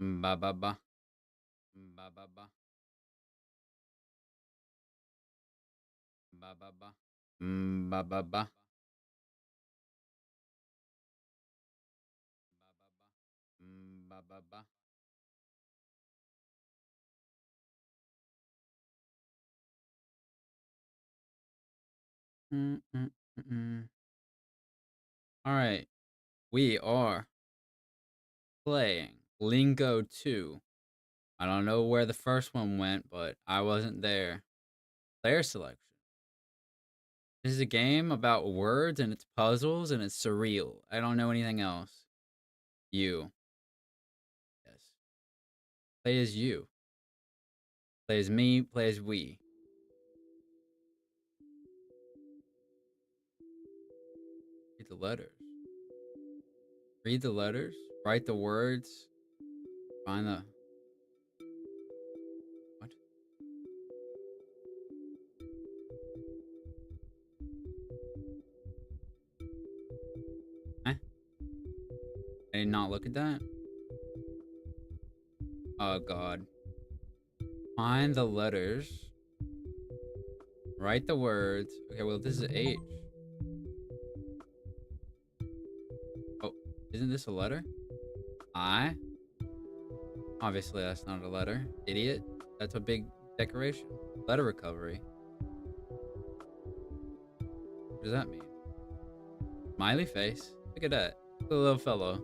Ba ba ba. Ba ba ba. Ba ba ba. Ba ba ba. Ba ba ba. Mm, mm, mm, mm. All right. We are playing Lingo 2. I don't know where the first one went, but I wasn't there. Player selection. This is a game about words and it's puzzles and it's surreal. I don't know anything else. You. Yes. Play as you. Play as me. Play as we. Read the letters. Read the letters. Write the words. Find the. What? Eh? I did not look at that. Oh, God. Find the letters. Write the words. Okay, well, this is H. Oh, isn't this a letter? I? Obviously, that's not a letter. Idiot. That's a big decoration. Letter recovery. What does that mean? Smiley face. Look at that. The little fellow.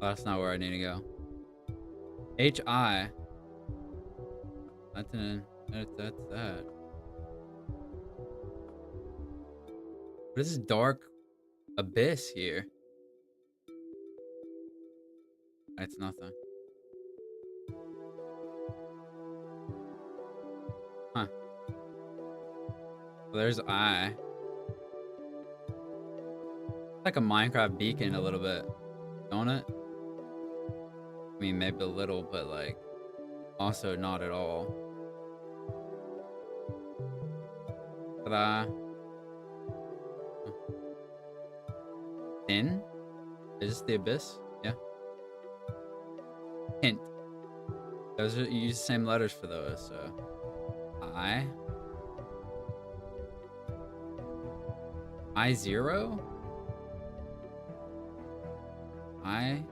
Oh, that's not where I need to go. H-I. That's an. That's that. What is this dark abyss here? It's nothing. Huh. Well, there's I. It's like a Minecraft beacon a little bit, don't it? I mean, maybe a little, but like, also not at all. Ta-da. Huh. Thin? Is this the abyss? Yeah. Hint. Those are, you use the same letters for those, so. I. I0? I.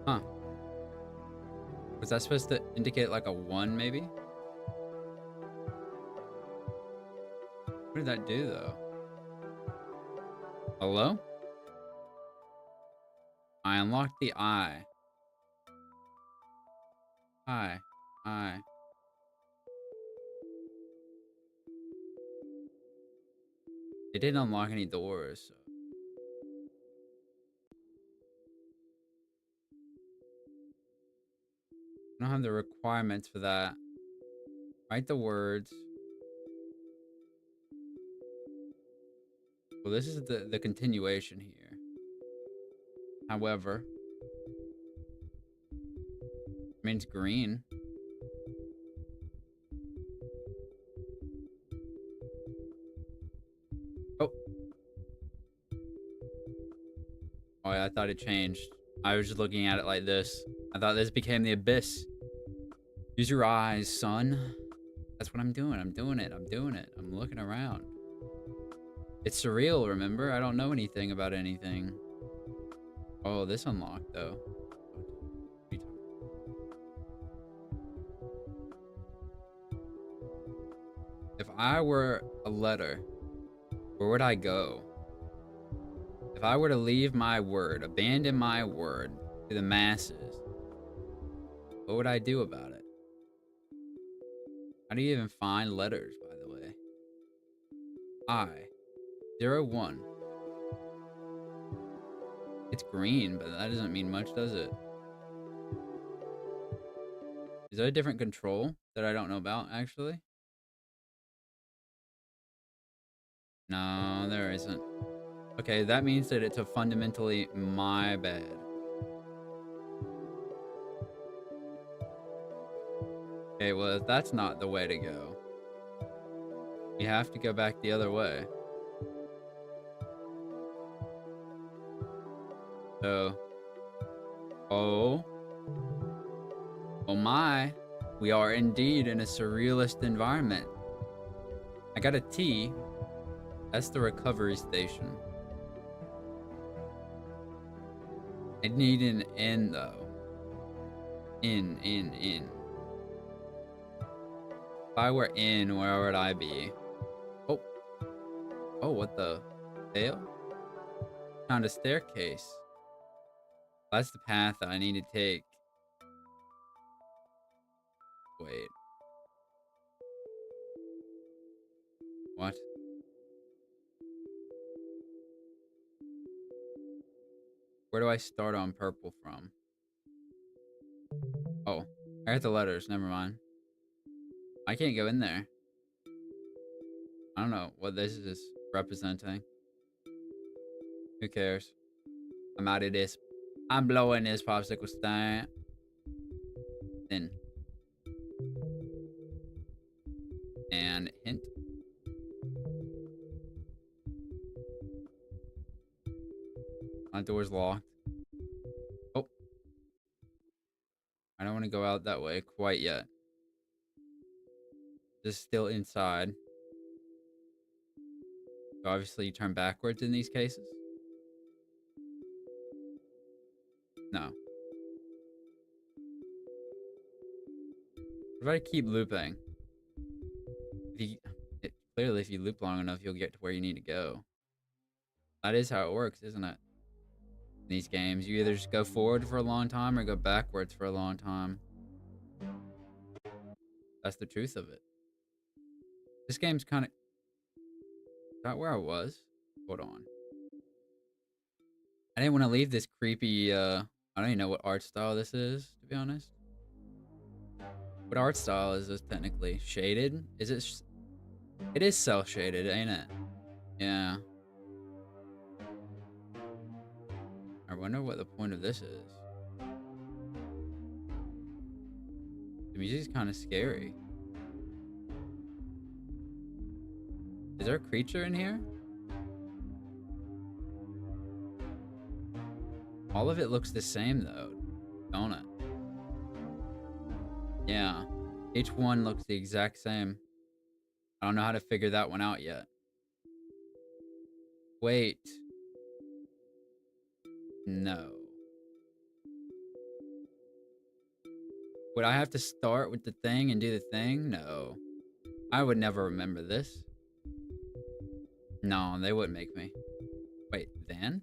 Huh. Was that supposed to indicate like a 1 maybe? What did that do though? Hello? I unlocked the I. I. I. It didn't unlock any doors, so. I don't have the requirements for that. Write the words. Well, this is the continuation here. However, it means green. Oh. Oh, yeah, I thought it changed. I was just looking at it like this. I thought this became the abyss. Use your eyes, son. That's what I'm doing. I'm doing it. I'm doing it. I'm looking around. It's surreal, remember? I don't know anything about anything. Oh, this unlocked, though. If I were a letter, where would I go? If I were to leave my word, abandon my word to the masses, what would I do about it? How do you even find letters, by the way? I. 01. It's green, but that doesn't mean much, does it? Is there a different control that I don't know about, actually? No, there isn't. Okay, that means that it's a fundamentally my bad. Okay, well, if that's not the way to go, we have to go back the other way. So, Oh. Oh my. We are indeed in a surrealist environment. I got a T. That's the recovery station. I need an N though. In. If I were in, where would I be? Oh. Oh, what the? Fail? Found a staircase. That's the path that I need to take. Wait. What? Where do I start on purple from? Oh. I got the letters. Never mind. I can't go in there. I don't know what this is representing. Who cares? I'm out of this. I'm blowing this popsicle stand. Then. And hint. My door's locked. Oh. I don't want to go out that way quite yet. This is still inside. So obviously you turn backwards in these cases. No. What if I keep looping? Clearly, if you loop long enough, you'll get to where you need to go. That is how it works, isn't it? In these games, you either just go forward for a long time or go backwards for a long time. That's the truth of it. This game's kind of... Is that where I was? Hold on. I didn't want to leave this creepy, I don't even know what art style this is, to be honest. What art style is this technically? Shaded? Is it... It is cel-shaded, ain't it? Yeah. I wonder what the point of this is. The music's kind of scary. Is there a creature in here? All of it looks the same though, don't it? Yeah. Each one looks the exact same. I don't know how to figure that one out yet. Wait. No. Would I have to start with the thing and do the thing? No. I would never remember this. No, they wouldn't make me. Wait, then?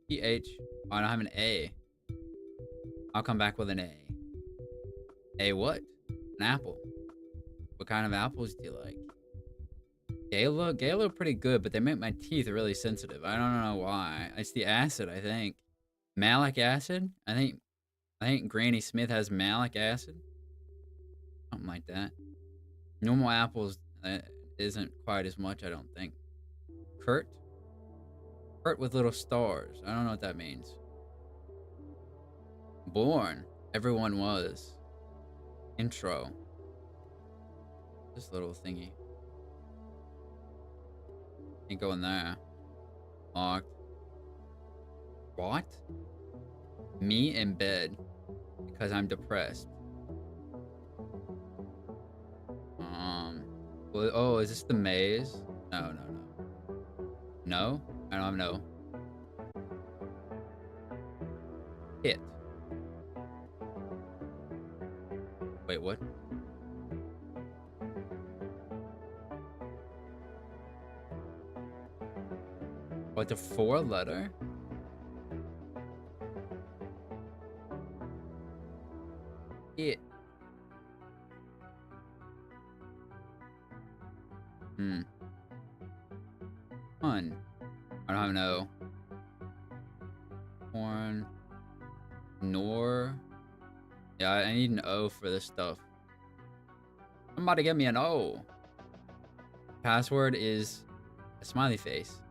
PH. Oh, I don't have an A. I'll come back with an A. A what? An apple. What kind of apples do you like? Gala? Gala are pretty good, but they make my teeth really sensitive. I don't know why. It's the acid, I think. Malic acid? I think Granny Smith has malic acid. Something like that. Normal apples isn't quite as much, I don't think. Kurt? Kurt with little stars. I don't know what that means. Born. Everyone was. Intro. This little thingy. Can't go in there. Locked. What? Me in bed. Because I'm depressed. Well, oh, is this the maze? No. No? I don't have no. Hit. Wait, what? What, the 4-letter? It. Fun. I don't have no. Horn. Nor. Yeah, I need an O for this stuff. Somebody give me an O. Password is a smiley face.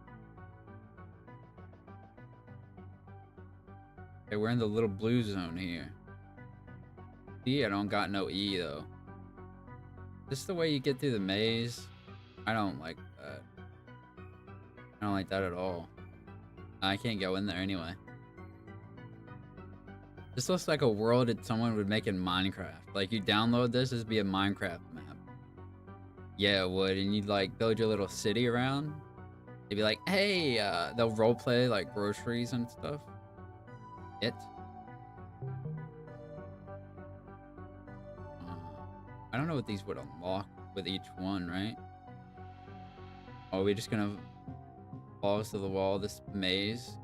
Okay, we're in the little blue zone here. See, I don't got no E though. This is the way you get through the maze. I don't like that. I don't like that at all. I can't go in there anyway. This looks like a world that someone would make in Minecraft. Like, you download this, this would be a Minecraft map. Yeah, it would. And you'd, like, build your little city around. They'd be like, hey, they'll roleplay, like, groceries and stuff. It. I don't know what these would unlock with each one, right? Are we just gonna follow us to the wall, this maze?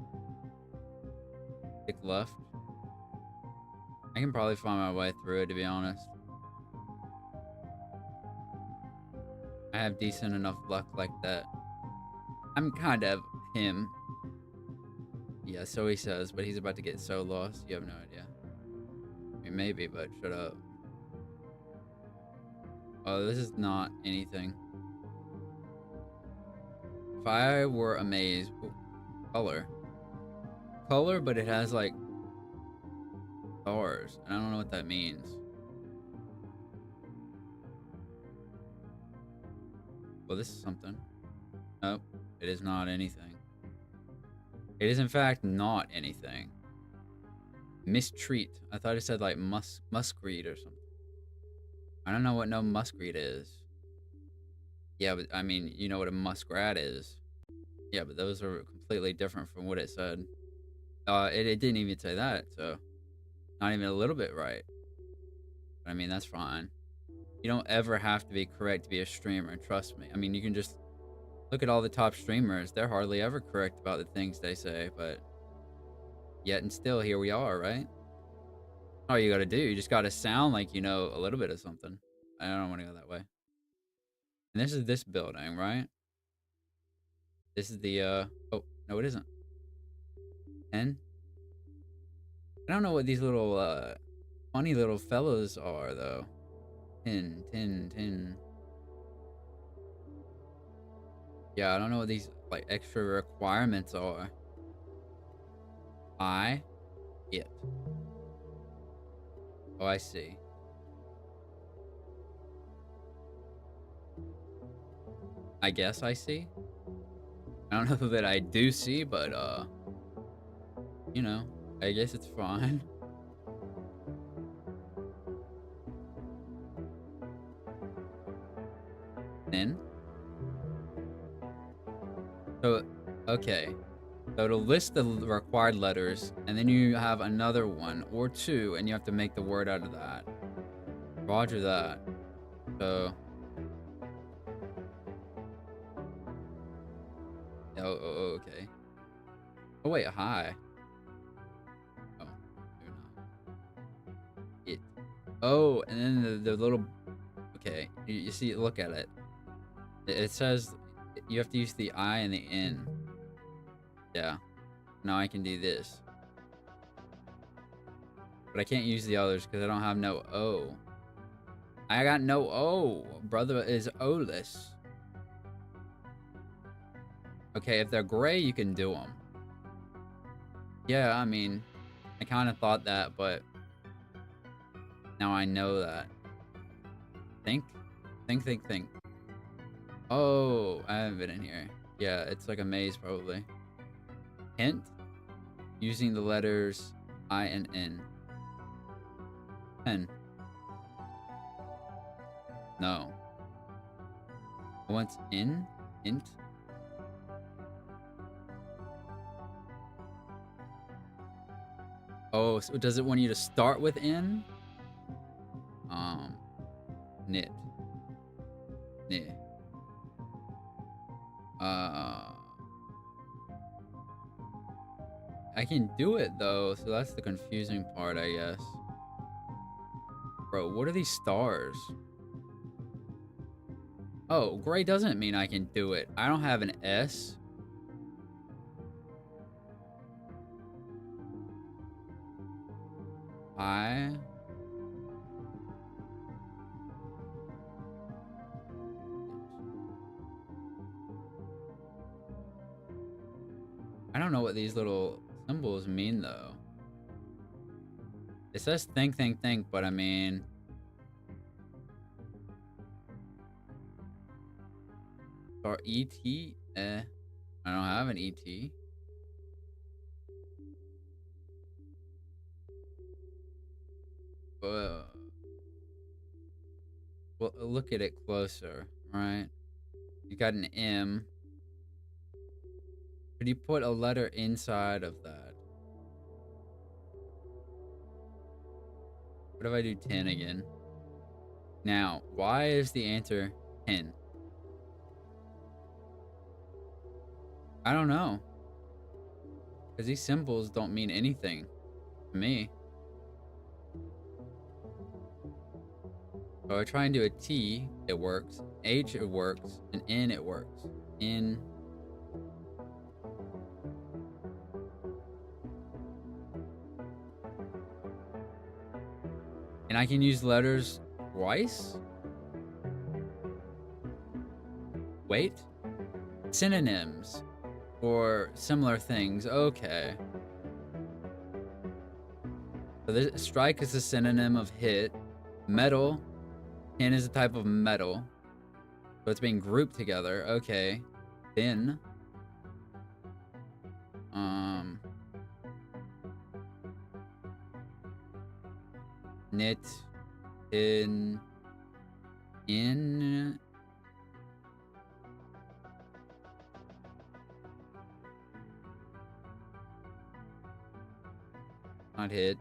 Stick left. I can probably find my way through it, to be honest. I have decent enough luck like that. I'm kind of him. Yeah, so he says, but he's about to get so lost, you have no idea. I mean, maybe, but shut up. Oh, this is not anything. If I were a maze, ooh, color. Color, but it has, like, stars. And I don't know what that means. Well, this is something. Nope, it is not anything. It is, in fact, not anything. Mistreat. I thought it said, like, muskreed or something. I don't know what no muskreed is. Yeah, but, I mean, you know what a muskrat is. Yeah, but those are completely different from what it said. It didn't even say that, so not even a little bit right. But, I mean, that's fine. You don't ever have to be correct to be a streamer, trust me. I mean, you can just look at all the top streamers. They're hardly ever correct about the things they say, but yet and still, here we are, right? All you gotta do, you just gotta sound like you know a little bit of something. I don't want to go that way. And this is this building, right? This is the, oh, no, it isn't. 10? I don't know what these little, funny little fellows are, though. 10, 10, 10. Yeah, I don't know what these, like, extra requirements are. It. Oh, I see. I guess I see. I don't know that I do see, but, you know, I guess it's fine. Then. So, okay. So it'll list the required letters, and then you have another one or two, and you have to make the word out of that. Roger that. So, okay. Oh wait, hi. Oh, you're not. It. Oh, and then the little. Okay, you see, look at it. It says you have to use the I and the N. Yeah. Now I can do this. But I can't use the others because I don't have no O. I got no O. Brother is O-less. Okay, if they're gray, you can do them. Yeah, I mean, I kind of thought that, but now I know that. Think? Think, think, think. Oh, I haven't been in here. Yeah, it's like a maze, probably. Hint? Using the letters I and N. 10. No. What's in? Int? Oh, so does it want you to start with N? Knit. Knit. I can do it though, so that's the confusing part, I guess. Bro, what are these stars? Oh, gray doesn't mean I can do it. I don't have an S. I don't know what these little symbols mean though. It says think, think, think, but I mean... Or ET? I don't have an ET. look at it closer, right? You got an M. Could you put a letter inside of that? What if I do 10 again? Now, why is the answer 10? I don't know. Because these symbols don't mean anything to me. So I try and do a T, it works. H, it works. And N, it works. N. And I can use letters twice? Wait. Synonyms for similar things. Okay. So this strike is a synonym of hit. Metal. Tin is a type of metal. So it's being grouped together. Okay. Thin. Knit. In. Not hit.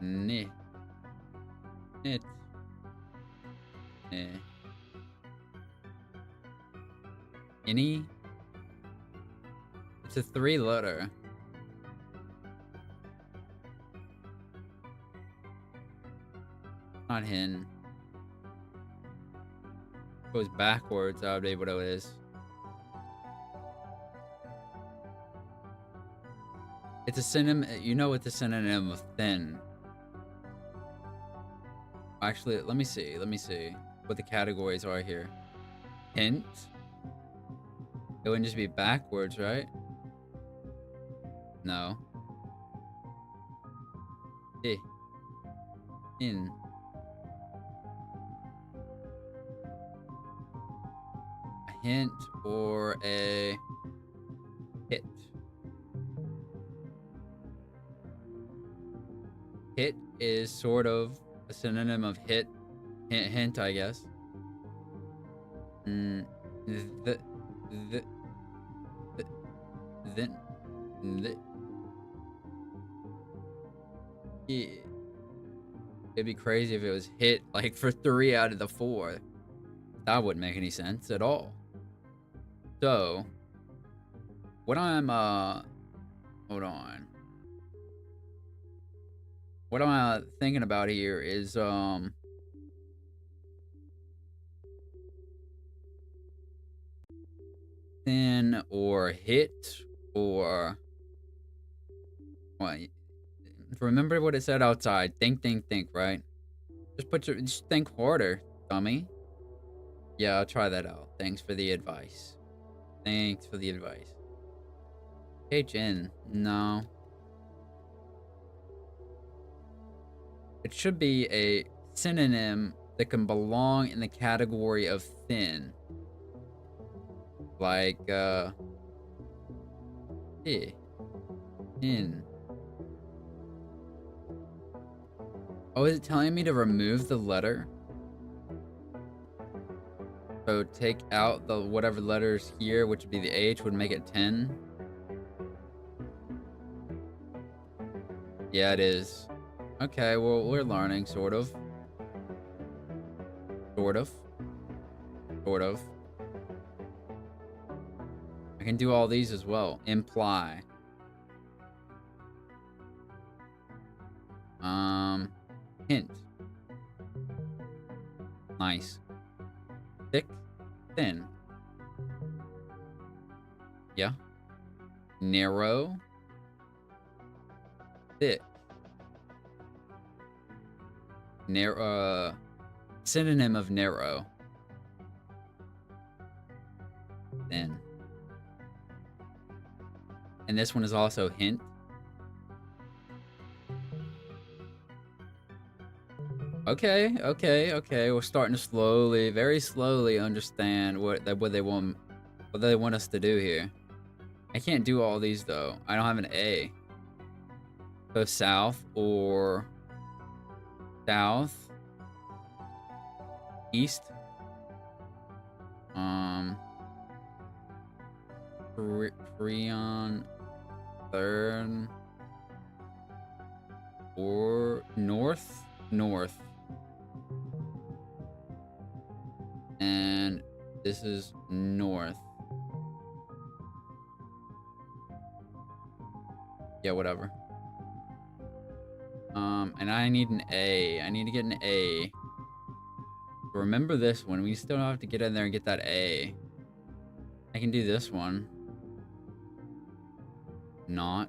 Knit. Knit. Eh. Any? It's a 3-letter. Not hin. Goes backwards, I would be what it is. It's a synonym, you know it's a synonym of thin. Actually, let me see what the categories are here. Hint. It wouldn't just be backwards, right? No. In. A hint or a hit. Hit is sort of a synonym of hit. Hint, I guess. Then. Yeah. It'd be crazy if it was hit like for 3 out of the 4. That wouldn't make any sense at all. So, what I'm hold on. What I'm thinking about here is thin or hit or what? Remember what it said outside. Think, right? Just think harder, dummy. Yeah, I'll try that out. Thanks for the advice. HN, no. It should be a synonym that can belong in the category of thin. Like, in. Oh, is it telling me to remove the letter? So take out the whatever letters here, which would be the H, would make it 10. Yeah, it is. Okay, well, we're learning, sort of. Sort of. I can do all these as well. Imply. Hint. Nice. Thick. Thin. Yeah. Narrow. Thick. Narrow. Synonym of narrow. Thin. And this one is also hint. Okay. We're starting to very slowly understand what they want us to do here. I can't do all these though. I don't have an A. So south or south, east, Freon, third, or north, and this is north. Yeah, whatever. And I need an A. I need to get an A. Remember this one. We still have to get in there and get that A. I can do this one. Not.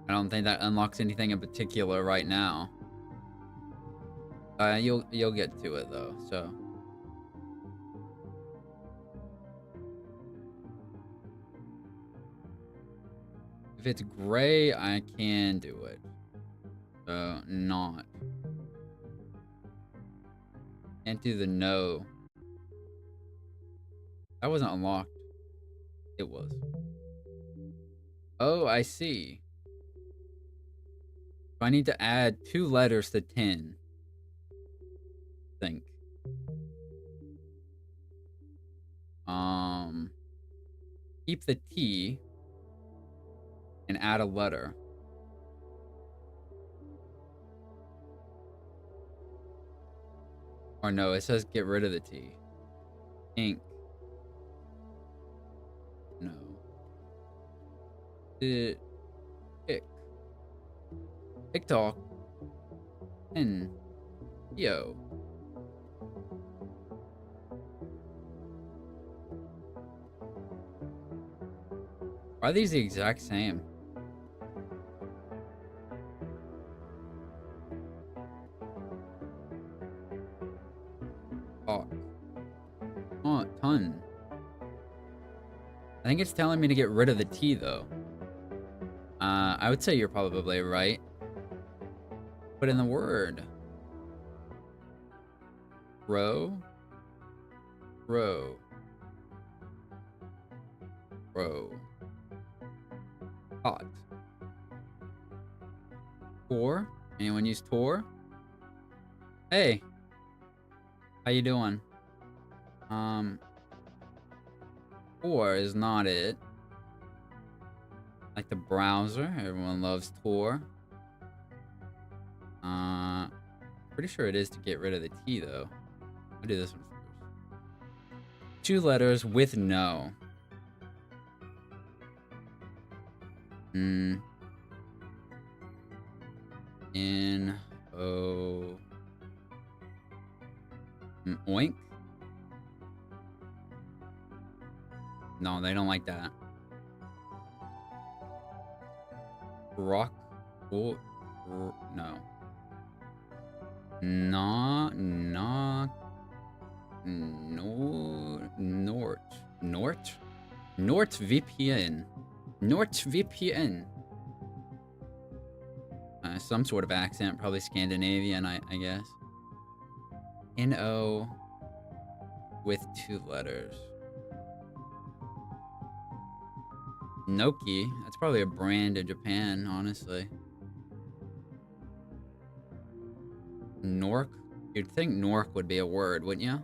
I don't think that unlocks anything in particular right now. You'll get to it though, so. If it's gray, I can do it. So, not. Can't do the no. That wasn't unlocked. It was. Oh, I see. So I need to add 2 letters to 10. Think. Keep the T and add a letter. Or no, it says get rid of the T. Ink. No. Tick. TikTok. N. Yo. Are these the exact same? Oh. Oh, ton. I think it's telling me to get rid of the T though. I would say you're probably right. Put in the word. Row. Row. Row. Hot. Tor. Anyone use Tor? Hey. How you doing? Tor is not it. Like the browser. Everyone loves Tor. Pretty sure it is to get rid of the T though. I'll do this one first. 2 letters with no. N O oink. No, they don't like that. Rock. Oh, no. Nort. VPN. NordVPN. Some sort of accent, probably Scandinavian, I guess. N-O with 2 letters. Noki. That's probably a brand in Japan, honestly. Nork. You'd think Nork would be a word, wouldn't you?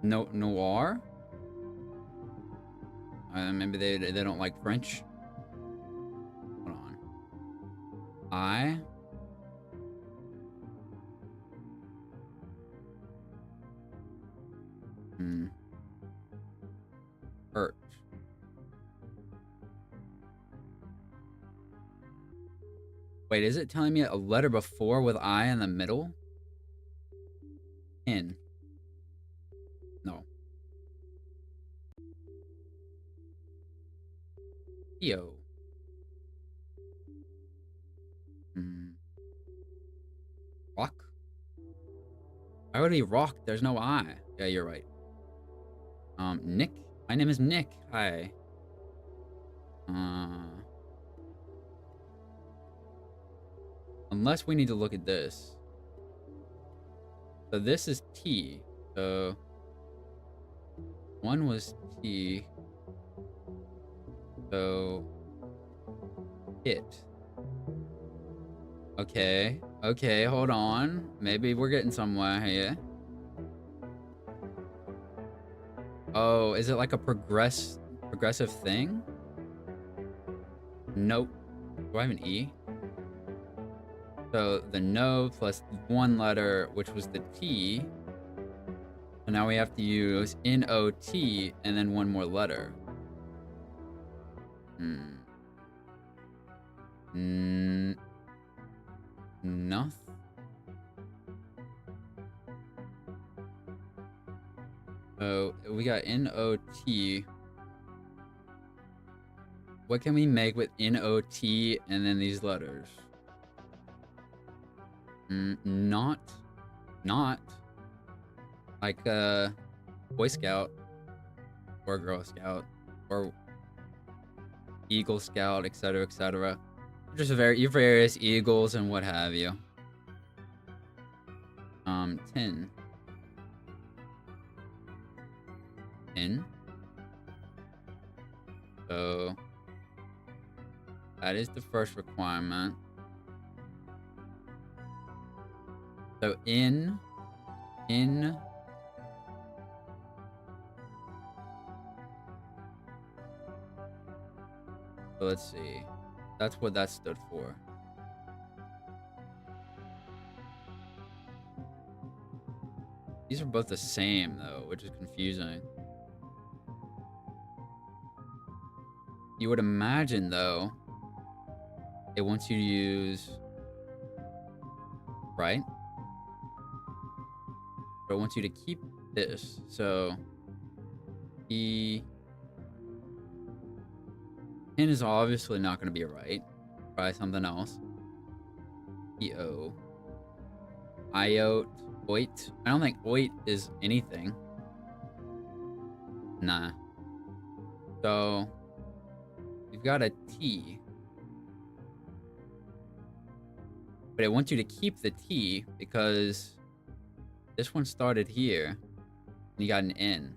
Noir? Maybe they don't like French. Hold on. I. Hurt. Wait, is it telling me a letter before with I in the middle? In. No. Yo. Rock? Why would it be rock? There's no I. Yeah, you're right. Nick? My name is Nick. Hi. Unless we need to look at this. So this is T. So one was T. So Hit. Okay. Okay, hold on. Maybe we're getting somewhere here. Oh, is it like a progressive thing? Nope. Do I have an E? So the no plus one letter, which was the T. So now we have to use N-O-T and then one more letter. Nothing. So we got N-O-T. What can we make with N-O-T and then these letters? Not like a Boy Scout or Girl Scout or Eagle Scout, etc., etc. Just various eagles and what have you. 10. 10. So that is the first requirement. So in. So let's see. That's what that stood for. These are both the same though, which is confusing. You would imagine though, it wants you to use, right? But it wants you to keep this. So E. 10 is obviously not going to be right. Try something else. E-O. Iote. Oit. I don't think oit is anything. Nah. So you've got a T. But it wants you to keep the T because this one started here and you got an N.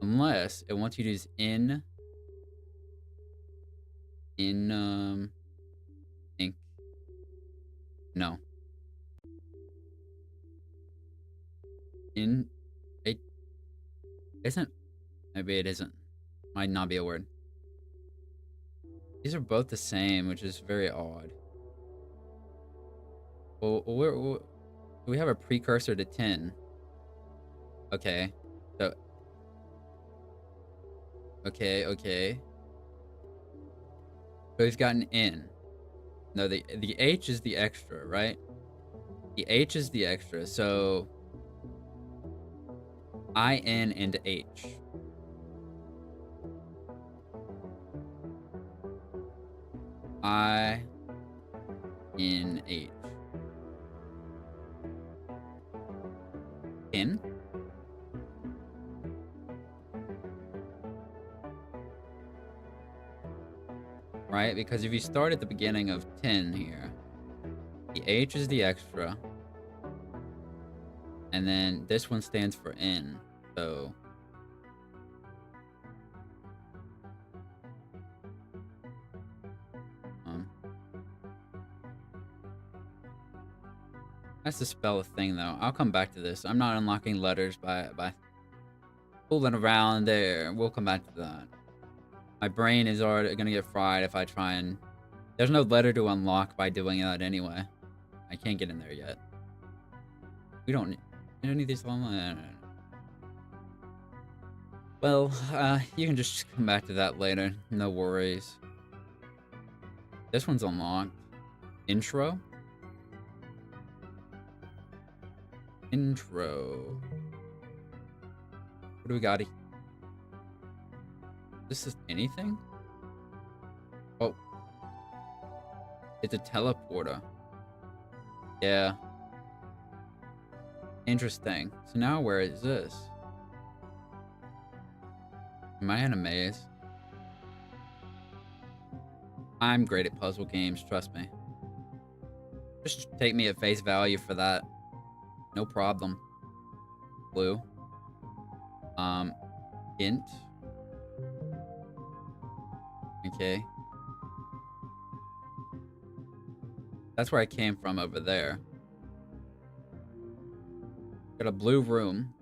Unless it wants you to use ink. No. It isn't. Maybe it isn't. Might not be a word. These are both the same, which is very odd. Well, we have a precursor to 10. Okay. So. Okay. So we've got an N. No, the H is the extra, right? The H is the extra, so I-N and H. I-N-H. In. Right? Because if you start at the beginning of 10 here, the H is the extra. And then this one stands for N. So that's the spell thing though. I'll come back to this. I'm not unlocking letters by fooling around there. We'll come back to that. My brain is already gonna get fried if I try and... There's no letter to unlock by doing that anyway. I can't get in there yet. We don't need these online. Well, you can just come back to that later. No worries. This one's unlocked. Intro. What do we got? This is anything? Oh. It's a teleporter. Yeah. Interesting. So now where is this? Am I in a maze? I'm great at puzzle games, trust me. Just take me at face value for that. No problem. Blue. Int. Okay. That's where I came from over there. Got a blue room.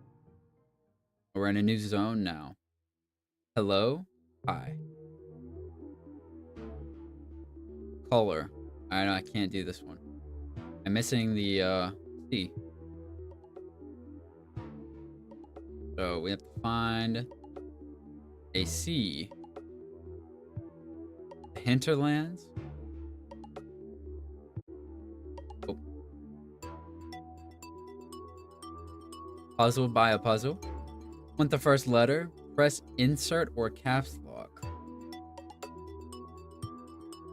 We're in a new zone now. Hello? Hi. Color. I know I can't do this one. I'm missing the C. So we have to find a C. Hinterlands? Oh. Puzzle by a puzzle. Want the first letter? Press insert or caps lock.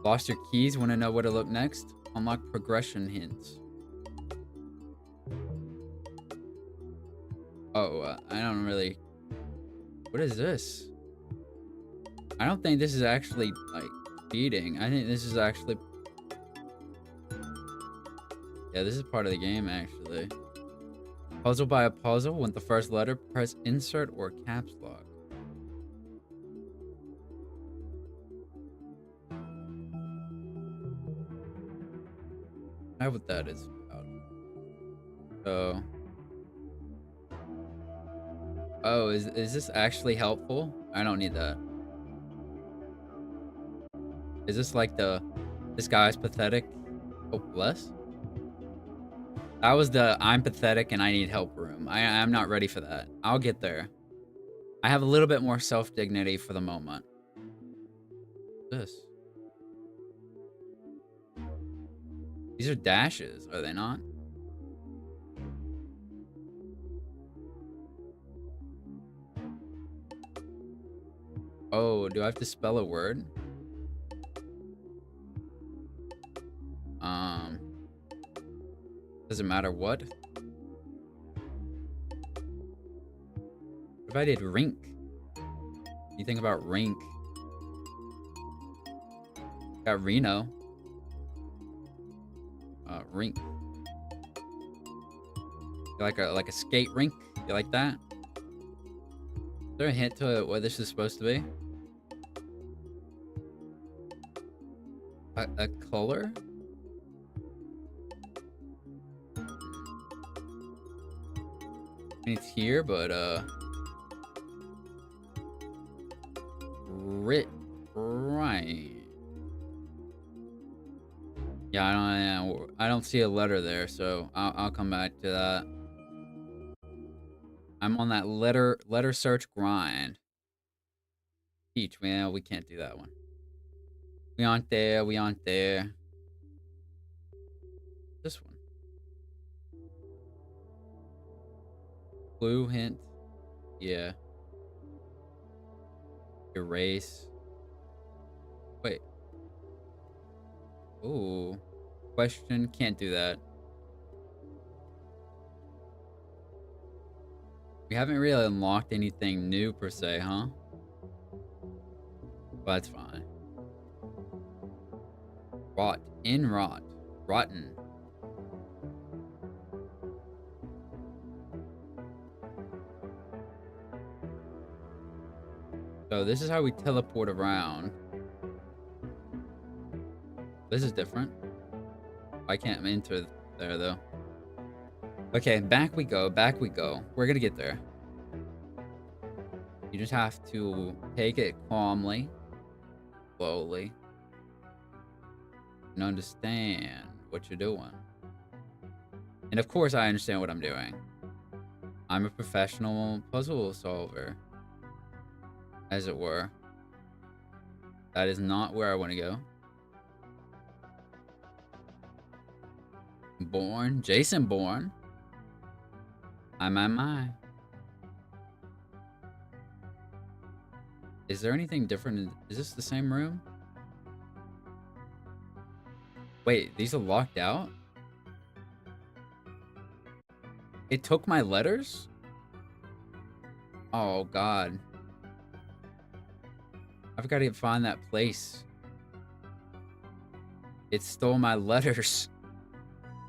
Lost your keys? Want to know where to look next? Unlock progression hints. Oh, I don't really... What is this? I don't think this is actually, like, cheating. I think this is actually... Yeah, this is part of the game, actually. Puzzle by a puzzle. Want the first letter? Press insert or caps lock. I know what that is about. So... Oh, is this actually helpful? I don't need that. Is this like this guy's pathetic? Oh, bless? That was the I'm pathetic and I need help room. I'm not ready for that. I'll get there. I have a little bit more self-dignity for the moment. This. These are dashes, are they not? Oh, do I have to spell a word? Does it matter what? What if I did rink? You think about rink. Got Reno. Rink. You like a skate rink? You like that? Is there a hint to what this is supposed to be? A color? It's here, but right. Yeah, I don't see a letter there, so I'll come back to that. I'm on that letter search grind. Peach, well, we can't do that one. We aren't there. We aren't there. This one. Clue hint. Yeah. Erase. Wait. Ooh. Question. Can't do that. We haven't really unlocked anything new per se, huh? But that's fine. Rot. In rot. Rotten. So this is how we teleport around. This is different. I can't enter there though. Okay, back we go, back we go. We're gonna get there. You just have to take it calmly, slowly, and understand what you're doing. And of course I understand what I'm doing. I'm a professional puzzle solver, as it were. That is not where I want to go. Bourne, Jason Bourne. My. Is there anything different? Is this the same room? Wait, these are locked out? It took my letters? Oh, God. I've got to find that place. It stole my letters.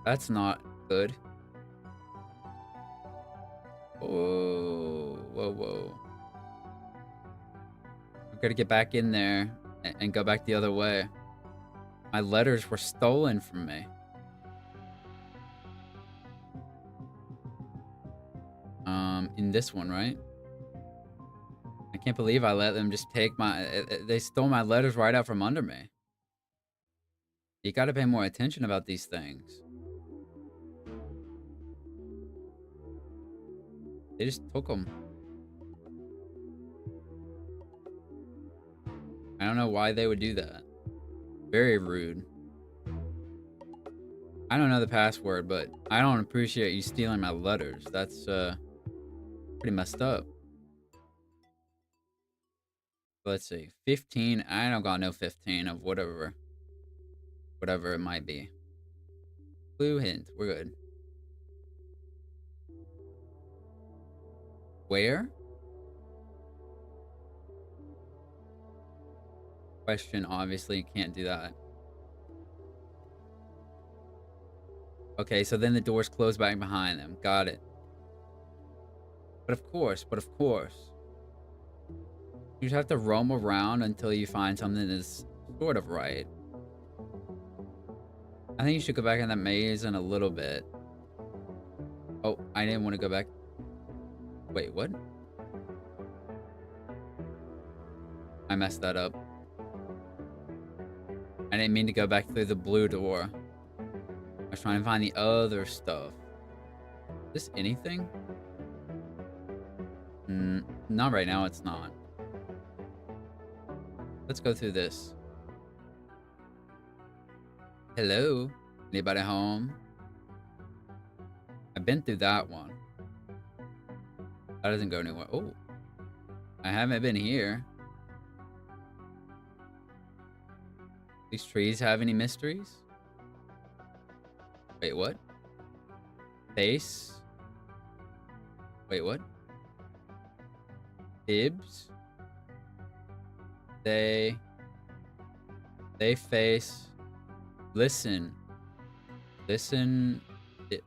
That's not good. Whoa, whoa. I've got to get back in there and go back the other way. My letters were stolen from me. In this one, right? I can't believe I let them just take my... they stole my letters right out from under me. You gotta pay more attention about these things. They just took them. I don't know why they would do that. Very rude. I don't know the password, but I don't appreciate you stealing my letters. That's, pretty messed up. Let's see. 15. I don't got no 15 of whatever. Whatever it might be. Clue hint. We're good. Where? Question. Obviously, you can't do that. Okay, so then the doors close back behind them. Got it. But of course. You just have to roam around until you find something that's sort of right. I think you should go back in that maze in a little bit. Oh, I didn't want to go back. Wait, what? I messed that up. I didn't mean to go back through the blue door. I was trying to find the other stuff. Is this anything? Not right now, it's not. Let's go through this. Hello? Anybody home? I've been through that one. That doesn't go anywhere. Oh. I haven't been here. These trees have any mysteries? Wait, what? Face? Wait, what? Ibs? They face. Listen. Listen. This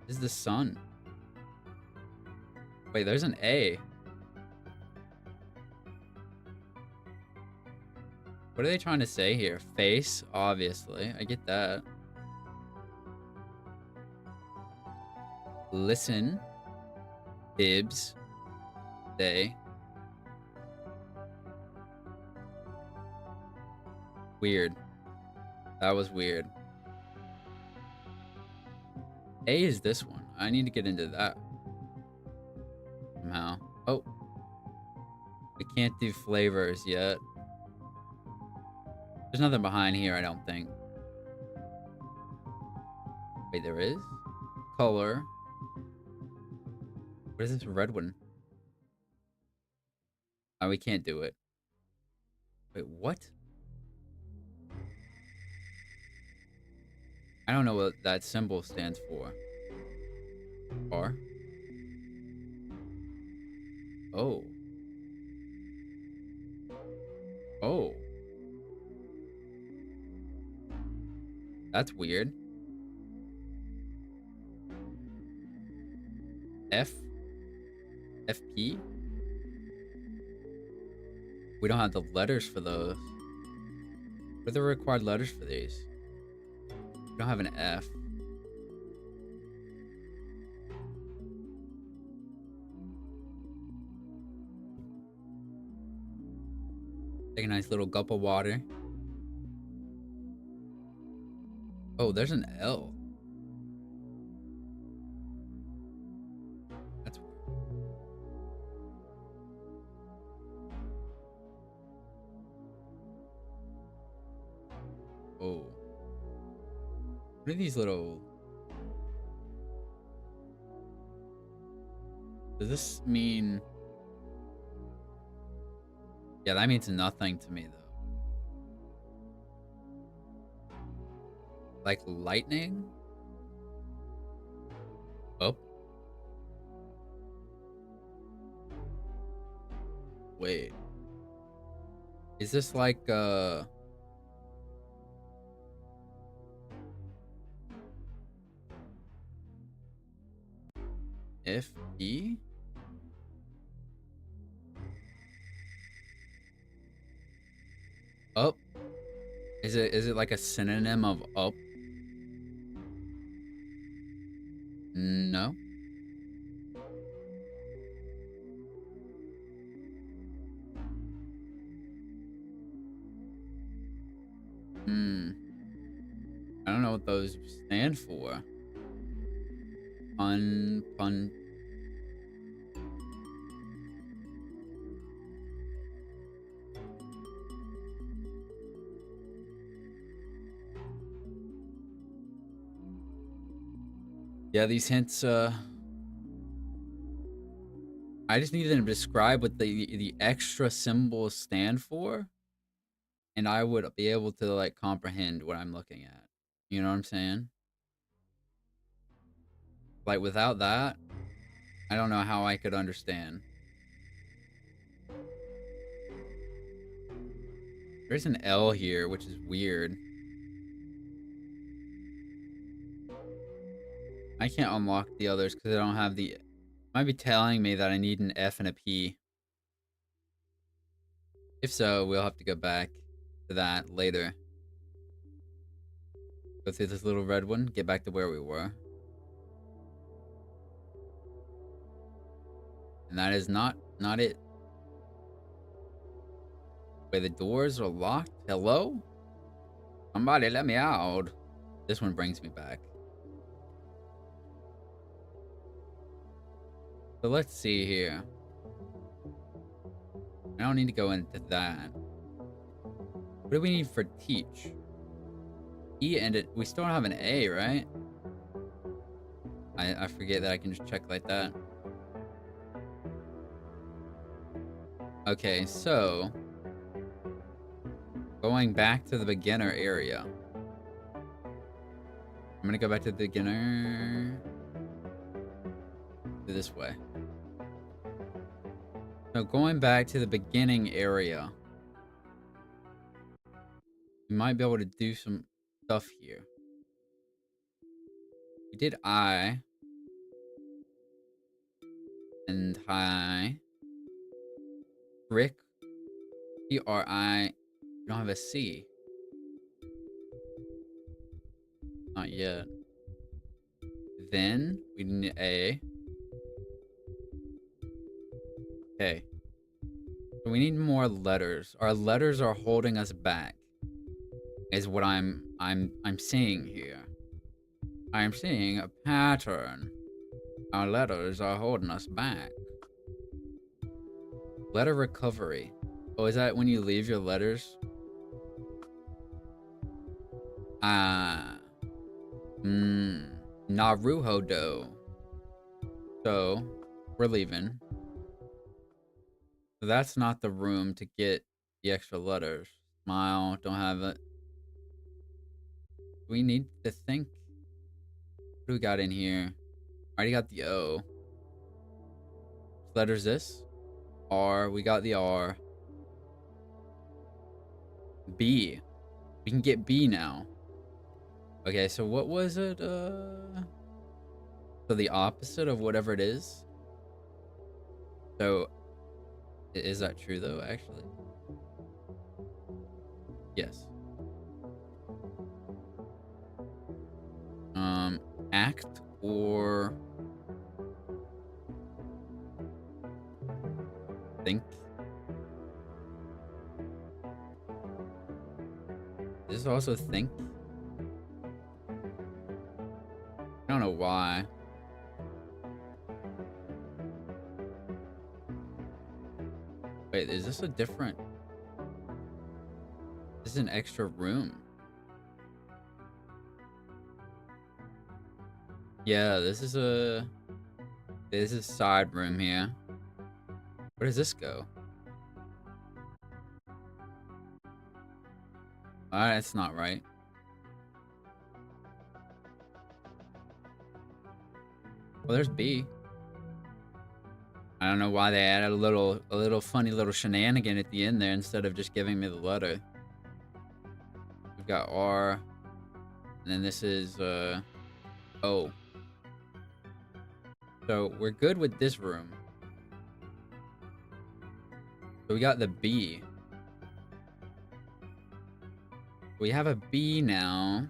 is the sun. Wait, there's an A. What are they trying to say here? Face, obviously. I get that. Listen. Bibs. They. Weird. That was weird. A is this one. I need to get into that. Somehow. Oh. We can't do flavors yet. There's nothing behind here, I don't think. Wait, there is? Color. What is this red one? Oh, we can't do it. Wait, what? I don't know what that symbol stands for. R? Oh. Oh. That's weird. F? FP? We don't have the letters for those. What are the required letters for these? We don't have an F. Take a nice little gulp of water. Oh, there's an L. That's weird. Oh. What are these little... Does this mean... Yeah, that means nothing to me, though. Like lightning? Oh. Wait. Is this like, FE? Up? Is it like a synonym of up? what those stand for. Pun. Yeah, these hints, I just needed them to describe what the extra symbols stand for, and I would be able to, like, comprehend what I'm looking at. You know what I'm saying? Like, without that, I don't know how I could understand. There's an L here, which is weird. I can't unlock the others because I don't have the... Might be telling me that I need an F and a P. If so, we'll have to go back to that later. Go through this little red one, get back to where we were. And that is not it. Wait, the doors are locked? Hello? Somebody let me out. This one brings me back. So let's see here. I don't need to go into that. What do we need for teach? E and it. We still don't have an A, right? I forget that I can just check like that. Okay, so going back to the beginner area. I'm gonna go back to the beginner. This way. So going back to the beginning area. We might be able to do some stuff here. We did I. And hi. Rick. C-R-I. We don't have a C. Not yet. Then we need A. Okay. So we need more letters. Our letters are holding us back. Is what I'm seeing here. I'm seeing a pattern. Our letters are holding us back. Letter recovery. Oh, is that when you leave your letters? Naruhodo. So, we're leaving. So that's not the room to get the extra letters. Smile, don't have it. We need to think. What do we got in here? Already got the O. Which letter's this? R. We got the R. B. We can get B now. Okay, so what was it? So the opposite of whatever it is. So, is that true though, actually? Yes. Act or think. Is this also think? I don't know why. Wait, is this a different... This is an extra room. Yeah, this is a side room here. Where does this go? That's not right. Well, there's B. I don't know why they added a little funny little shenanigan at the end there instead of just giving me the letter. We've got R. And then this is O. So we're good with this room. So we got the B. We have a B now.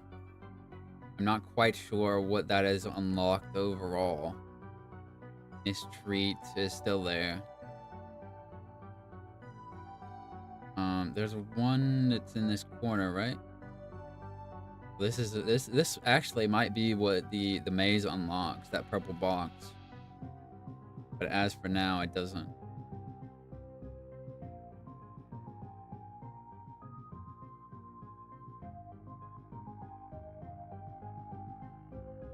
I'm not quite sure what that is unlocked overall. Miss Treat is still there. There's one that's in this corner, right? This actually might be what the maze unlocks, that purple box. But as for now, it doesn't.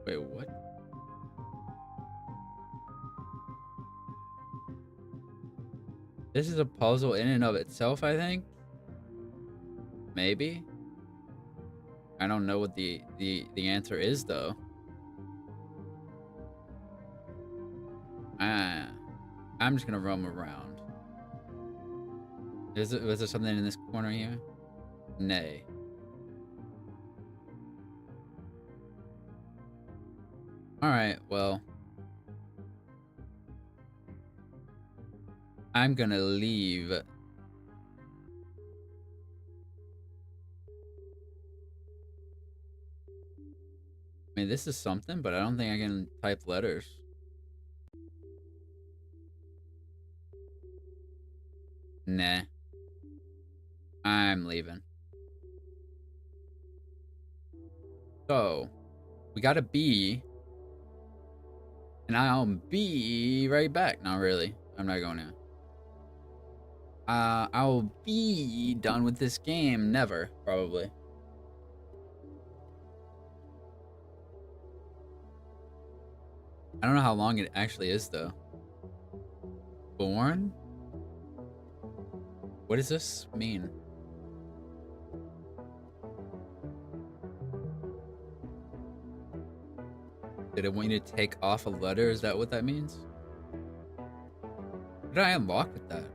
Wait, what? This is a puzzle in and of itself, I think. Maybe. I don't know what the answer is though. Ah, I'm just gonna roam around. Was there something in this corner here? Nay. All right, well, I'm gonna leave. I mean, this is something, but I don't think I can type letters. Nah. I'm leaving. So, we got a B. And I'll be right back. Not really. I'm not going to. I'll be done with this game. Never, probably. I don't know how long it actually is, though. Born? What does this mean? Did it want you to take off a letter? Is that what that means? What did I unlock with that?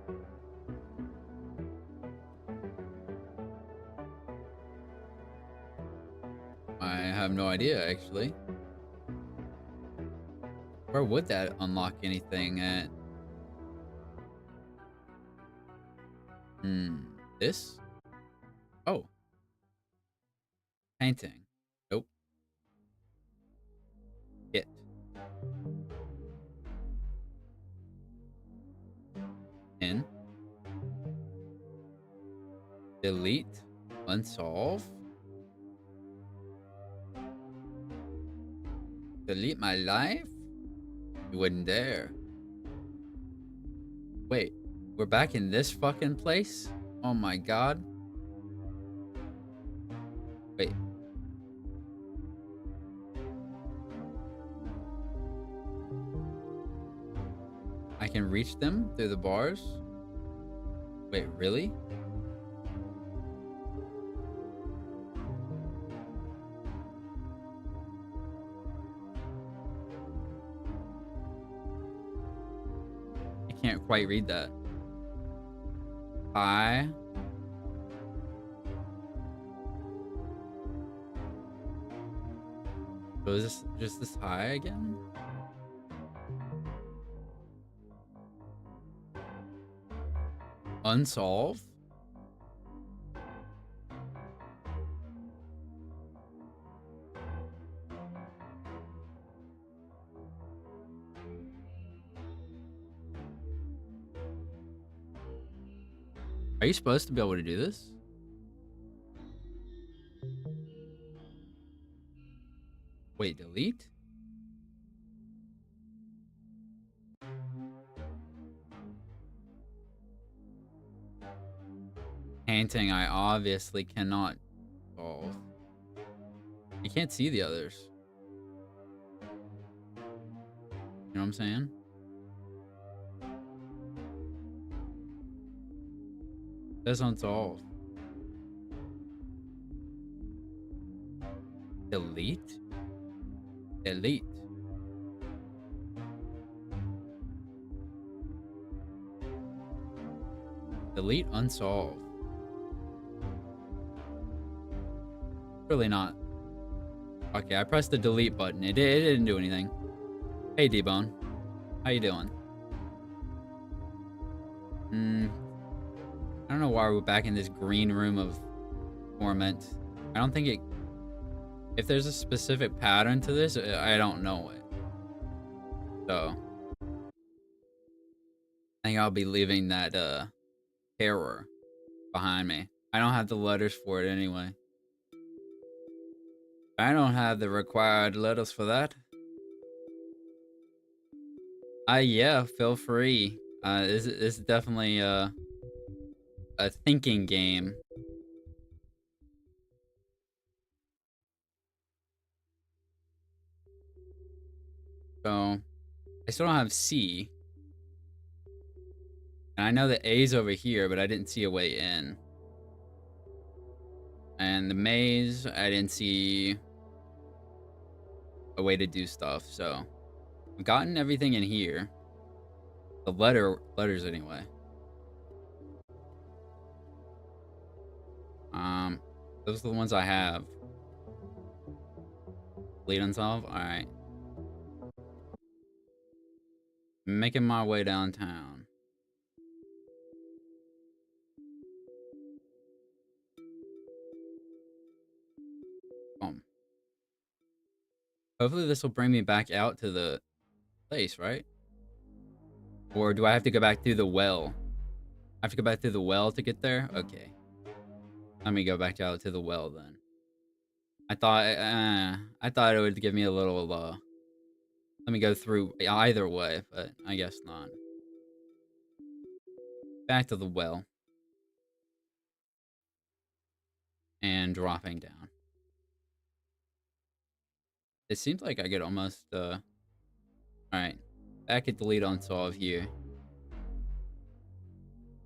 I have no idea, actually. Where would that unlock anything at? This? Oh. Painting. Nope. It. In. Delete. Unsolve. Delete my life? You wouldn't dare. Wait, we're back in this fucking place? Oh my god. Wait. I can reach them through the bars? Wait, really? I can't quite read that. I... So is this just this high again? Unsolved? Are you supposed to be able to do this? Wait, delete? Painting I obviously cannot solve. You can't see the others. You know what I'm saying? That's unsolved. Delete? Delete. Delete unsolved. Really not. Okay, I pressed the delete button. It didn't do anything. Hey, D-Bone. How you doing? I don't know why we're back in this green room of torment. I don't think it... If there's a specific pattern to this, I don't know it. So... I think I'll be leaving that, terror behind me. I don't have the letters for it anyway. I don't have the required letters for that. Yeah, feel free. This is definitely a thinking game. So I still don't have C. And I know the A's over here, but I didn't see a way in. And the maze, I didn't see a way to do stuff. So I've gotten everything in here. The letters anyway. Those are the ones I have. Lead unsolved? Alright. Making my way downtown. Boom. Hopefully this will bring me back out to the place, right? Or do I have to go back through the well? I have to go back through the well to get there? Okay. Let me go back out to the well then. I thought it would give me a little let me go through either way, but I guess not. Back to the well. And dropping down. It seems like I could almost alright. Back at delete unsolve here.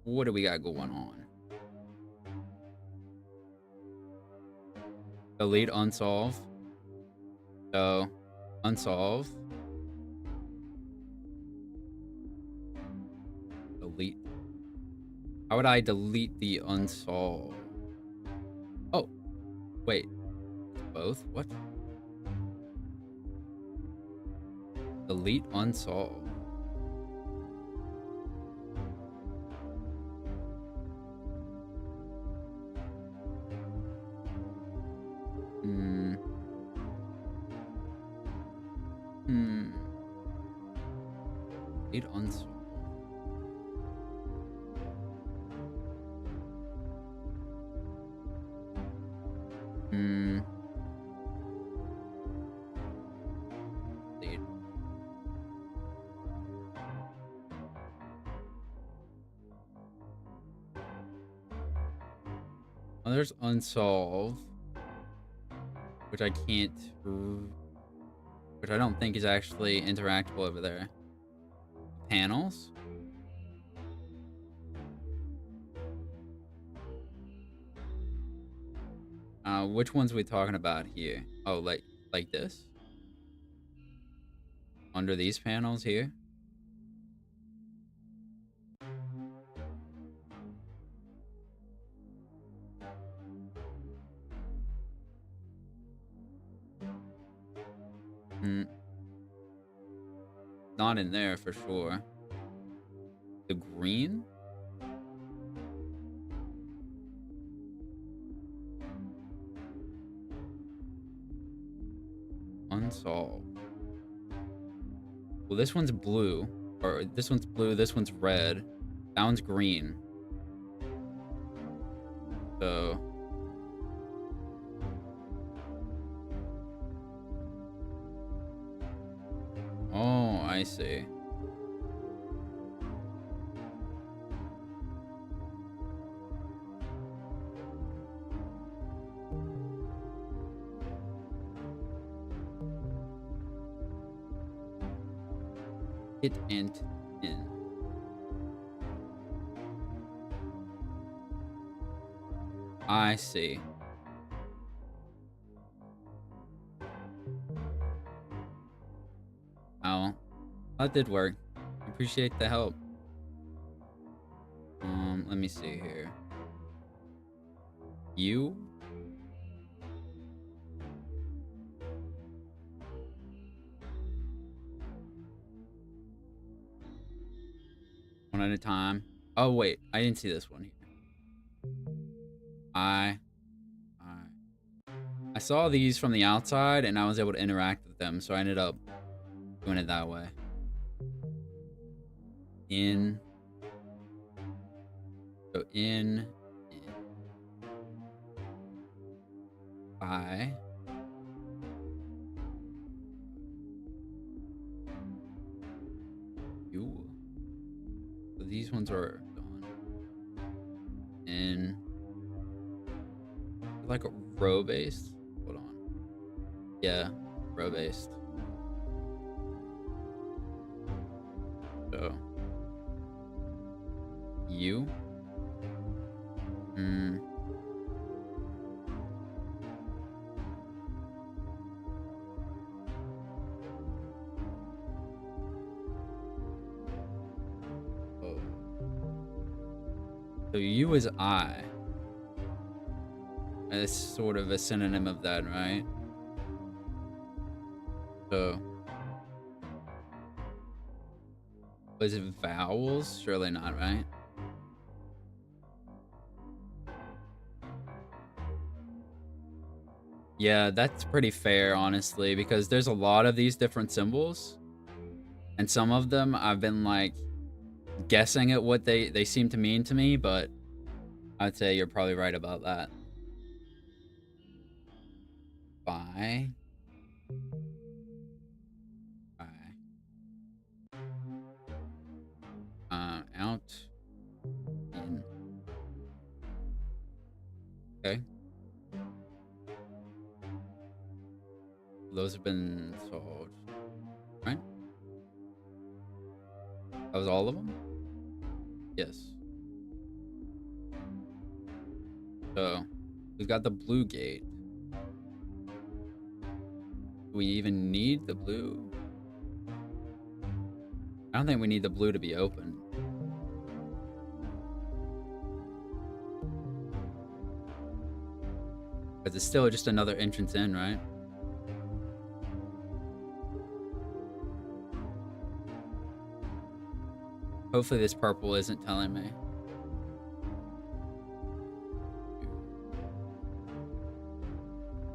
What do we got going on? Delete unsolve. So unsolve. Delete. How would I delete the unsolve? Oh, wait. Both? What? Delete unsolve. Delete unsolve. Delete. Oh, there's unsolve. Which I can't... Which I don't think is actually interactable over there. Panels? Which ones are we talking about here? Oh, like this? Under these panels here? Not in there for sure. The green? Unsolved. Well, this one's blue. Or this one's blue, this one's red. That one's green. So... Oh, I see. Hit and in. I see. Oh, that did work. Appreciate the help. Let me see here. You? One at a time. Oh, wait. I didn't see this one here. I saw these from the outside, and I was able to interact with them, so I ended up doing it that way. In. So in. I. these ones are done. And like row based. Hold on. Yeah, row based. So you. Hmm. Oh. So you is I. It's sort of a synonym of that, right? So is it vowels? Surely not, right? Yeah, that's pretty fair, honestly, because there's a lot of these different symbols, and some of them I've been like guessing at what they seem to mean to me, but I'd say you're probably right about that. By, by, out, in. Okay, those have been solved, right? That was all of them. Yes. So we've got the blue gate. Do we even need the blue? I don't think we need the blue to be open. Because it's still just another entrance in, right? Hopefully this purple isn't telling me.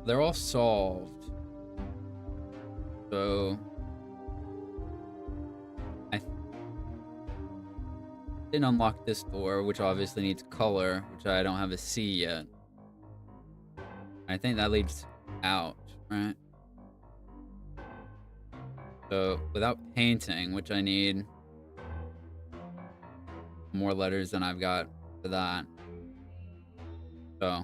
They're all solved. So I didn't unlock this door, which obviously needs color, which I don't have a C yet. I think that leads out, right? So without painting, which I need more letters than I've got for that. So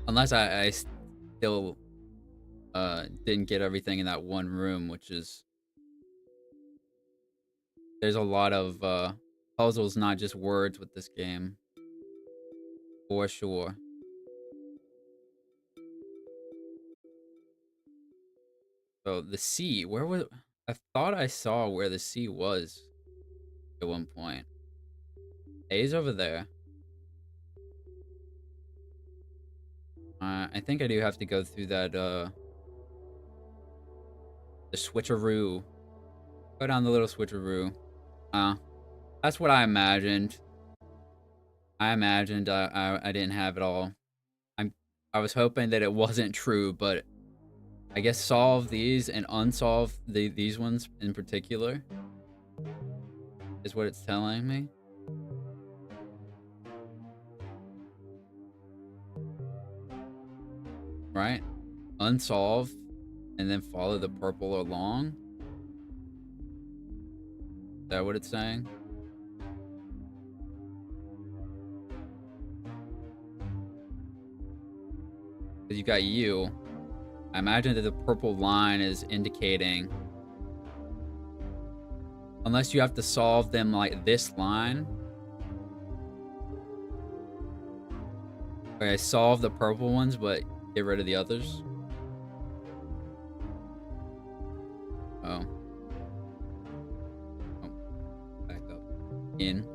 unless I still didn't get everything in that one room, which is there's a lot of puzzles, not just words with this game. For sure. So the C, where was I thought I saw where the C was at one point. A's over there. I think I do have to go through that the switcheroo. Go down the little switcheroo. Uh that's what I imagined. I imagined I didn't have it all. I was hoping that it wasn't true, but I guess solve these and unsolve these ones in particular is what it's telling me. Right? Unsolve and then follow the purple along. Is that what it's saying? Because you got you. I imagine that the purple line is indicating, unless you have to solve them like this line. Okay, solve the purple ones, but get rid of the others. Oh. Oh. Back up. In.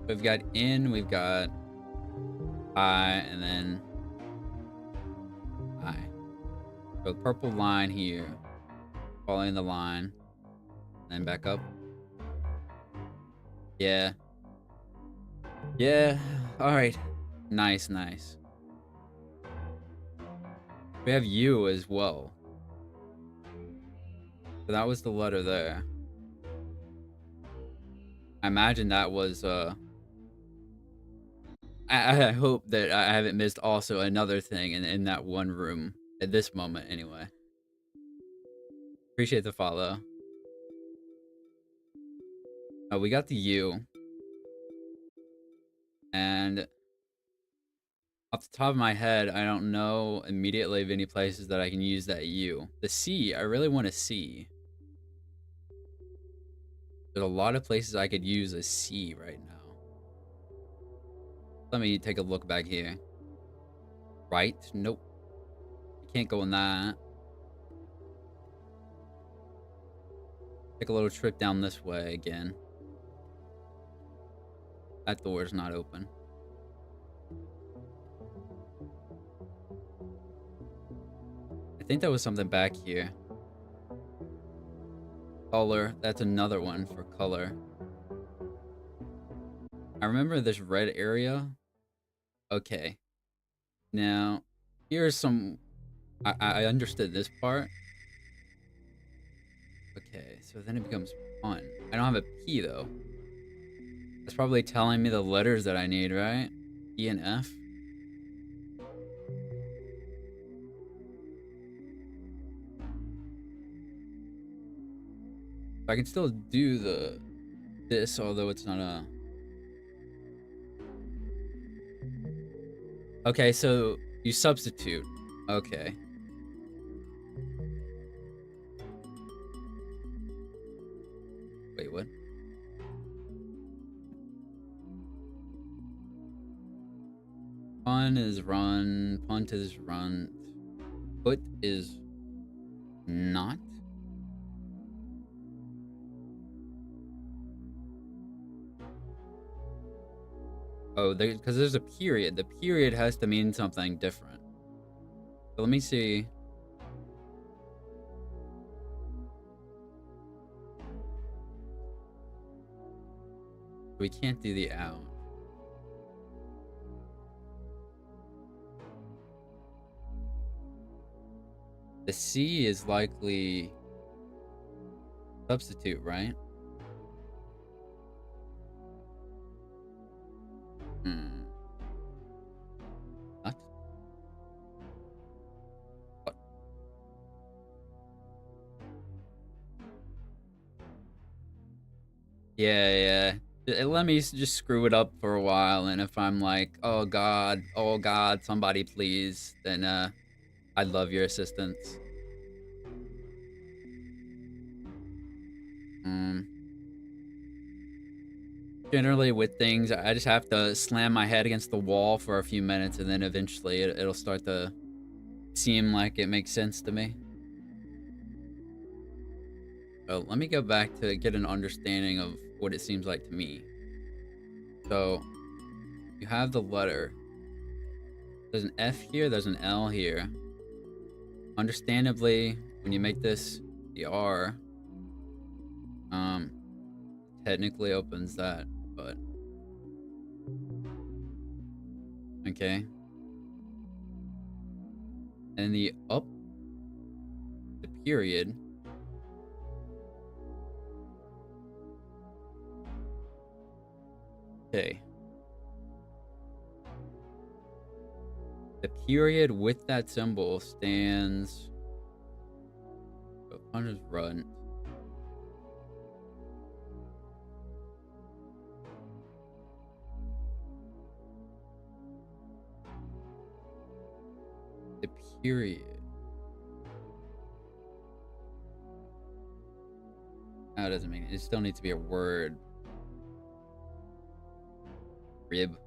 We've got in, we've got I, and then I. So the purple line here. Following the line. Then back up. Yeah. Yeah. Alright. Nice, nice. We have U as well. So that was the letter there. I imagine that was I hope that I haven't missed also another thing in that one room at this moment anyway. Appreciate the follow. Oh, we got the U. And off the top of my head, I don't know immediately of any places that I can use that U. The C, I really want a C. There's a lot of places I could use a C right now. Let me take a look back here. Right? Nope. I can't go in that. Take a little trip down this way again. That door's not open. I think there was something back here. Color. That's another one for color. I remember this red area. Okay. Now, here's some... I understood this part. Okay, so then it becomes fun. I don't have a P, though. It's probably telling me the letters that I need, right? E and F. I can still do this, although it's not a... Okay, so you substitute. Okay. Wait, what? Fun is run. Punt is run. Put is not. Oh, because there's a period. The period has to mean something different. So let me see. We can't do the out. The C is likely substitute, right? What? What? Yeah. Let me just screw it up for a while, and if I'm like, oh god, somebody please, then I'd love your assistance. Generally with things, I just have to slam my head against the wall for a few minutes, and then eventually it'll start to seem like it makes sense to me. So let me go back to get an understanding of what it seems like to me. So you have the letter. There's an F here, there's an L here. Understandably, when you make this the R, technically opens that, but okay. And the up, the period. Okay. The period with that symbol stands. I'll just run. The period. No, it doesn't mean it. It still needs to be a word. Rib.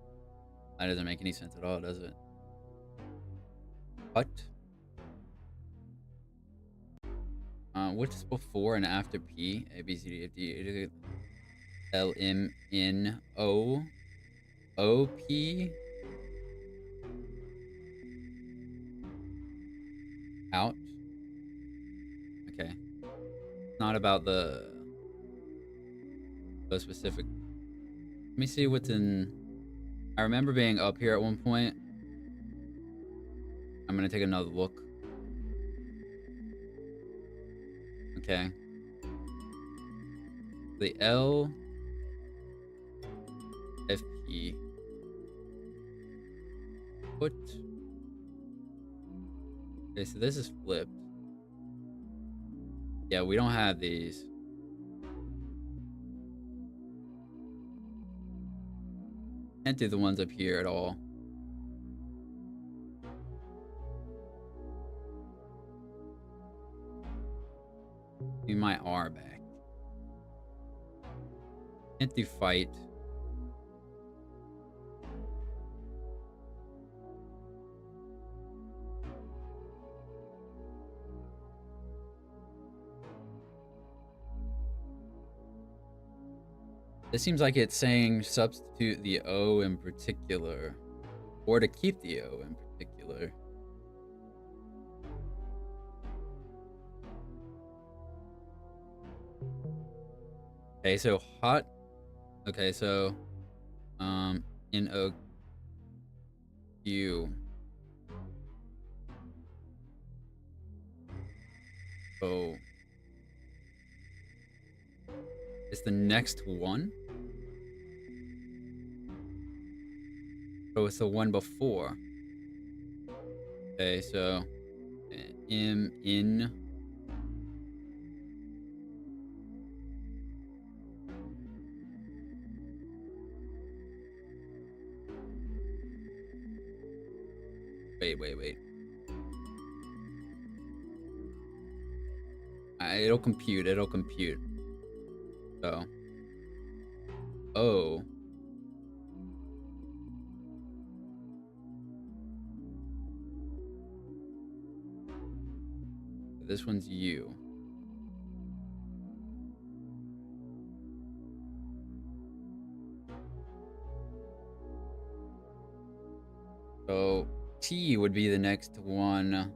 That doesn't make any sense at all, does it? What? What's before and after P? A, B, C, D, F, G, L, M, N, O, O, P. Out. Okay. Not about the specific. Let me see what's in. I remember being up here at one point. I'm gonna take another look. Okay. The L, F, P. Put. Okay, so this is flipped. Yeah, we don't have these. Can't do the ones up here at all. Do my R back. Can't do fight. This seems like it's saying substitute the O in particular, or to keep the O in particular. Okay, so hot. Okay, so N-O-Q. So it's the next one. Oh, it's the one before. Okay, so M in. Wait. It'll compute. So, O. This one's U. So T would be the next one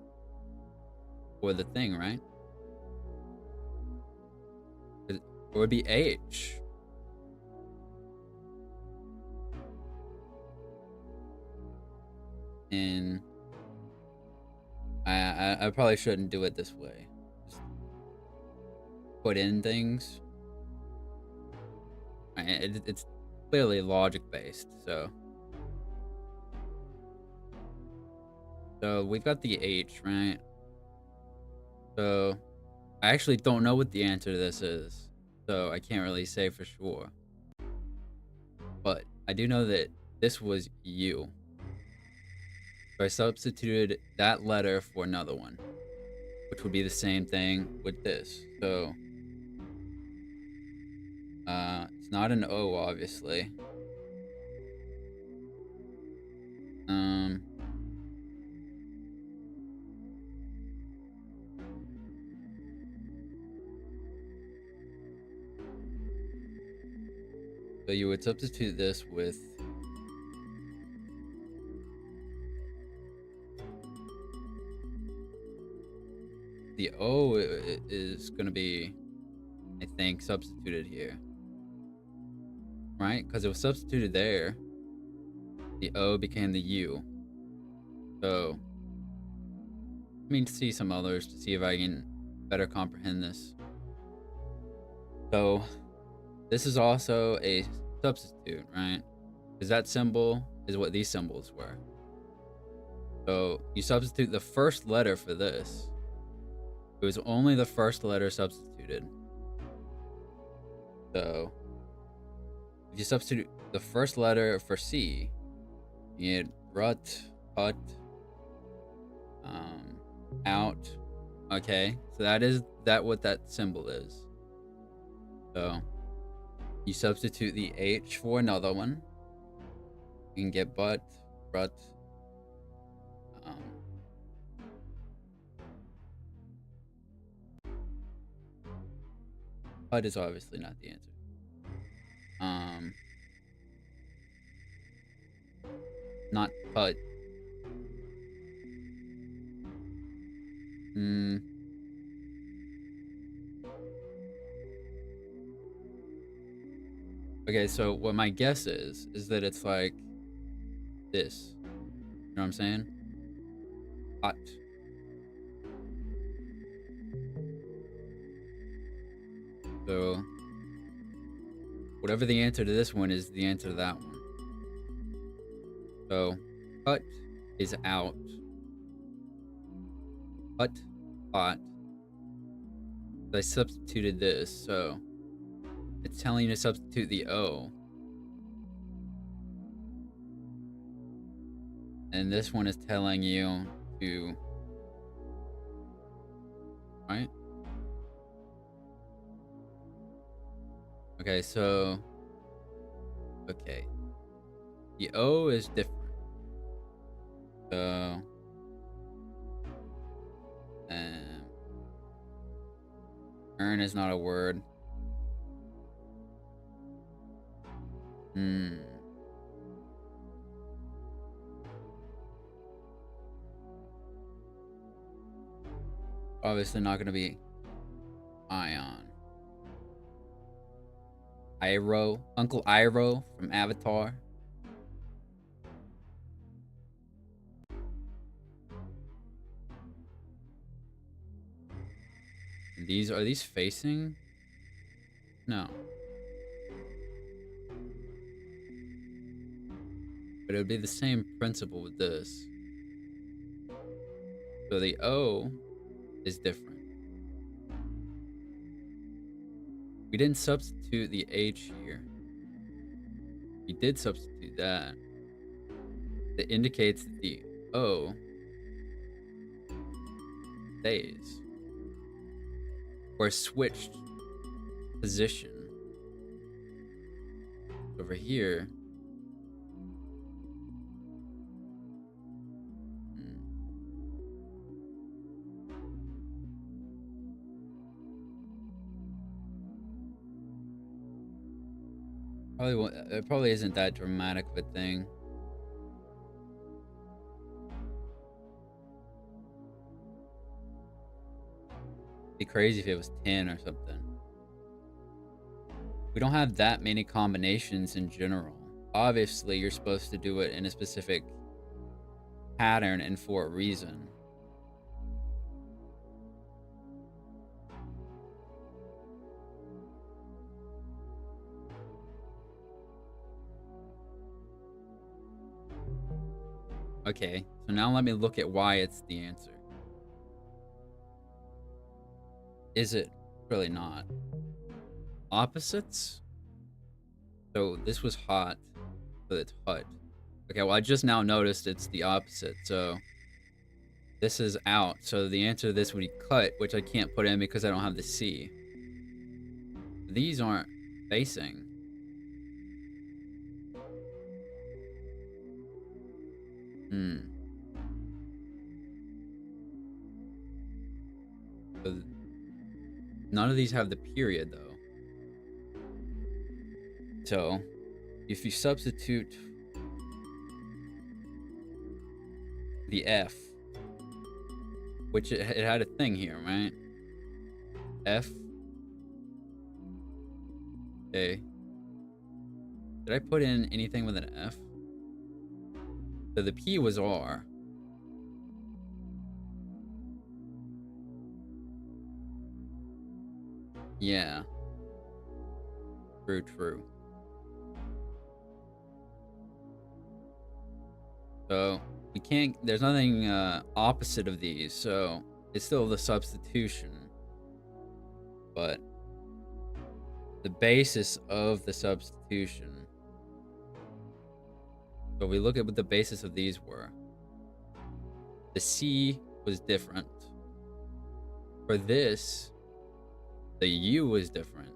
for the thing, right? It would be H. And I probably shouldn't do it this way. Just put in things. It's clearly logic based, so we've got the H, right? So I actually don't know what the answer to this is, so I can't really say for sure. But I do know that this was U. So I substituted that letter for another one, which would be the same thing with this. So it's not an O, obviously. So you would substitute this with the O is going to be, I think, substituted here. Right? Because it was substituted there. The O became the U. So let me see some others to see if I can better comprehend this. So this is also a substitute, right? Because that symbol is what these symbols were. So you substitute the first letter for this. It was only the first letter substituted. So if you substitute the first letter for C, you get rut, hut, out. Okay, so that is what that symbol is. So you substitute the H for another one. You can get but, rut, hut is obviously not the answer. Not hut. Okay, so what my guess is that it's like this. You know what I'm saying? Hot. So whatever the answer to this one is the answer to that one. So hut is out. Hut, hot. So I substituted this, so it's telling you to substitute the O. And this one is telling you to, right? Okay, so, okay. The O is different. So, earn is not a word. Obviously not going to be ion. Iroh, Uncle Iroh from Avatar. And are these facing? No. But it would be the same principle with this. So the O is different. We didn't substitute the H here. We did substitute that. That indicates that the O stays. Or switched position. Over here. It probably isn't that dramatic of a thing. It'd be crazy if it was 10 or something. We don't have that many combinations in general. Obviously, you're supposed to do it in a specific pattern and for a reason. Okay, so now let me look at why it's the answer. Is it? Really not. Opposites? So this was hot, so it's hut. Okay, well I just now noticed it's the opposite, so this is out. So the answer to this would be cut, which I can't put in because I don't have the C. These aren't facing. So none of these have the period though. So if you substitute the F, which it had a thing here, right? F. Okay. Did I put in anything with an F? So the P was R. Yeah. True. So we can't, there's nothing opposite of these, so it's still the substitution. But the basis of the substitution. So we look at what the basis of these were. The C was different. For this, the U was different.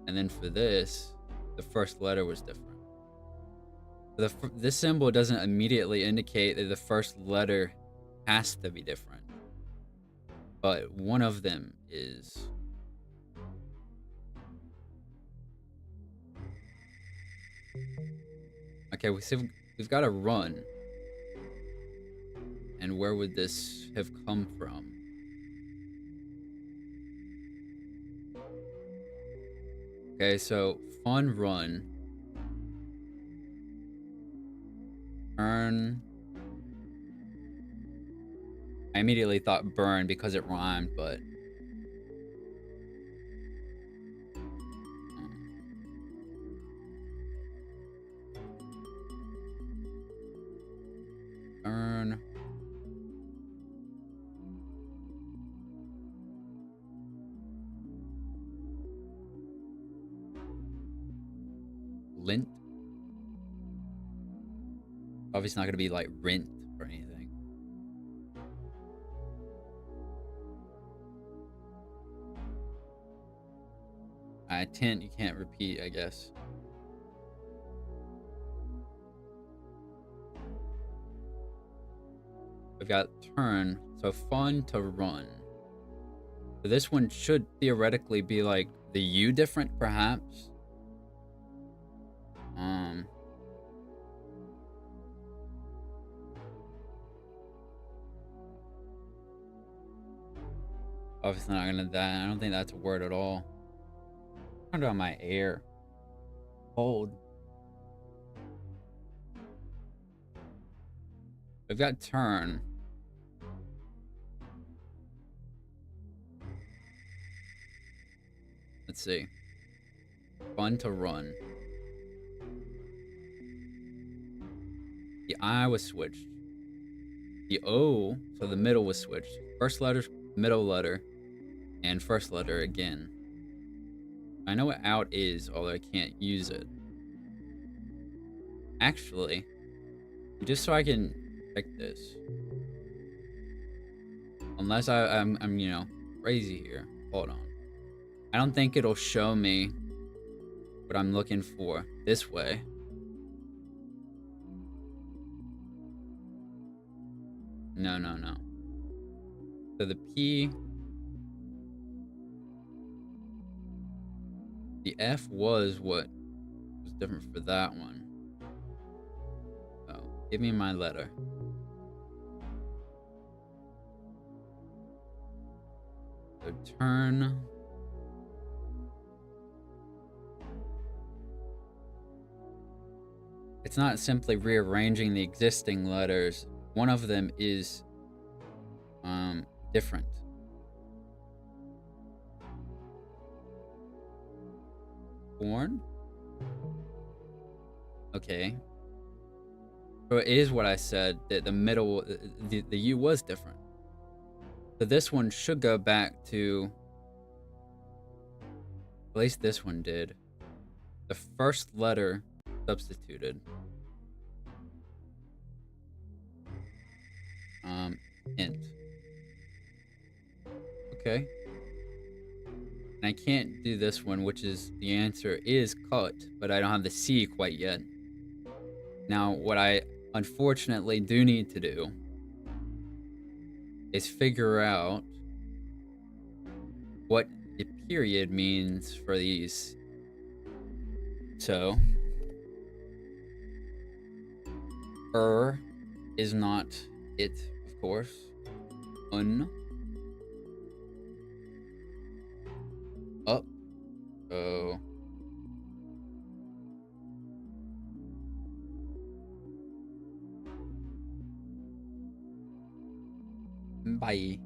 And then for this, the first letter was different. This symbol doesn't immediately indicate that the first letter has to be different. But one of them is. Okay, we've got to run. And where would this have come from? Okay, so fun run. Earn. I immediately thought burn because it rhymed, but earn. Lint. Obviously not gonna be like rent, or anything. Tint, you can't repeat, I guess. I've got turn, so fun to run. So this one should theoretically be like the U different, perhaps. Obviously not gonna that. I don't think that's a word at all. Turn on my air. Hold. I've got turn. Let's see. Fun to run. The I was switched. The O, so the middle was switched. First letter, middle letter, and first letter again. I know what out is, although I can't use it. Actually, just so I can check this. Unless I'm you know, crazy here. Hold on. I don't think it'll show me what I'm looking for this way. No. So the P, the F was what was different for that one. So give me my letter. So turn. It's not simply rearranging the existing letters. One of them is different. Born? Okay. So it is what I said, that the middle, the U was different. So this one should go back to, at least this one did, the first letter substituted. Int. Okay. And I can't do this one, which is, the answer is cut, but I don't have the C quite yet. Now, what I unfortunately do need to do is figure out what the period means for these. So, is not it, of course. Up. Oh. Bye.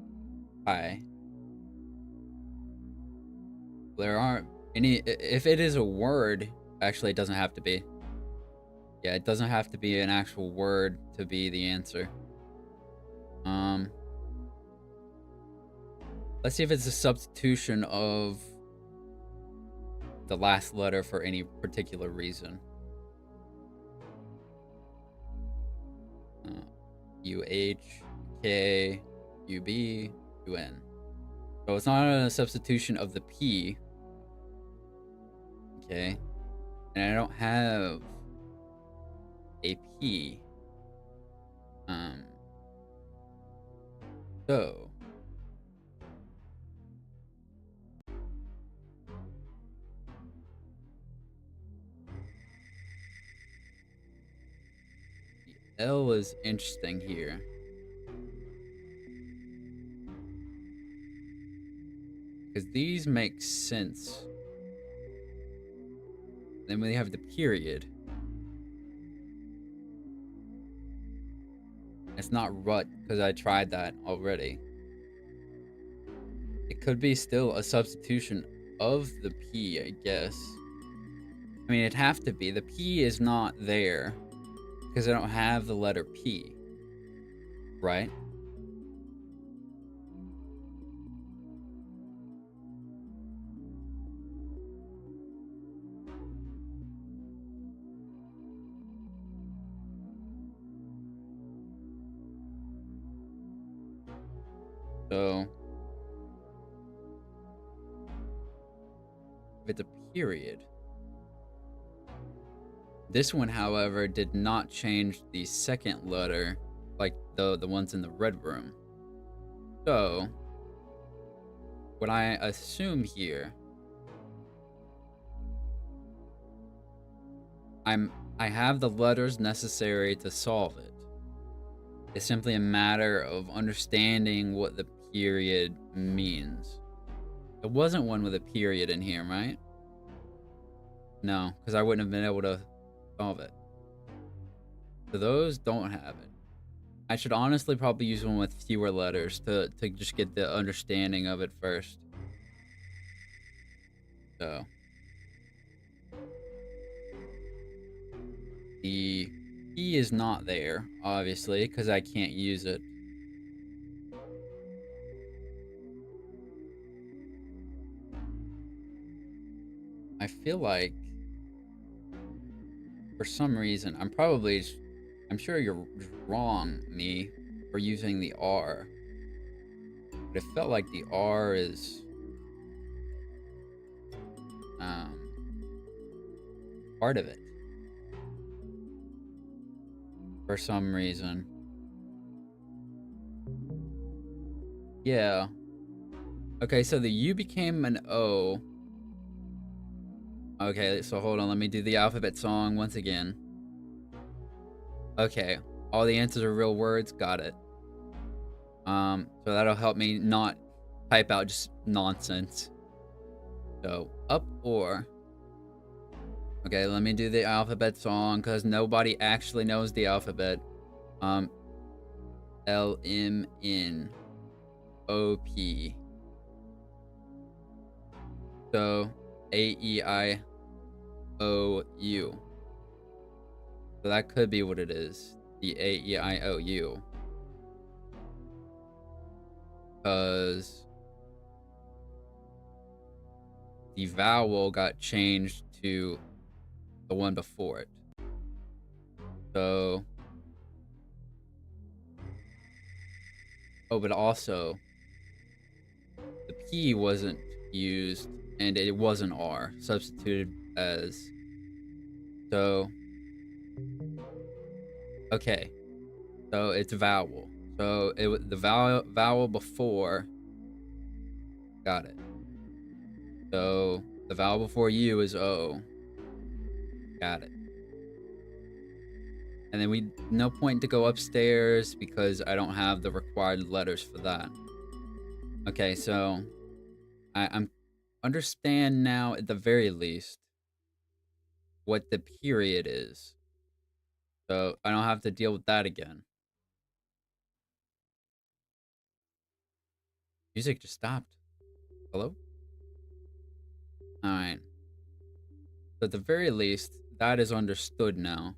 There aren't any. If it is a word, actually, it doesn't have to be. Yeah, it doesn't have to be an actual word to be the answer. Let's see if it's a substitution of the last letter for any particular reason. UH, K, UB, UN. So it's not a substitution of the P. Okay. And I don't have a P. So the L is interesting here. Because these make sense. Then we have the period. It's not rut, because I tried that already. It could be still a substitution of the P, I guess. I mean, it'd have to be. The P is not there, because I don't have the letter P. Right? So if it's a period. This one, however, did not change the second letter like the ones in the red room. So what I assume here, I have the letters necessary to solve it. It's simply a matter of understanding what the period means. It wasn't one with a period in here, right? No, because I wouldn't have been able to solve it. So those don't have it. I should honestly probably use one with fewer letters to just get the understanding of it first. So the key is not there, obviously, because I can't use it. I feel like for some reason, I'm sure you're wrong, me, for using the R. But it felt like the R is um, part of it for some reason. Yeah. Okay, so the U became an O. Okay, so hold on, let me do the alphabet song once again. Okay, all the answers are real words, got it. So that'll help me not type out just nonsense. So, up or... Okay, let me do the alphabet song, because nobody actually knows the alphabet. L, M, N, O, P. So, A, E, I, O, U. So that could be what it is. The A, E, I, O, U. Because the vowel got changed to the one before it. So... Oh, but also, the P wasn't used, and it was an R, substituted as... So... Okay. So, it's vowel. So, the vowel before... Got it. So, the vowel before U is O. Got it. And then no point to go upstairs because I don't have the required letters for that. Okay, so I'm understand now at the very least what the period is. So I don't have to deal with that again. Music just stopped. Hello? Alright. So at the very least, that is understood now.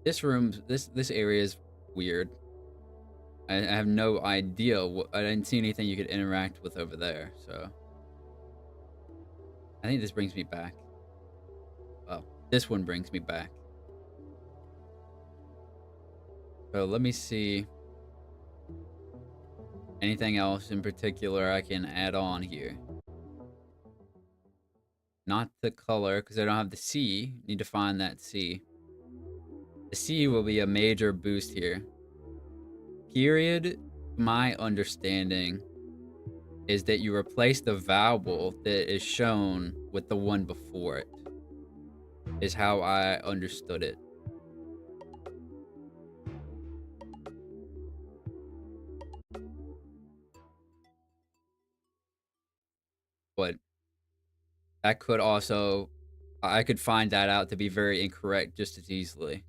This area is weird. I have no idea. I didn't see anything you could interact with over there, so... I think this brings me back. Well, this one brings me back. So let me see. Anything else in particular I can add on here? Not the color, because I don't have the C. Need to find that C. The C will be a major boost here. Period, my understanding, is that you replace the vowel that is shown with the one before it. Is how I understood it. But that could also... I could find that out to be very incorrect just as easily.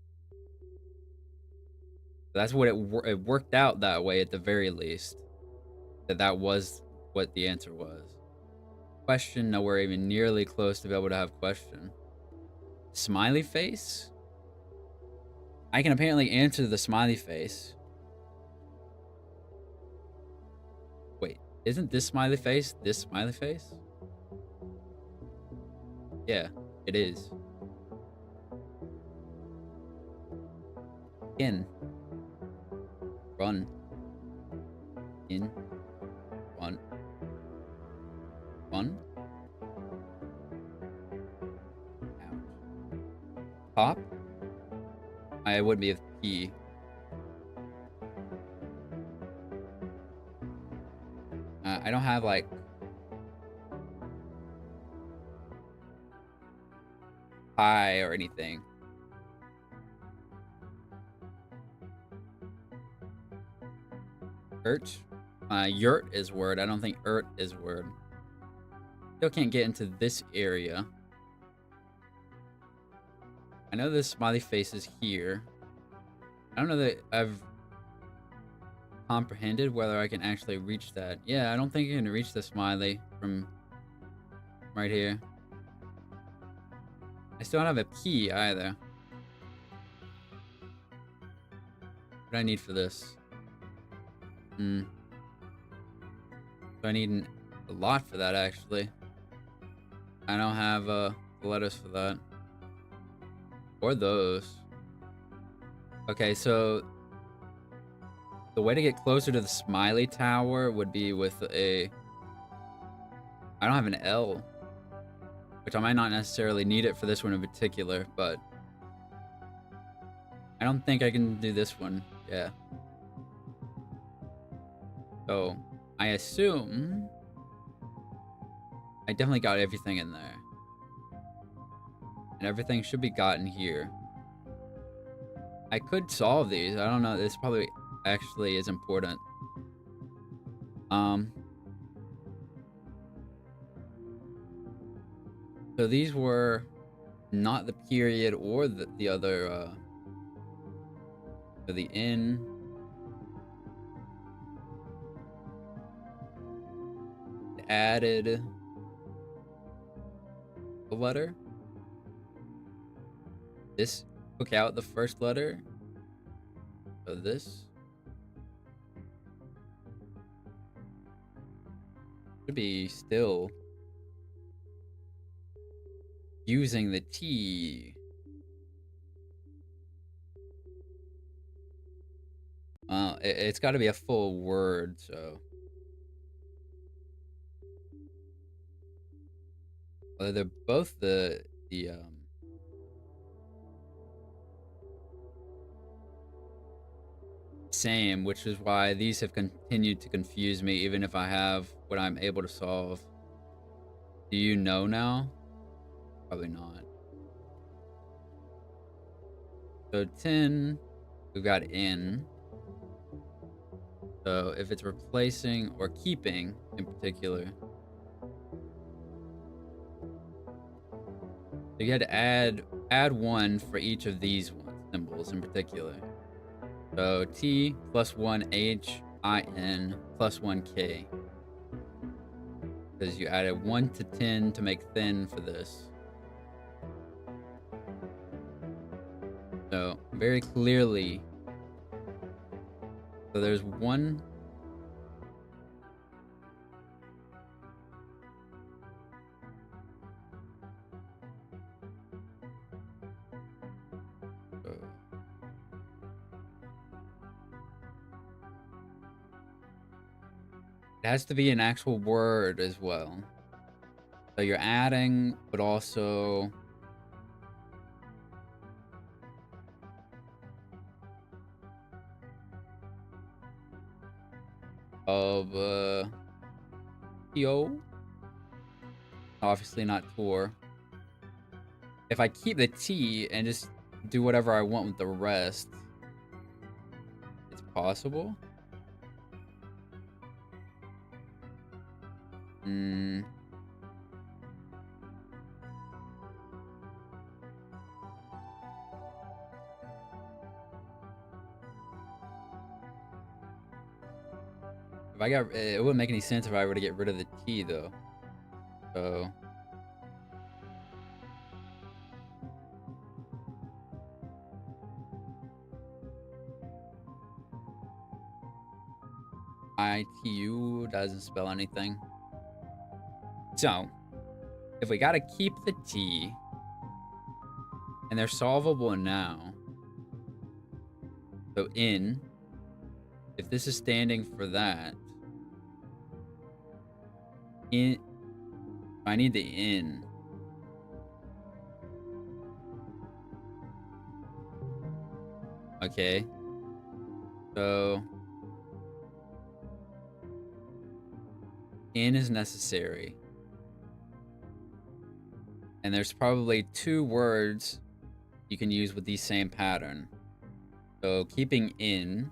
That's what it worked out that way at the very least. That was what the answer was. Question, nowhere even nearly close to be able to have question. Smiley face? I can apparently answer the smiley face. Wait, isn't this smiley face this smiley face? Yeah, it is. In. Run. In. One. One. Out. Top. I wouldn't be a P. I don't have like pie or anything. Ert. Yurt is word. I don't think ert is word. Still can't get into this area. I know this smiley face is here. I don't know that I've comprehended whether I can actually reach that. Yeah, I don't think you can reach the smiley from right here. I still don't have a P either. What do I need for this? So I need a lot for that, actually. I don't have the letters for that. Or those. Okay, so the way to get closer to the smiley tower would be with a... I don't have an L. Which I might not necessarily need it for this one in particular, but... I don't think I can do this one. Yeah. So, I assume... I definitely got everything in there. And everything should be gotten here. I could solve these. I don't know. This probably actually is important. So these were not the period or the other, so the in. Added a letter. This took out the first letter. So this should be still using the T. It's got to be a full word, so. Well, they're both the same, which is why these have continued to confuse me, even if I have what I'm able to solve. Do you know now? Probably not. So 10, we've got in. So if it's replacing or keeping in particular, so you had to add one for each of these symbols in particular. So T plus 1 H I N plus 1 K. Because you added 1 to 10 to make thin for this. So very clearly. So there's one. It has to be an actual word as well. So you're adding, but also of T-O. Obviously not tour. If I keep the T and just do whatever I want with the rest, it's possible. If I got, it wouldn't make any sense if I were to get rid of the T though. So ITU doesn't spell anything. So if we gotta keep the T and they're solvable now. So in, if this is standing for that, In. I need the in. Okay. So in is necessary. And there's probably 2 words you can use with the same pattern. So keeping in.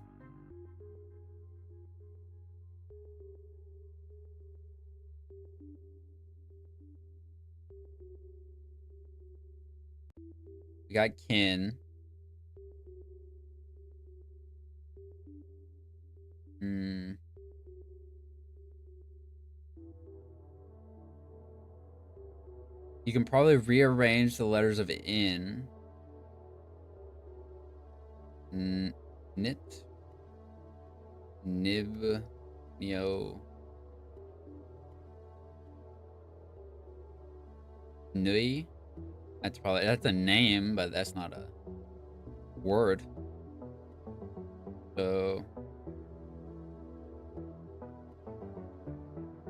We got kin. Hmm. You can probably rearrange the letters of in. Nit. Nib. Neo. Nui. That's a name, but that's not a word. So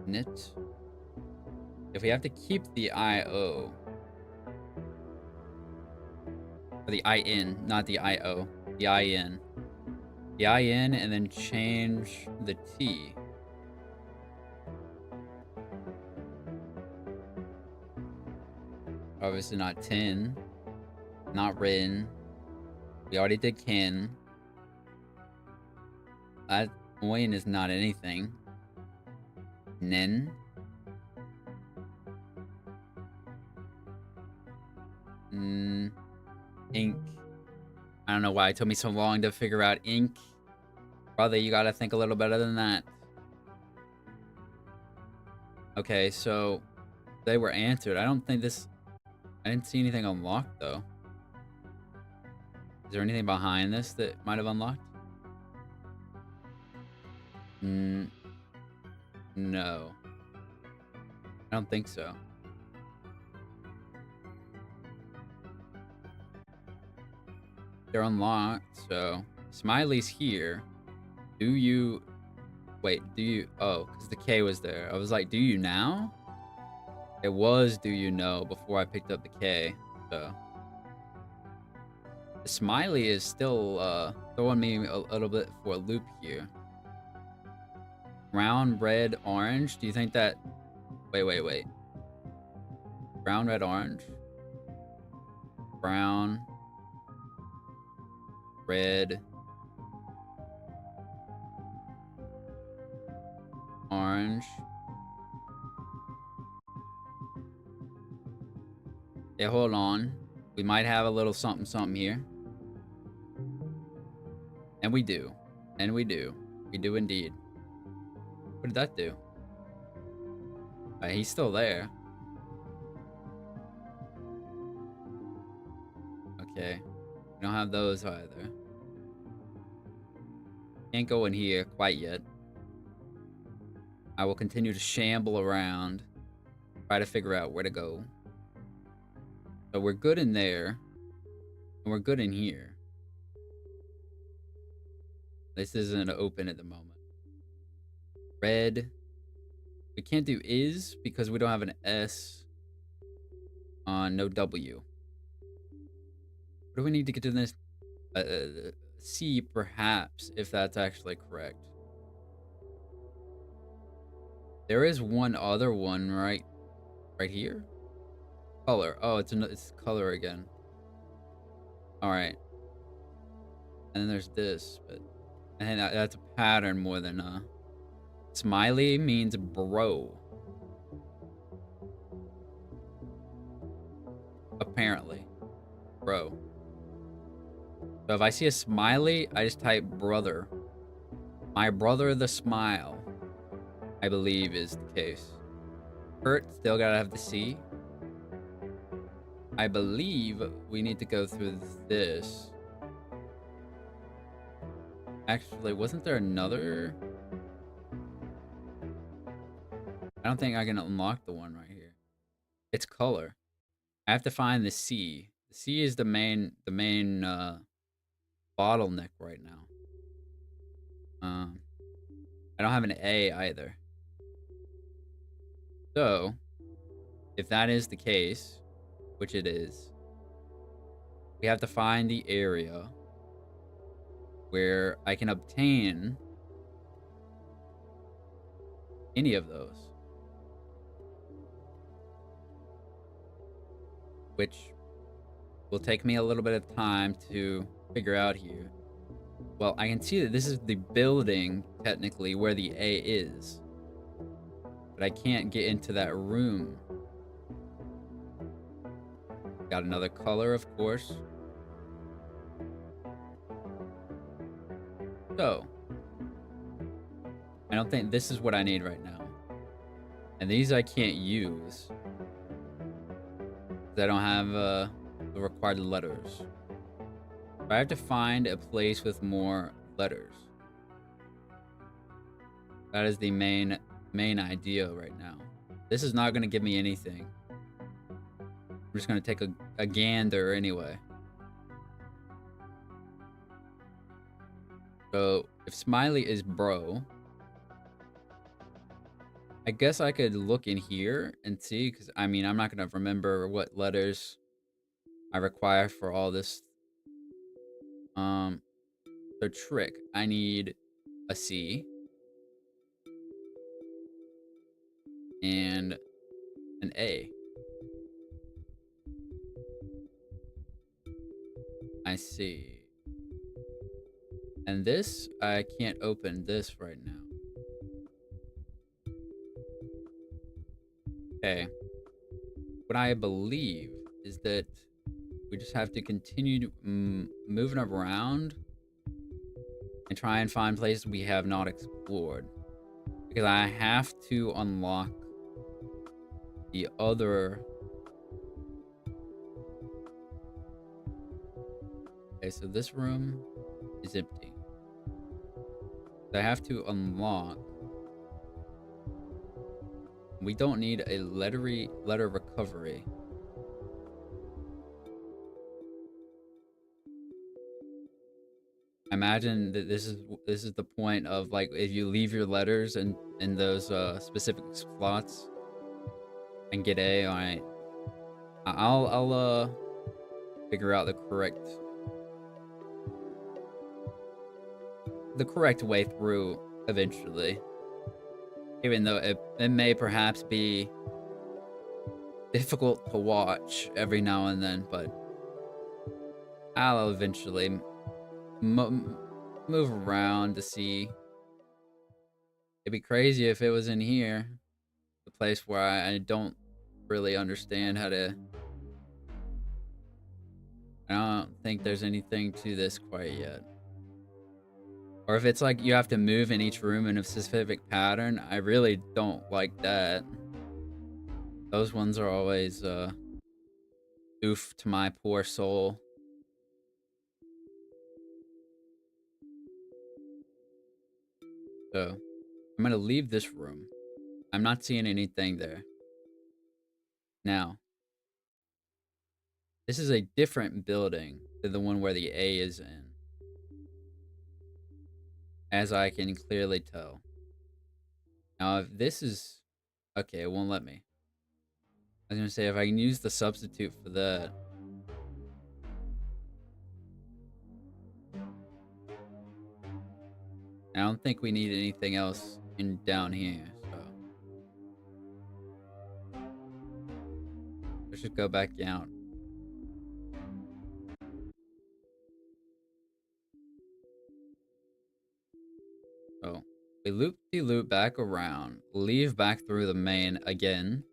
nit. If we have to keep the IO. Or the IN, not the IO. The IN. The IN and then change the T. Obviously not tin. Not rin. We already did kin. That win is not anything. Nin. Ink. I don't know why it took me so long to figure out ink. Brother, you gotta think a little better than that. Okay, so they were answered. I didn't see anything unlocked though. Is there anything behind this that might have unlocked? No. I don't think so. They're unlocked, so Smiley's here. Do you... Wait, do you... Oh, because the K was there. I was like, do you now? It was do you know before I picked up the K, so... The Smiley is still throwing me a little bit for a loop here. Brown, red, orange. Do you think that... Wait. Brown, red, orange. Brown. Red. Orange. Yeah, hold on. We might have a little something here. And we do. And we do. We do indeed. What did that do? He's still there. Okay. We don't have those either. Can't go in here quite yet. I will continue to shamble around. Try to figure out where to go. So we're good in there. And we're good in here. This isn't open at the moment. Red. We can't do is because we don't have an S. No W. What do we need to get to this? C, perhaps, if that's actually correct. There is one other one right here. Color. Oh, it's color again. All right. And then there's this, but and that's a pattern more than Smiley means bro. Apparently, bro. So if I see a smiley, I just type brother. My brother the smile, I believe is the case. Kurt, still gotta have the C. I believe we need to go through this. Actually, wasn't there another? I don't think I can unlock the one right here. It's color. I have to find the C. The C is the main bottleneck right now. I don't have an A either. So, if that is the case, which it is, we have to find the area where I can obtain any of those, which will take me a little bit of time to figure out here. Well, I can see that this is the building, technically, where the A is. But I can't get into that room. Got another color, of course. So, I don't think this is what I need right now. And these I can't use. Because I don't have the required letters. But I have to find a place with more letters. That is the main idea right now. This is not going to give me anything. I'm just going to take a gander anyway. So, if Smiley is bro, I guess I could look in here and see, because, I mean, I'm not going to remember what letters I require for all this. The trick, I need a C and an A. I see. And this, I can't open this right now. Okay. What I believe is that we just have to continue moving around and try and find places we have not explored. Because I have to unlock the other... Okay, so this room is empty. I have to unlock... We don't need a letter recovery. I imagine that this is the point of, like, if you leave your letters in those specific slots and get A. All right, I'll figure out the correct way through eventually. Even though it may perhaps be difficult to watch every now and then, but I'll eventually move around to see. It'd be crazy if it was in here, the place where I don't really understand how to... I don't think there's anything to this quite yet. Or if it's like you have to move in each room in a specific pattern, I really don't like that. Those ones are always oof to my poor soul. So, I'm gonna leave this room. I'm not seeing anything there. Now, this is a different building than the one where the A is in. As I can clearly tell. Now, if this is... Okay, it won't let me. I was gonna say, if I can use the substitute for that... I don't think we need anything else down here, so... Let's just go back down. So, we loop-de-loop back around, leave back through the main again.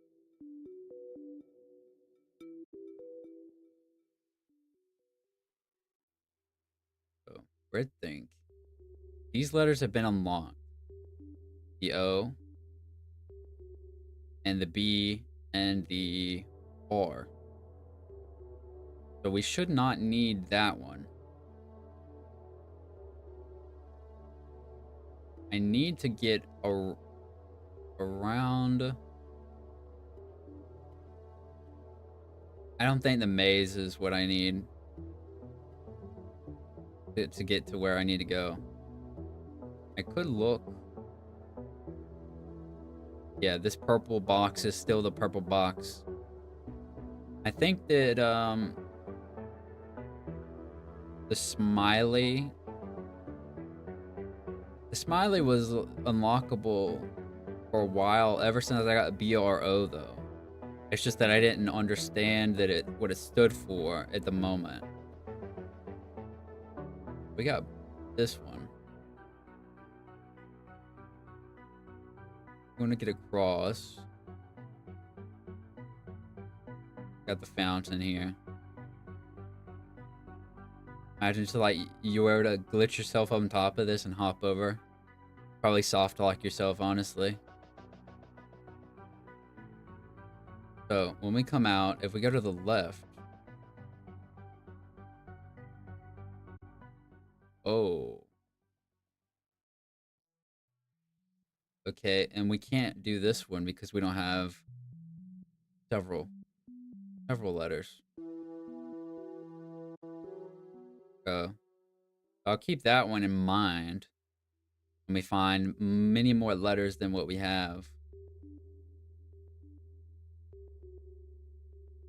So, weird thing. These letters have been unlocked. The O, and the B, and the R. So we should not need that one. I need to get around... I don't think the maze is what I need to get to where I need to go. I could look. Yeah, this purple box is still the purple box. I think that the smiley was unlockable for a while, ever since I got BRO though. It's just that I didn't understand that what it stood for at the moment. We got this one. I'm gonna get across. Got the fountain here. Imagine just like you were to glitch yourself on top of this and hop over. Probably soft lock yourself, honestly. So when we come out, if we go to the left. Oh. Okay, and we can't do this one because we don't have several letters. I'll keep that one in mind when we find many more letters than what we have.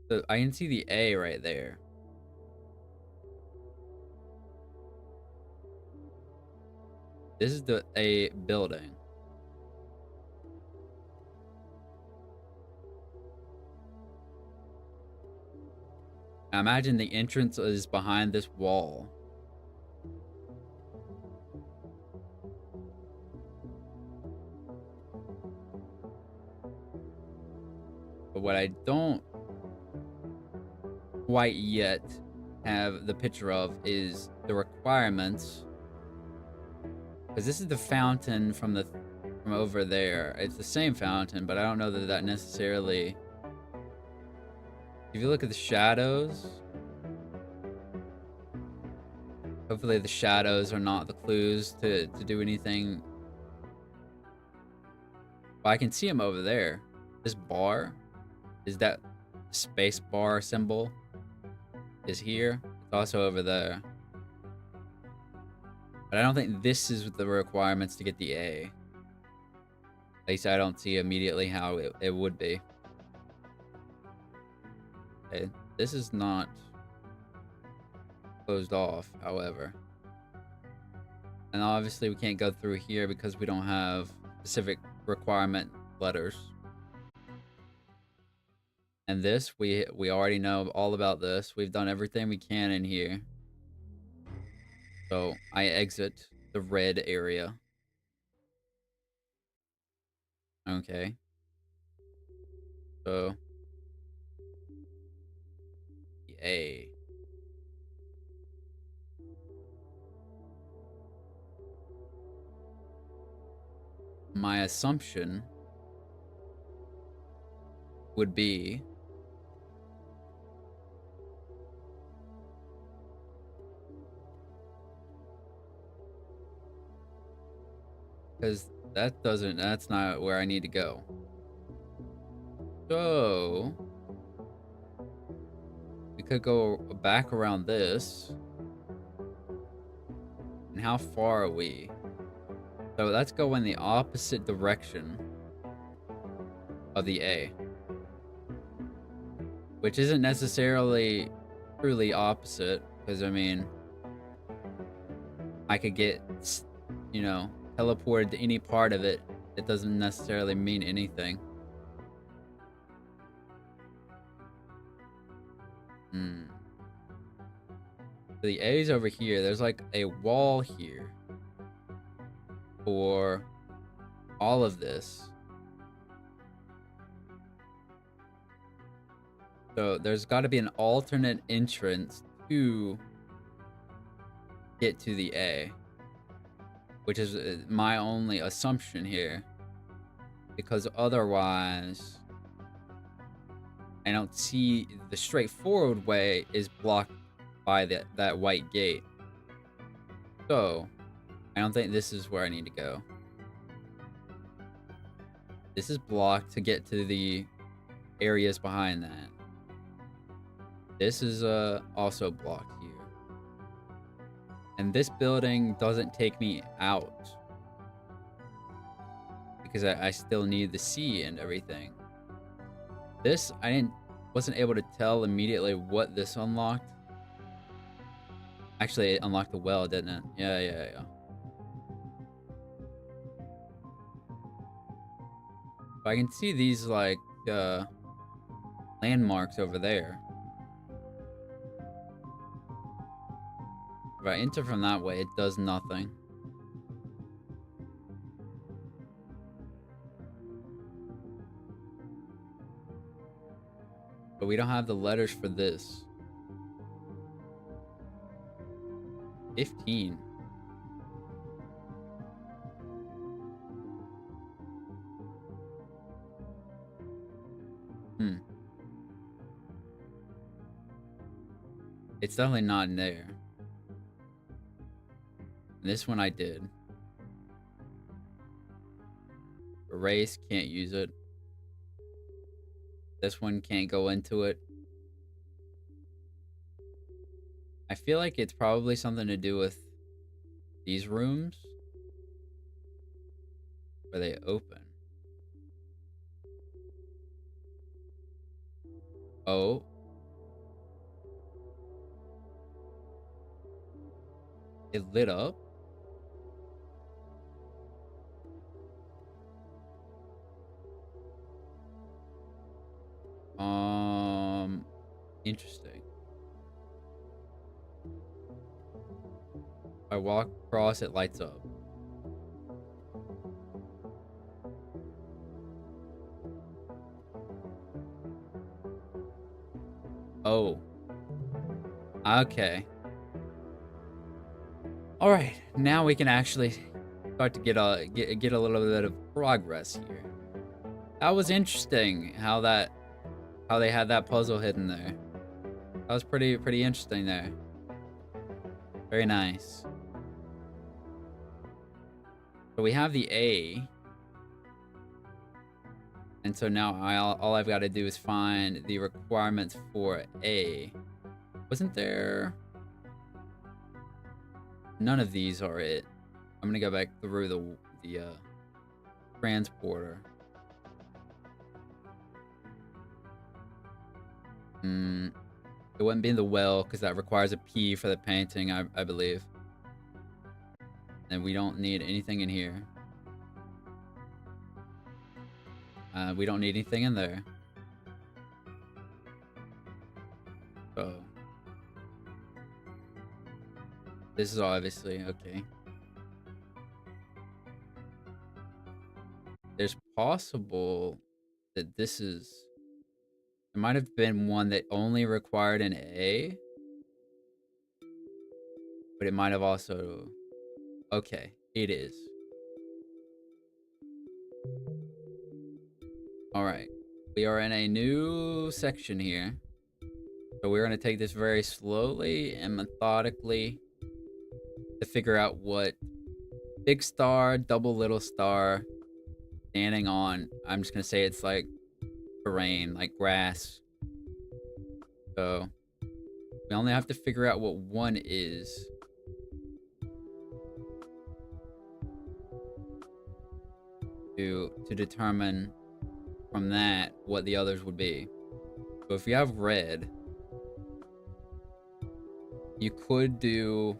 So I can see the A right there. This is the A building. I imagine the entrance is behind this wall. But what I don't quite yet have the picture of is the requirements. Because this is the fountain from over there. It's the same fountain, but I don't know that necessarily... If you look at the shadows... Hopefully the shadows are not the clues to do anything. But I can see them over there. This bar, is that space bar symbol, is here. It's also over there. But I don't think this is the requirements to get the A. At least I don't see immediately how it would be. Okay, this is not closed off, however. And obviously we can't go through here because we don't have specific requirement letters. And this, we already know all about this. We've done everything we can in here. So I exit the red area. Okay. So A. My assumption would be because that's not where I need to go. So we could go back around this. And how far are we? So let's go in the opposite direction of the A. Which isn't necessarily truly opposite, because I mean, I could get, you know, teleported to any part of it. It doesn't necessarily mean anything. The A's over here. There's like a wall here for all of this. So there's got to be an alternate entrance to get to the A, which is my only assumption here, because otherwise I don't see the straightforward way is blocked by that white gate. So I don't think this is where I need to go. This is blocked to get to the areas behind that. This is also blocked here. And this building doesn't take me out because I still need the C and everything. This, wasn't able to tell immediately what this unlocked. Actually, it unlocked the well, didn't it? Yeah. But I can see these, like, landmarks over there. If I enter from that way, it does nothing. But we don't have the letters for this. 15. It's definitely not in there. This one I did. Erase, can't use it. This one can't go into it. I feel like it's probably something to do with these rooms. Where they open. Oh. It lit up? Interesting. If I walk across, it lights up. Oh. Okay. All right. Now we can actually start to get a little bit of progress here. That was interesting how they had that puzzle hidden there. That was pretty interesting there. Very nice. So we have the A. And so now all I've got to do is find the requirements for A. Wasn't there... None of these are it. I'm gonna go back through the transporter. It wouldn't be in the well because that requires a P for the painting, I believe. And we don't need anything in here. We don't need anything in there. So this is obviously okay. There's possible that this is... There might have been one that only required an A. But it might have also... Okay, it is. Alright. We are in a new section here. So we're going to take this very slowly and methodically to figure out what big star, double little star, standing on. I'm just going to say it's like terrain, like grass. So we only have to figure out what one is. To determine from that what the others would be. So if you have red, you could do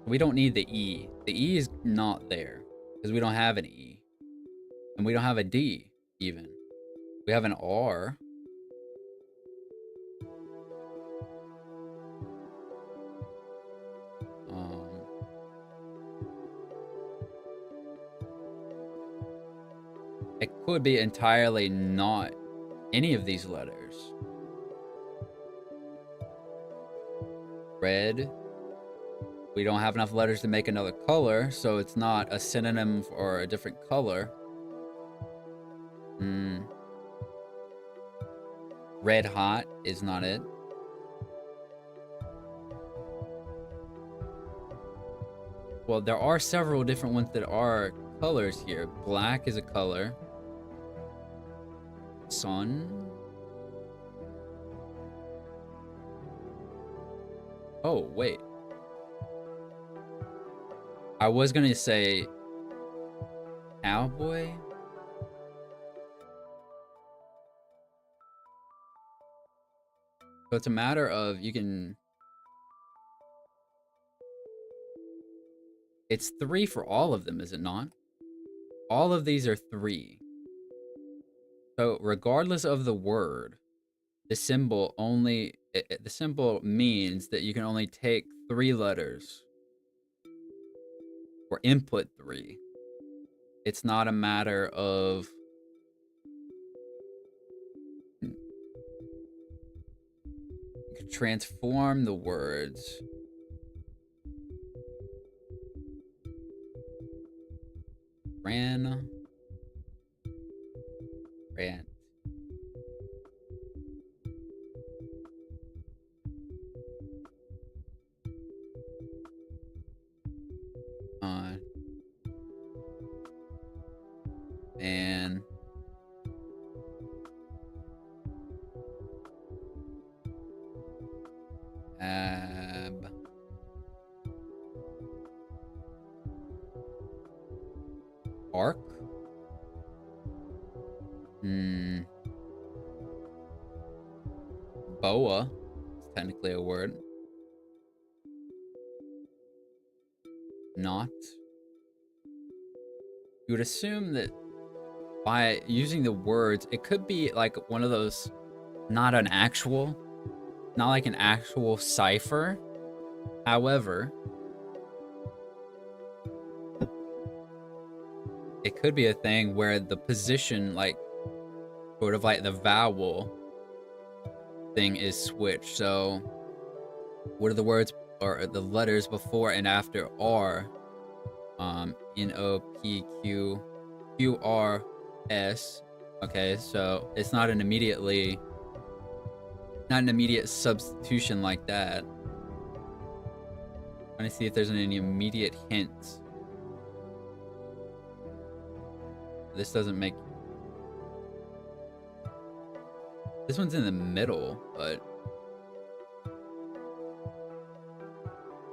we don't need the E. The E is not there because we don't have an E. And we don't have a D even. We have an R. It could be entirely not any of these letters. Red. We don't have enough letters to make another color, so it's not a synonym for a different color. Red hot is not it. Well, there are several different ones that are colors here. Black is a color. Sun. Oh, wait. I was gonna say cowboy. So it's a matter of you can. It's 3 for all of them, is it not? All of these are 3. So regardless of the word, the symbol only the symbol means that you can only take 3 letters or input 3. It's not a matter of you can transform the words. Ran. On. And ab. Arc. Boa. It's technically a word. Not. You would assume that by using the words, it could be like one of those, not like an actual cipher. However, it could be a thing where the position, like, sort of like the vowel thing is switched. So, what are the words or the letters before and after R? NOPQQRS. Okay, so it's not an immediate substitution like that. Trying to see if there's any immediate hints. This doesn't make. This one's in the middle, but.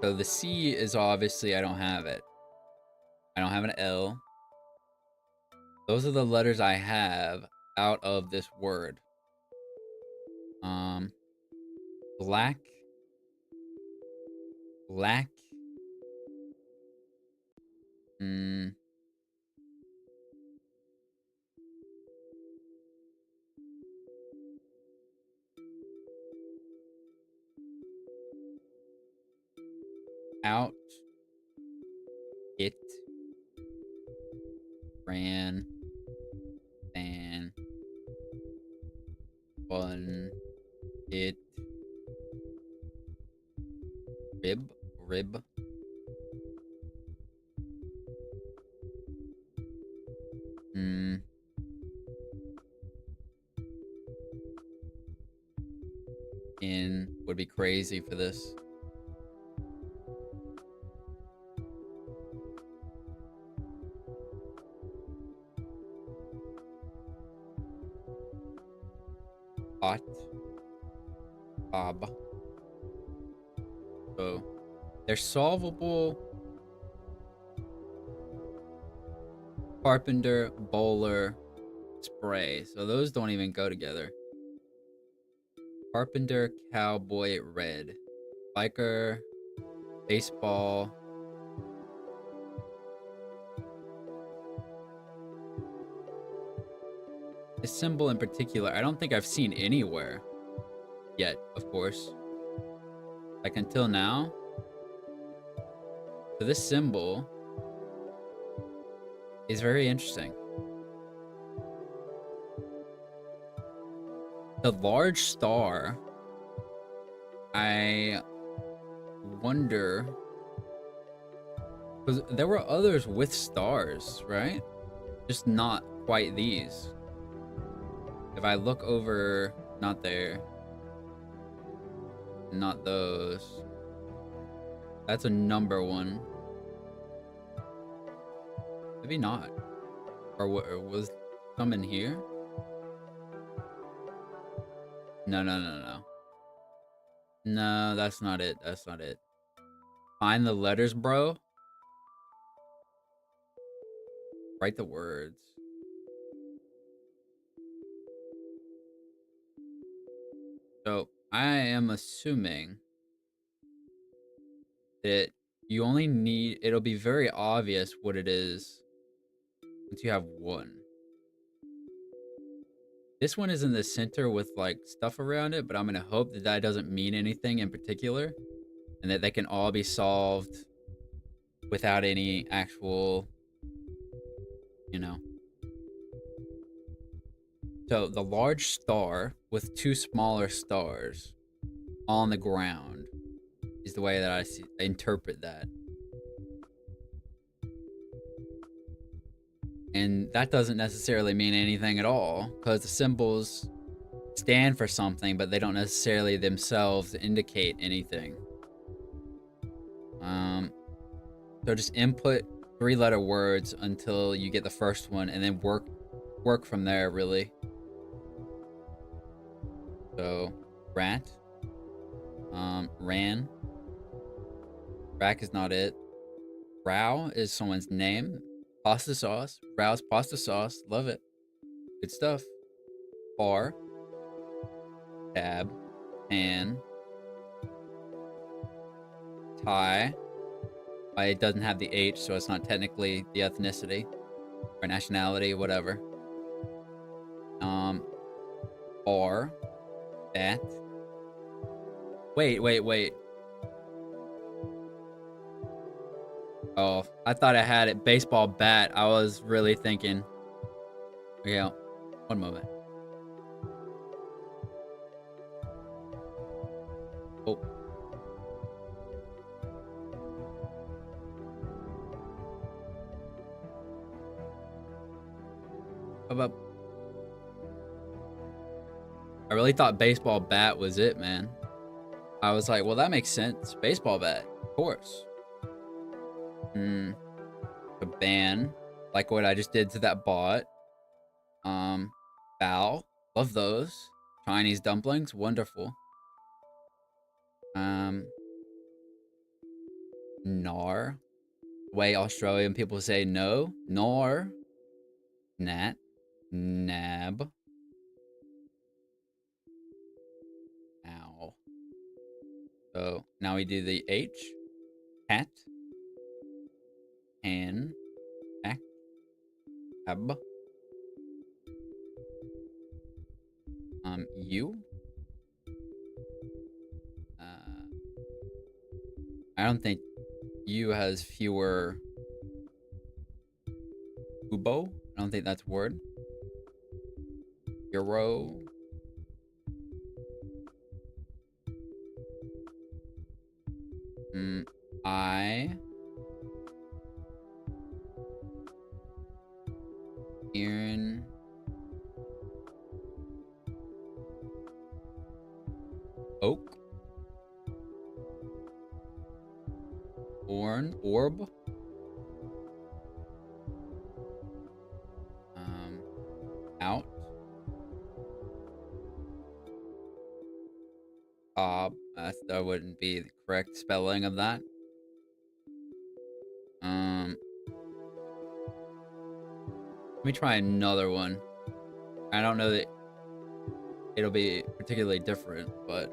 So the C is obviously, I don't have it. I don't have an L. Those are the letters I have out of this word. Black. Out. It. Ran. Fan. Fun. It. Rib. In would be crazy for this. Hot. Bob. So they're solvable. Carpenter, bowler, spray. So those don't even go together. Carpenter, cowboy, red. Biker, baseball. This symbol in particular, I don't think I've seen anywhere yet, of course. Like until now. So this symbol is very interesting. The large star, I wonder, because there were others with stars, right? Just not quite these. If I look over, not there, not those. That's a number one. Maybe not. Or was some in here? No. No, that's not it. That's not it. Find the letters, bro. Write the words. So I am assuming that you only need, it'll be very obvious what it is once you have one. This one is in the center with like stuff around it, but I'm going to hope that that doesn't mean anything in particular and that they can all be solved without any actual, you know. So the large star with two smaller stars on the ground is the way that I interpret that. And that doesn't necessarily mean anything at all because the symbols stand for something, but they don't necessarily themselves indicate anything. Um, so just input three-letter words until you get the first one, and then work from there. Really. So, rat, ran. Rack is not it. Row is someone's name. Pasta sauce. Row's pasta sauce. Love it. Good stuff. Bar. Tab. Tan. Tie. It doesn't have the H, so it's not technically the ethnicity or nationality, whatever. Bar. Bat. Wait. Oh, I thought I had it. Baseball bat. I was really thinking. Okay, one moment. Oh. How about? I really thought baseball bat was it, man. I was like, well, that makes sense. Baseball bat, of course. A ban, like what I just did to that bot. Bao, love those. Chinese dumplings, wonderful. Nar, way Australian people say no. Nor, nat, nab. Ow. So now we do the H. Cat. An. Act. Ab. You. I don't think you has fewer ubo. I don't think that's a word. Euro. I. Aaron. Oak. Orb. Out. That wouldn't be the correct spelling of that. Let me try another one. I don't know that it'll be particularly different, but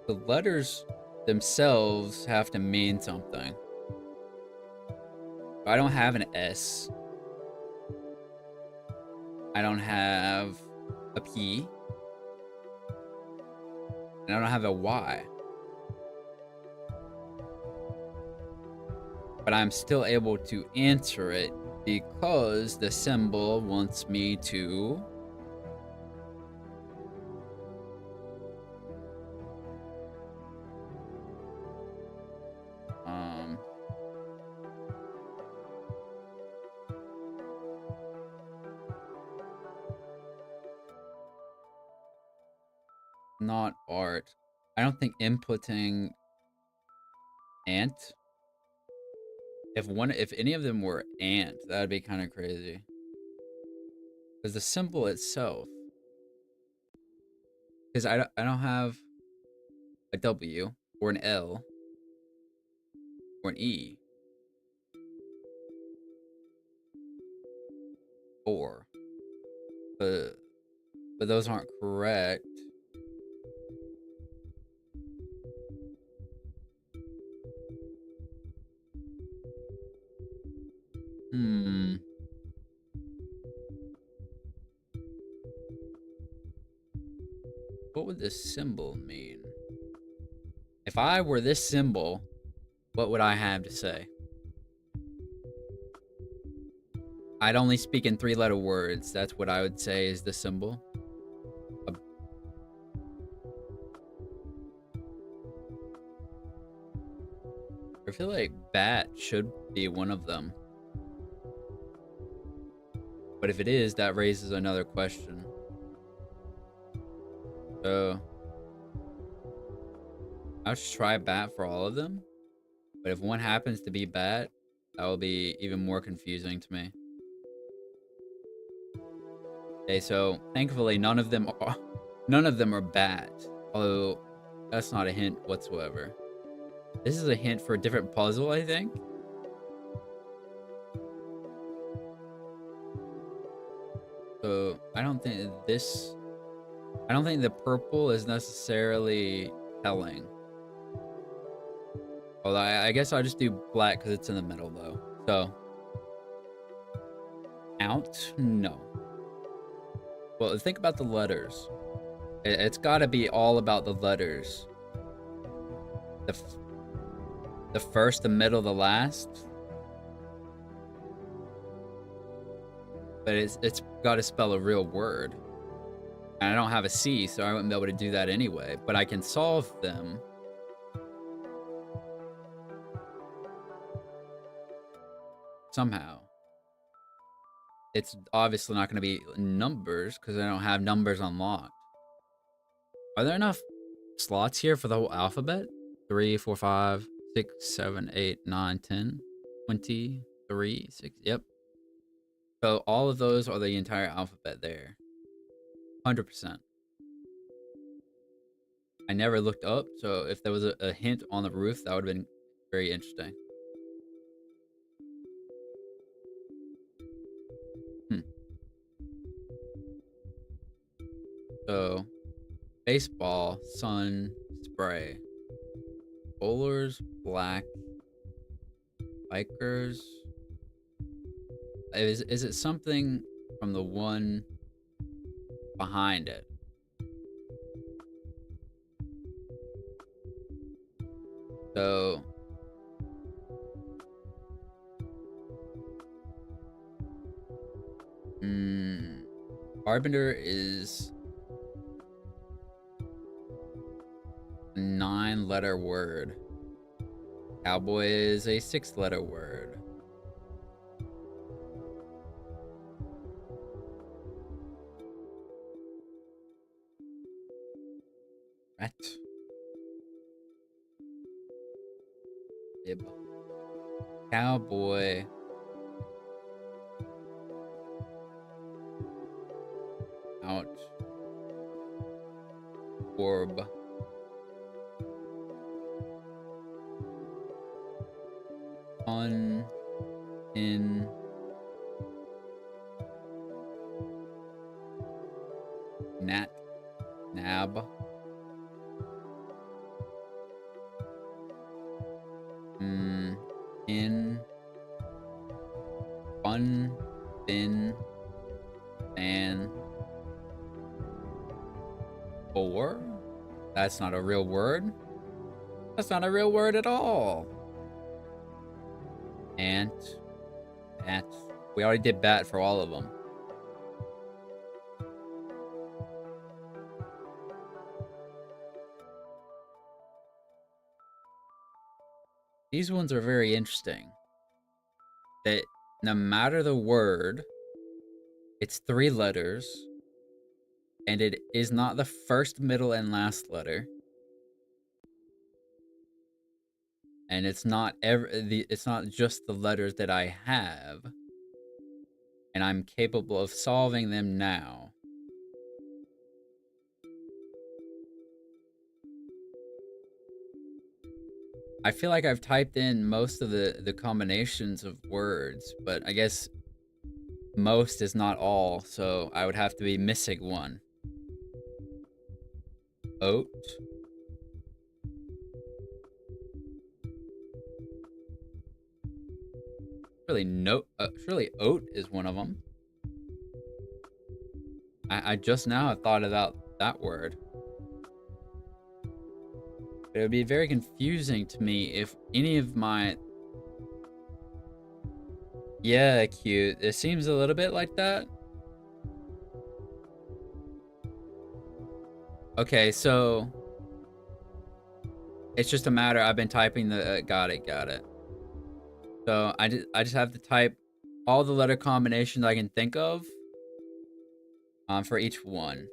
the letters themselves have to mean something. I don't have an S. I don't have a P. And I don't have a Y. But I'm still able to answer it because the symbol wants me to not art. I don't think inputting ant. If any of them were ant, that'd be kind of crazy. Because the symbol itself, because I don't have a W or an L or an E or, but those aren't correct. Hmm. What would this symbol mean? If I were this symbol, what would I have to say? I'd only speak in three-letter words. That's what I would say is the symbol. I feel like bat should be one of them. But if it is, that raises another question. So I'll just try bat for all of them. But if one happens to be bat, that will be even more confusing to me. Okay, so thankfully none of them are bat. Although that's not a hint whatsoever. This is a hint for a different puzzle, I think. So I don't think the purple is necessarily telling. Well, I guess I'll just do black because it's in the middle, though. So, out? No. Well, think about the letters. It's got to be all about the letters. The first, the middle, the last. But it's got to spell a real word. And I don't have a C, so I wouldn't be able to do that anyway. But I can solve them. Somehow. It's obviously not going to be numbers because I don't have numbers unlocked. Are there enough slots here for the whole alphabet? 3, 4, 5, 6, 7, 8, 9, 10, 20, 3, 6. Yep. So all of those are the entire alphabet there. 100%. I never looked up, so if there was a hint on the roof, that would have been very interesting. So, baseball, sun, spray. Bowlers, black. Bikers. Is it something from the one behind it? So, Carpenter is a 9-letter word. Cowboy is a 6-letter word. Rat. Bib. Cowboy. Out. Orb. On. In. Nat. Nab. In. Fun. Bin. Fan. Four? That's not a real word. That's not a real word at all. Ant. Bat. We already did bat for all of them. These ones are very interesting. That no matter the word, it's 3 letters, and it is not the first, middle, and last letter. And it's not it's not just the letters that I have. and I'm capable of solving them now. I feel like I've typed in most of the combinations of words, but I guess most is not all, so I would have to be missing one. Oat. Surely oat is one of them. I just now have thought about that word. It would be very confusing to me if any of my... Yeah, cute. It seems a little bit like that. Okay, so... It's just a matter... I've been typing the... got it. So I just have to type all the letter combinations I can think of for each one.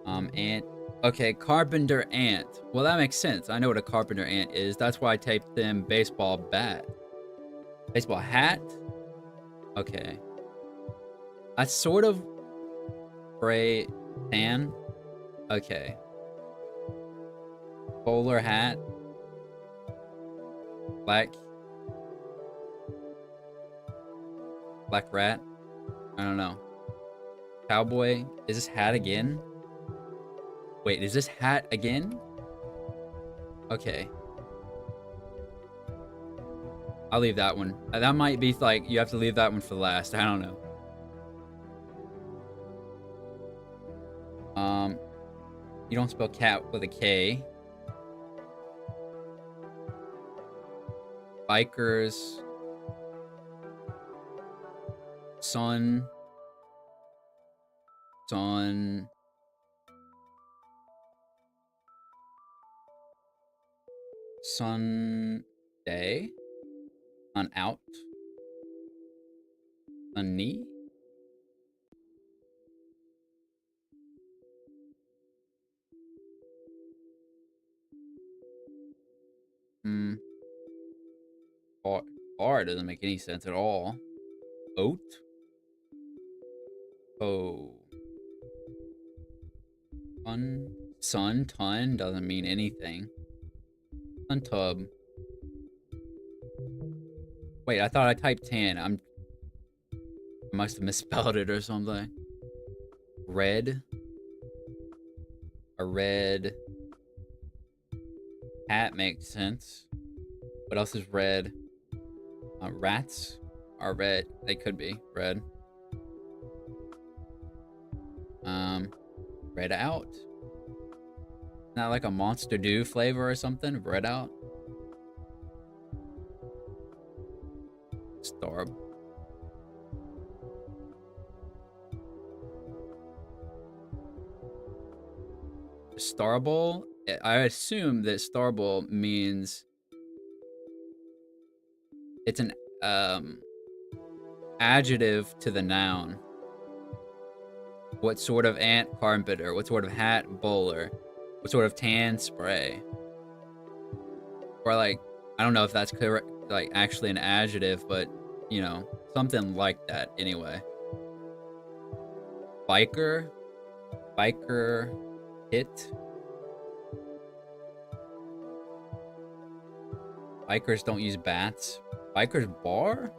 Ant. Okay, carpenter ant. Well, that makes sense. I know what a carpenter ant is. That's why I typed in baseball bat. Baseball hat? Okay. That's sort of gray tan. Okay. Bowler hat. Black rat. I don't know. Cowboy. Is this hat again? Wait, is this hat again? Okay. I'll leave that one. That might be like, you have to leave that one for last. I don't know. You don't spell cat with a K. Bikers. Sun. Sunday. On out. Sunny. Bar doesn't make any sense at all. Oat. Oh. Sun, ton doesn't mean anything. Sun tub. Wait, I thought I typed tan. I must have misspelled it or something. Red. A red hat makes sense. What else is red? Rats are red. They could be red. Red out. Not like a Monster Dew flavor or something? Red out. Starble? I assume that starble means it's an adjective to the noun. What sort of ant? Carpenter. What sort of hat? Bowler. What sort of tan? Spray. Or like, I don't know if that's correct, like actually an adjective, but you know, something like that anyway. Biker hit. Bikers don't use bats. Bikers bar?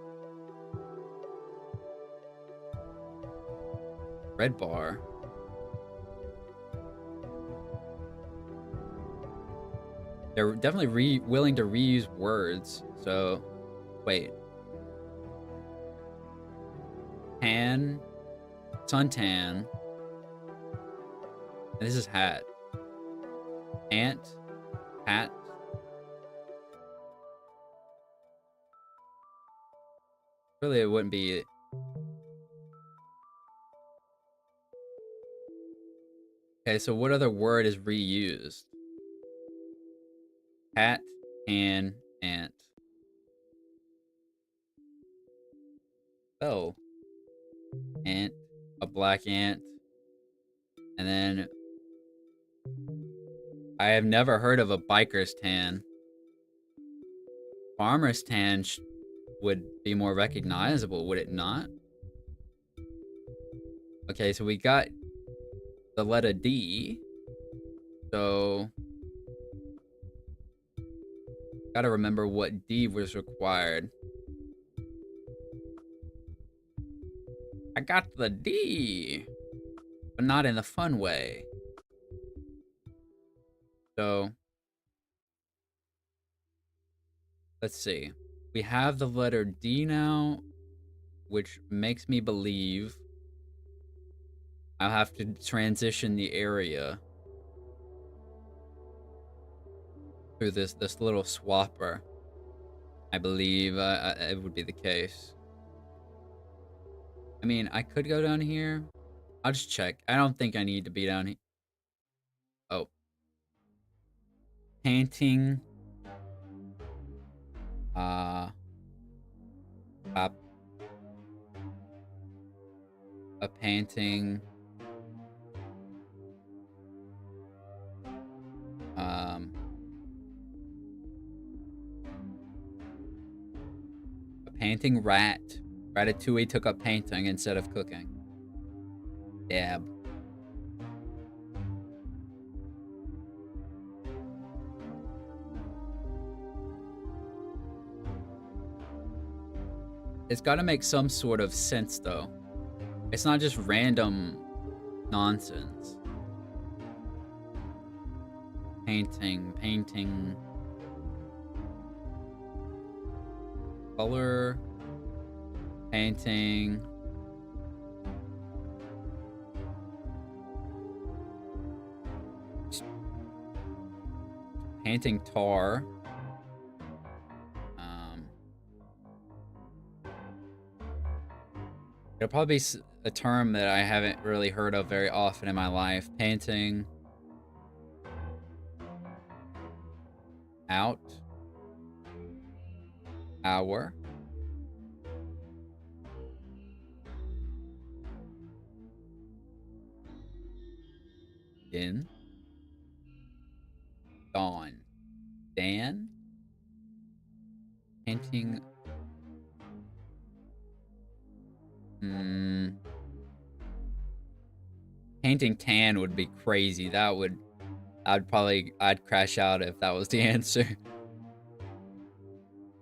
Red bar. They're definitely willing to reuse words. So, wait. Tan, suntan. And this is hat. Ant, hat. Really, it wouldn't be. Okay, so what other word is reused? Hat, tan, ant. Oh. Ant, a black ant. And then I have never heard of a biker's tan. Farmer's tan would be more recognizable, would it not? Okay, so we got the letter D. So gotta remember what D was required. I got the D, but not in the fun way. So let's see. We have the letter D now, which makes me believe I'll have to transition the area through this little swapper. I believe it would be the case. I mean, I could go down here. I'll just check. I don't think I need to be down here. Oh. Painting. Up. A painting. A painting rat. Ratatouille took up painting instead of cooking. Dab. It's got to make some sort of sense, though. It's not just random nonsense. Painting. Color. Painting. Painting tar. It'll probably be a term that I haven't really heard of very often in my life. Painting. Out. Hour. In. Dawn. Dan. Painting. Painting tan would be crazy. I'd crash out if that was the answer.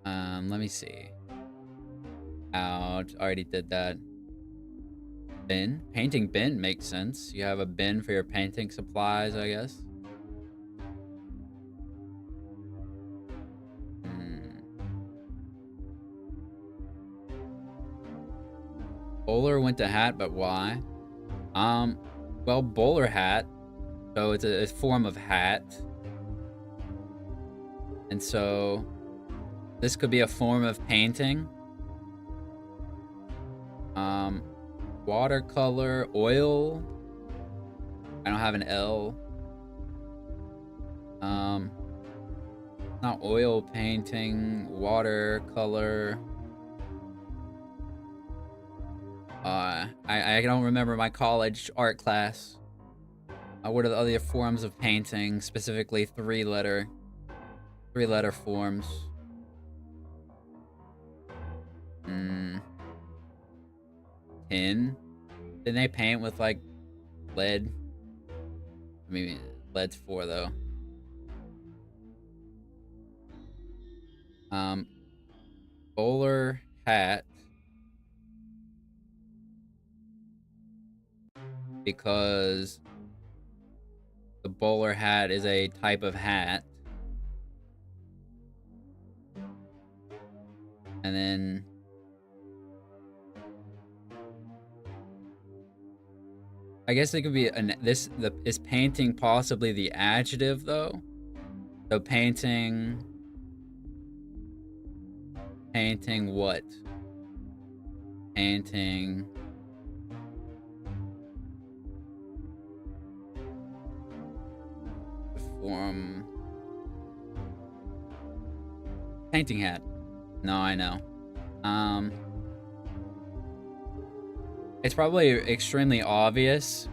Let me see. Out. Already did that. Bin. Painting bin makes sense. You have a bin for your painting supplies, I guess. Bowler went to hat, but why? Well, bowler hat. So it's a form of hat. And so this could be a form of painting. Watercolor, oil. I don't have an L. Not oil painting, watercolor. I don't remember my college art class. What are the other forms of painting? Specifically, three-letter forms. Tin. Didn't they paint with like lead? I mean, lead's 4 though. Bowler hat. Because the bowler hat is a type of hat. And then I guess it could be is painting possibly the adjective though? So painting what? Painting form. Painting hat. No, I know. It's probably extremely obvious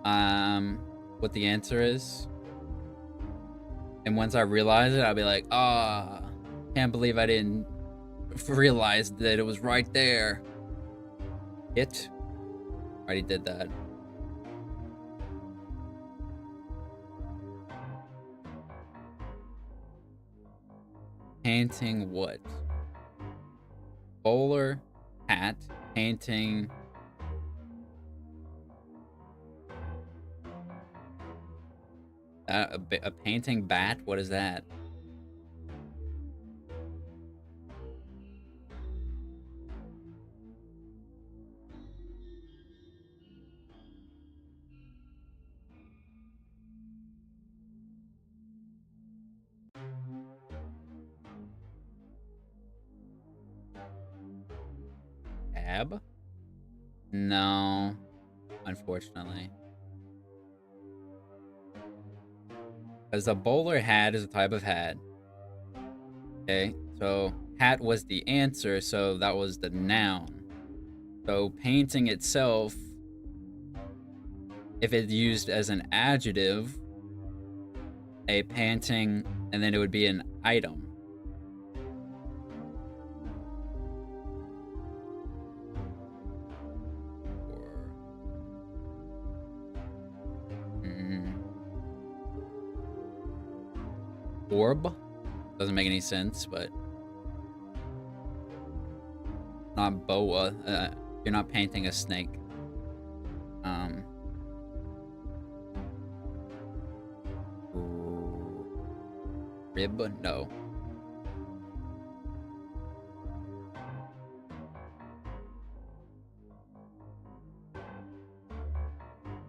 what the answer is. And once I realize it, I'll be like, can't believe I didn't realize that it was right there. It. Already did that. Painting what? Bowler hat. Painting. A painting bat? What is that? Cab? No, unfortunately. Because a bowler hat is a type of hat. Okay, so hat was the answer, so that was the noun. So painting itself, if it's used as an adjective, a painting, and then it would be an item. Or orb? Doesn't make any sense, but not boa. You're not painting a snake. Rib? No.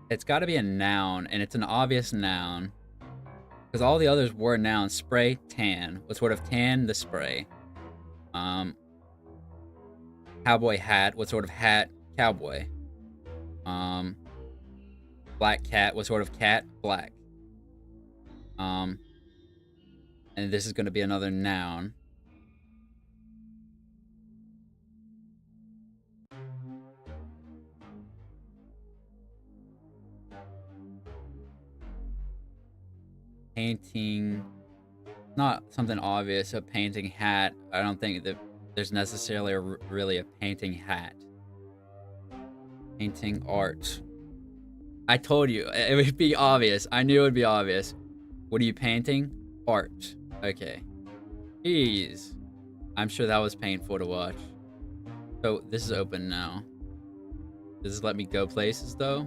It's got to be a noun, and it's an obvious noun. Because all the others were nouns. Spray, tan. What sort of tan? The spray. Cowboy hat. What sort of hat? Cowboy. Black cat. What sort of cat? Black. And this is going to be another noun. Painting. Not something obvious. A painting hat. I don't think that there's necessarily really a painting hat. Painting art. I told you it would be obvious. I knew it would be obvious. What are you painting? Art. Okay. Jeez. I'm sure that was painful to watch. So this is open now. Does this let me go places though?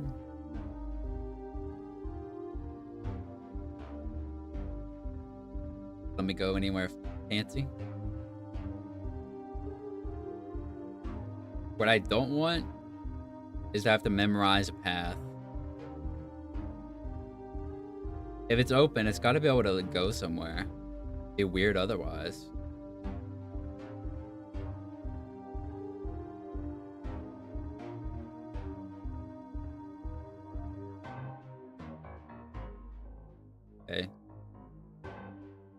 Let me go anywhere fancy. What I don't want is to have to memorize a path. If it's open, it's got to be able to go somewhere. It'd be weird otherwise. Okay.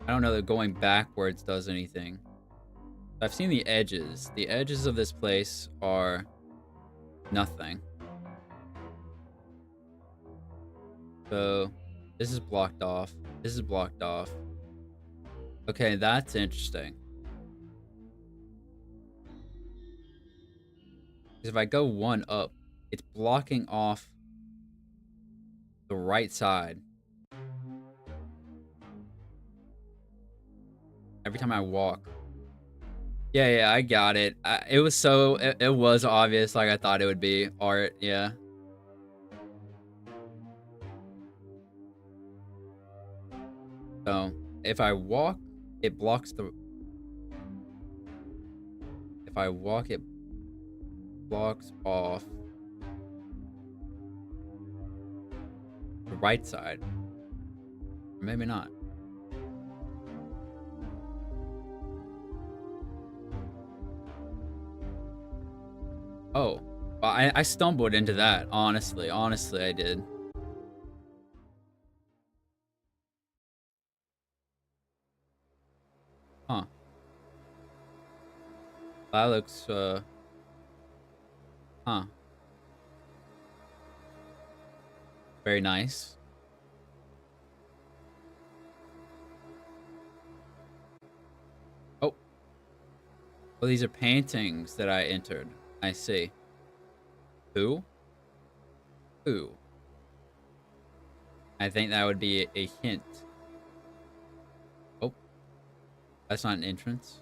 I don't know that going backwards does anything. I've seen the edges. The edges of this place are nothing. So this is blocked off. This is blocked off. Okay, that's interesting. Because if I go one up, it's blocking off the right side. Every time I walk. Yeah, I got it. It was it was obvious like I thought it would be. Art, yeah. So, if I walk, it blocks the... If I walk, it blocks off the right side. Or maybe not. Oh, well, I stumbled into that, honestly. Honestly, I did. Huh. That looks, huh. Very nice. Oh. Well, these are paintings that I entered. I see. Who? who. I think that would be a hint. Oh, that's not an entrance.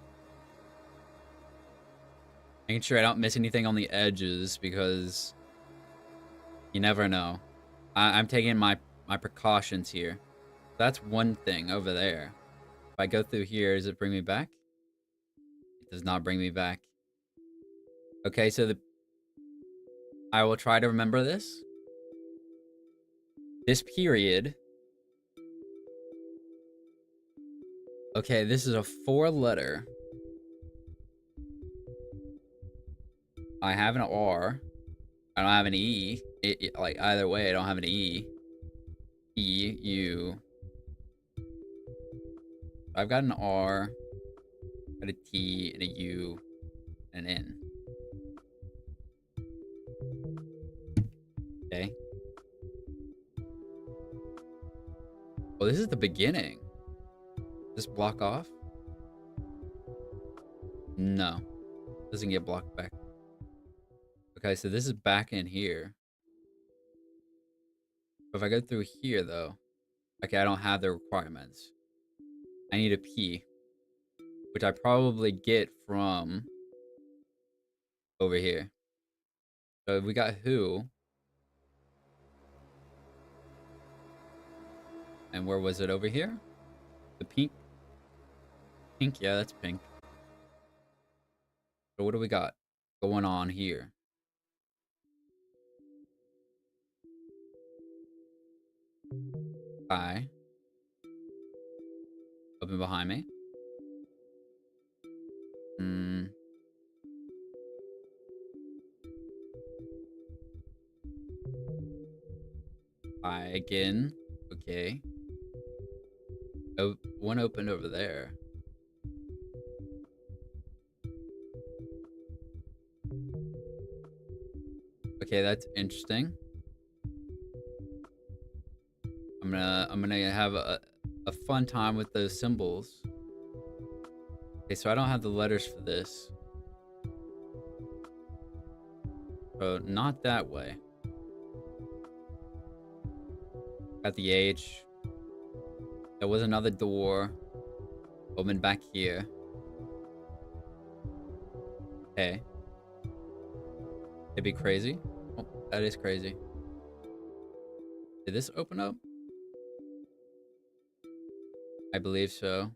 Making sure I don't miss anything on the edges because you never know. I'm taking my precautions here. That's one thing over there. If I go through here, does it bring me back? It does not bring me back. Okay, so I will try to remember this. This period. Okay, this is a 4-letter. I have an R. I don't have an E. Like, either way, I don't have an E. E, U. I've got an R, got a T, and a U, and an N. Okay. Well, this is the beginning. Does this block off? No. Doesn't get blocked back. Okay, so this is back in here. But if I go through here, though... Okay, I don't have the requirements. I need a P. Which I probably get from... over here. So we got who. And where was it over here? The pink? Pink, yeah, that's pink. So what do we got going on here? I. Open behind me. I again. Okay. Oh, one opened over there. Okay, that's interesting. I'm gonna have a fun time with those symbols. Okay, so I don't have the letters for this. So not that way. Got the H. There was another door. Open back here. Okay. It'd be crazy. Oh, that is crazy. Did this open up? I believe so. I'm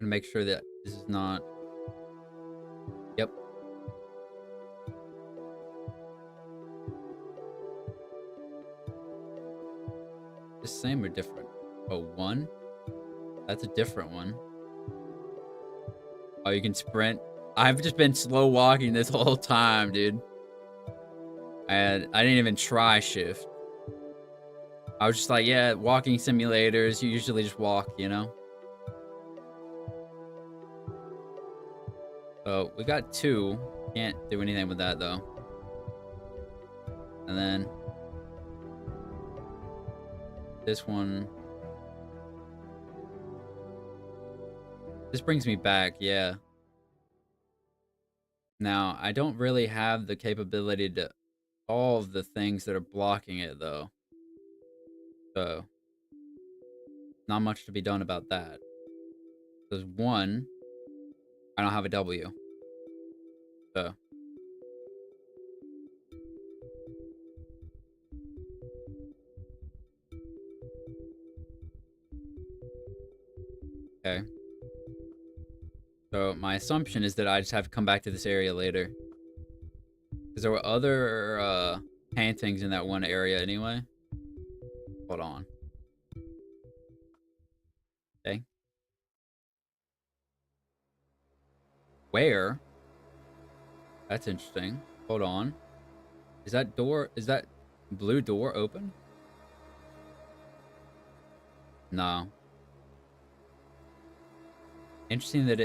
gonna make sure that this is not... Yep. The same or different? Oh, one? That's a different one. Oh, you can sprint. I've just been slow walking this whole time, dude. I didn't even try shift. I was just like, yeah, walking simulators, you usually just walk, you know? So, we got 2. Can't do anything with that, though. And then... this one... This brings me back, yeah. Now, I don't really have the capability to solve the things that are blocking it, though. So, not much to be done about that. There's 1, I don't have a W. So. Okay. So, my assumption is that I just have to come back to this area later. Because there were other paintings in that one area anyway. Hold on. Okay. Where? That's interesting. Hold on. Is that blue door open? No. Interesting that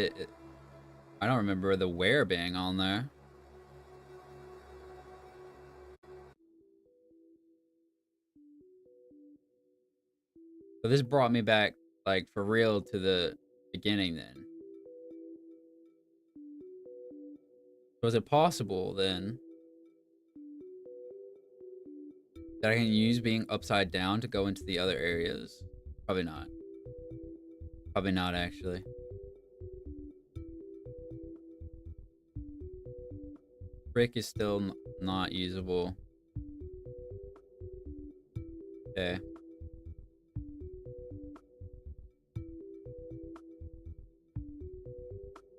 I don't remember the where being on there. So this brought me back, like, for real to the beginning then. So is it possible then that I can use being upside down to go into the other areas? Probably not. Probably not, actually. Brick is still not usable. Okay.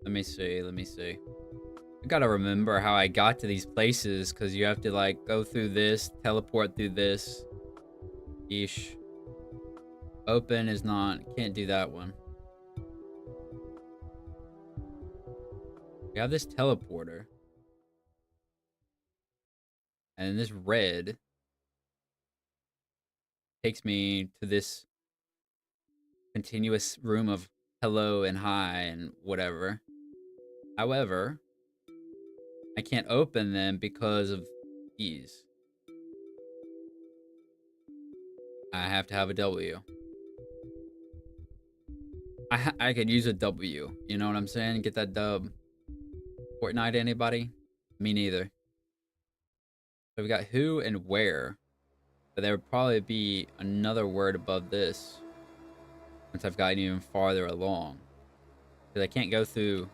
Let me see. Let me see. I gotta remember how I got to these places, because you have to, like, go through this, teleport through this. Yeesh. Open is not... Can't do that one. We have this teleporter. And this red takes me to this continuous room of hello and hi and whatever. However, I can't open them because of these. I have to have a W. I could use a W. You know what I'm saying? Get that dub. Fortnite, anybody? Me neither. So we got who and where. But there would probably be another word above this once I've gotten even farther along. Because I can't go through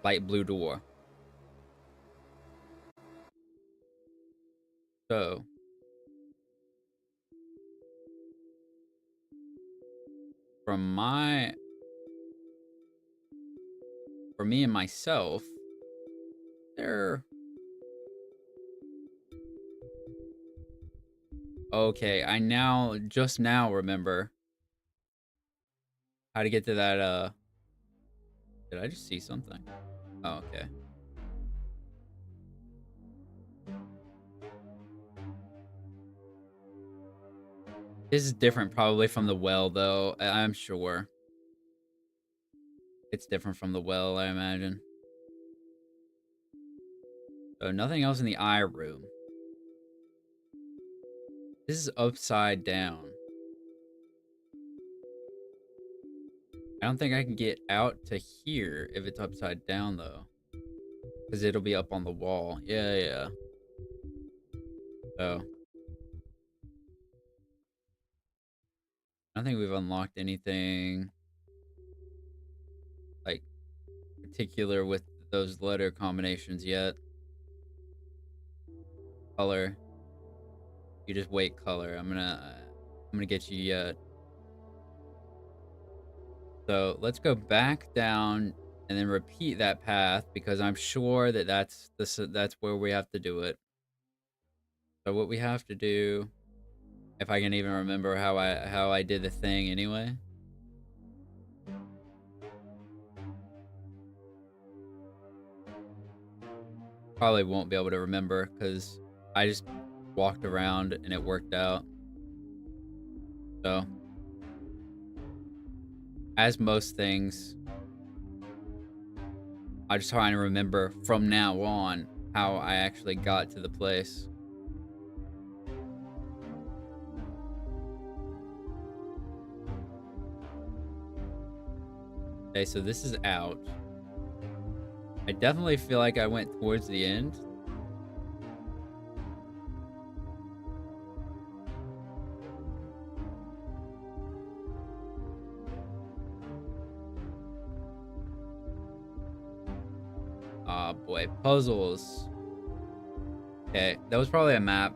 light blue door. So for me and myself, there... Okay, I just now remember how to get to that, Did I just see something? Oh, okay. This is different probably from the well, though. I'm sure. It's different from the well, I imagine. So nothing else in the eye room. This is upside down. I don't think I can get out to here if it's upside down, though. Because it'll be up on the wall. Yeah, yeah. So. I don't think we've unlocked anything like particular with those letter combinations yet. Color. You just wait, color. I'm gonna get you yet. So let's go back down and then repeat that path, because I'm sure that that's where we have to do it. So what we have to do, if I can even remember how I did the thing anyway. Probably won't be able to remember because I just walked around and it worked out. So, as most things, I just try and remember from now on how I actually got to the place. Okay, so this is out. I definitely feel like I went towards the end. Oh boy, puzzles. Okay, that was probably a map.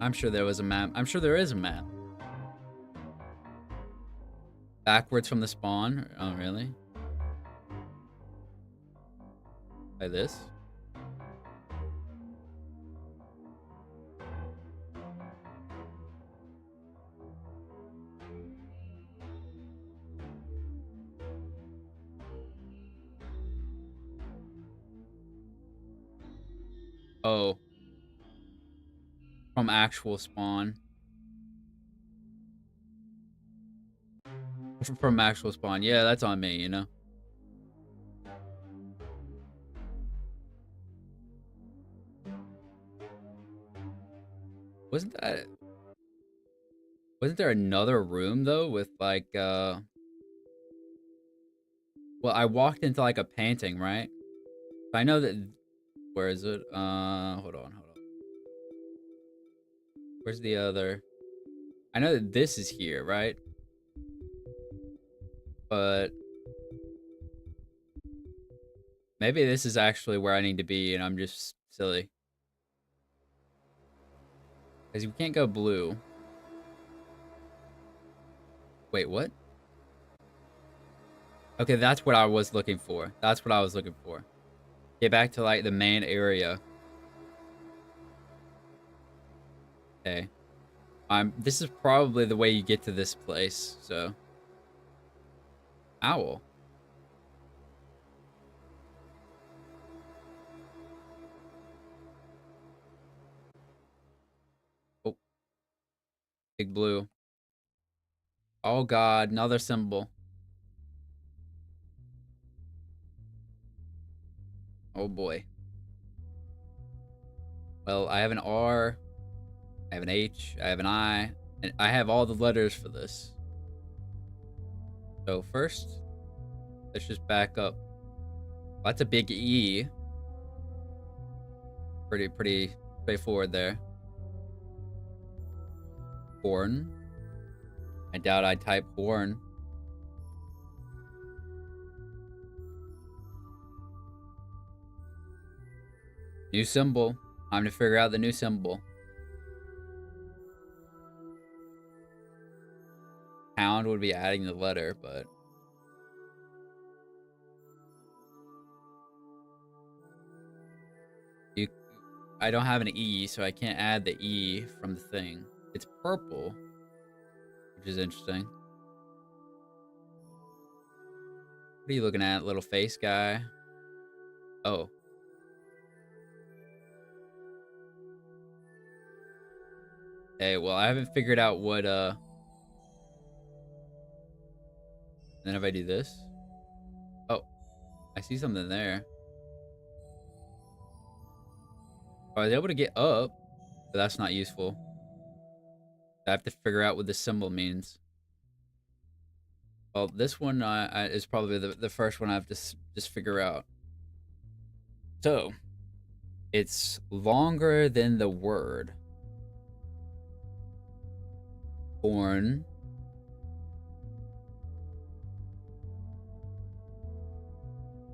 I'm sure there was a map. I'm sure there is a map. Backwards from the spawn? Oh, really? Like this? Oh. From actual spawn. From actual spawn. Yeah, that's on me, you know? Wasn't that... Wasn't there another room, though, with, like, Well, I walked into, like, a painting, right? I know that... Where is it? Hold on. Where's the other? I know that this is here, right? But maybe this is actually where I need to be and I'm just silly. Because we can't go blue. Wait, what? Okay, that's what I was looking for. That's what I was looking for. Get back to, like, the main area. Okay. This is probably the way you get to this place, so. Owl. Oh, big blue. Oh god, another symbol. Oh boy. Well, I have an R, I have an H, I have an I, and I have all the letters for this. So first, let's just back up. That's a big E. Pretty straightforward there. Horn. I doubt I'd type horn. New symbol. Time to figure out the new symbol. Pound would be adding the letter, but you, I don't have an E, so I can't add the E from the thing. It's purple, which is interesting. What are you looking at, little face guy? Oh. Hey, well, I haven't figured out what, then if I do this? Oh, I see something there. I was able to get up, but that's not useful. I have to figure out what this symbol means. Well, this one is probably the first one I have to just figure out. So, it's longer than the word. Born.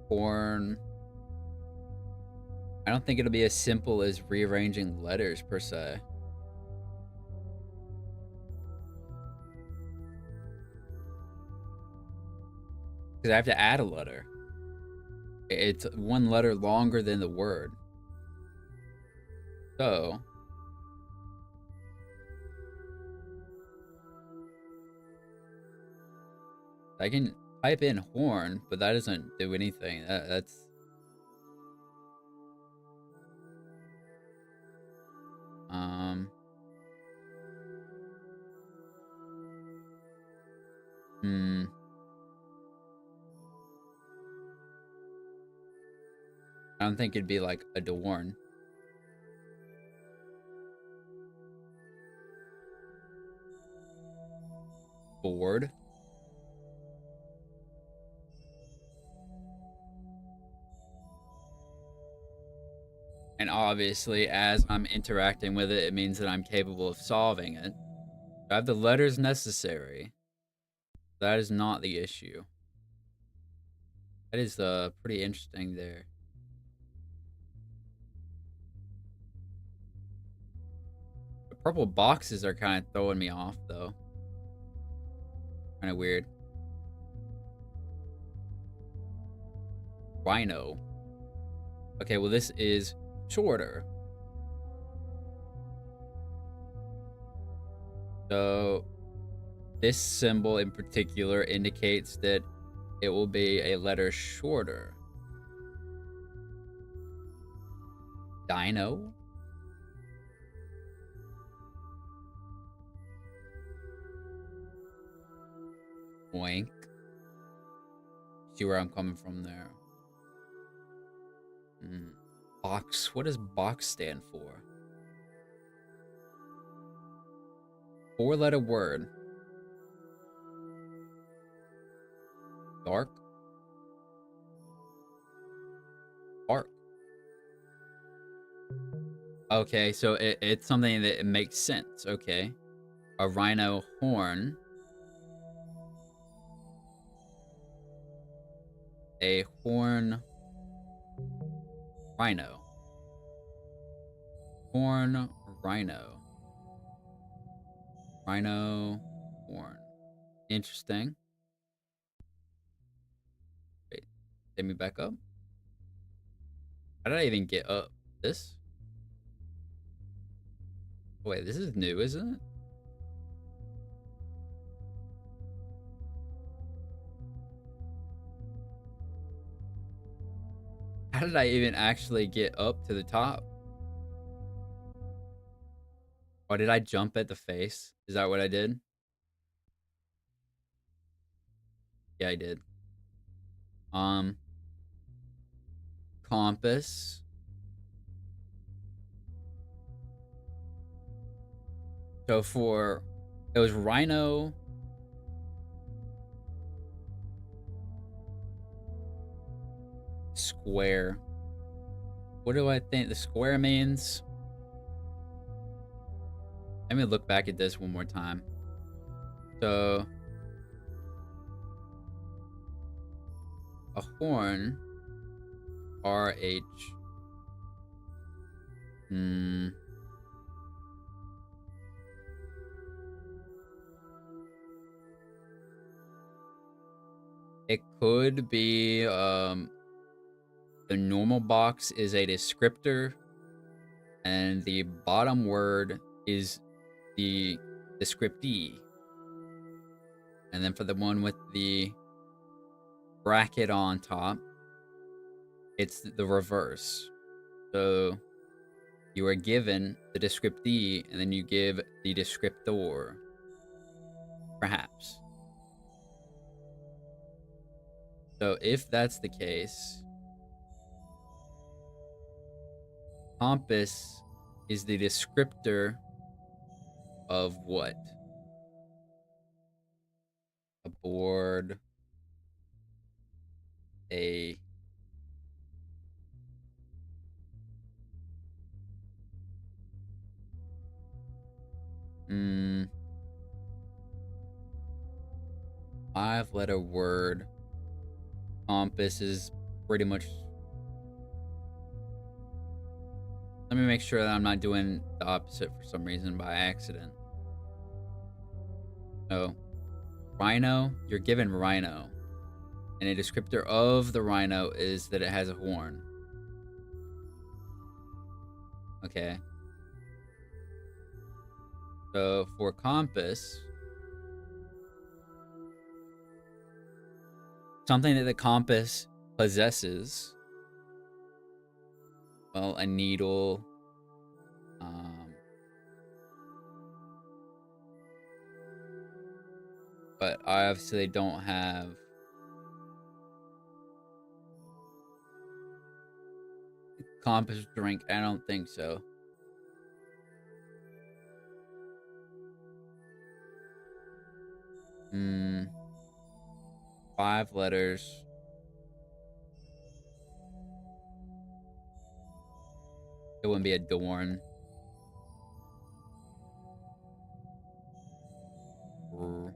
Born. I don't think it'll be as simple as rearranging letters, per se. Because I have to add a letter. It's one letter longer than the word. So, I can type in horn, but that doesn't do anything. That's... Hmm. I don't think it'd be like adorn. Board. And obviously, as I'm interacting with it, it means that I'm capable of solving it. I have the letters necessary. That is not the issue. That is pretty interesting there. The purple boxes are kind of throwing me off, though. Kind of weird. Rhino. Okay, well, this is shorter. So, this symbol in particular indicates that it will be a letter shorter. Dino? Oink. See where I'm coming from there. Box. What does box stand for? Four-letter word. Dark. Park. Okay, so it's something that it makes sense. Okay. A rhino horn. A horn rhino. Horn rhino. Rhino horn. Interesting. Wait, take me back up. How did I even get up? This? Wait, this is new, isn't it? How did I even actually get up to the top? Or did I jump at the face? Is that what I did? Yeah, I did. Um, compass. So for it was rhino. Square. What do I think the square means? Let me look back at this one more time. So a horn. RH. Hmm. It could be the normal box is a descriptor, and the bottom word is the descriptee. And then for the one with the bracket on top, it's the reverse. So you are given the descriptee, and then you give the descriptor. Perhaps. So if that's the case, compass is the descriptor of what? A board, a mm, 5-letter word. Compass is pretty much. Let me make sure that I'm not doing the opposite for some reason by accident. So, rhino, you're given rhino. And a descriptor of the rhino is that it has a horn. Okay. So, for compass, something that the compass possesses. Well, a needle. But I obviously don't have. Compass drink. I don't think so. Hmm. 5 letters. It wouldn't be adorn. Rod.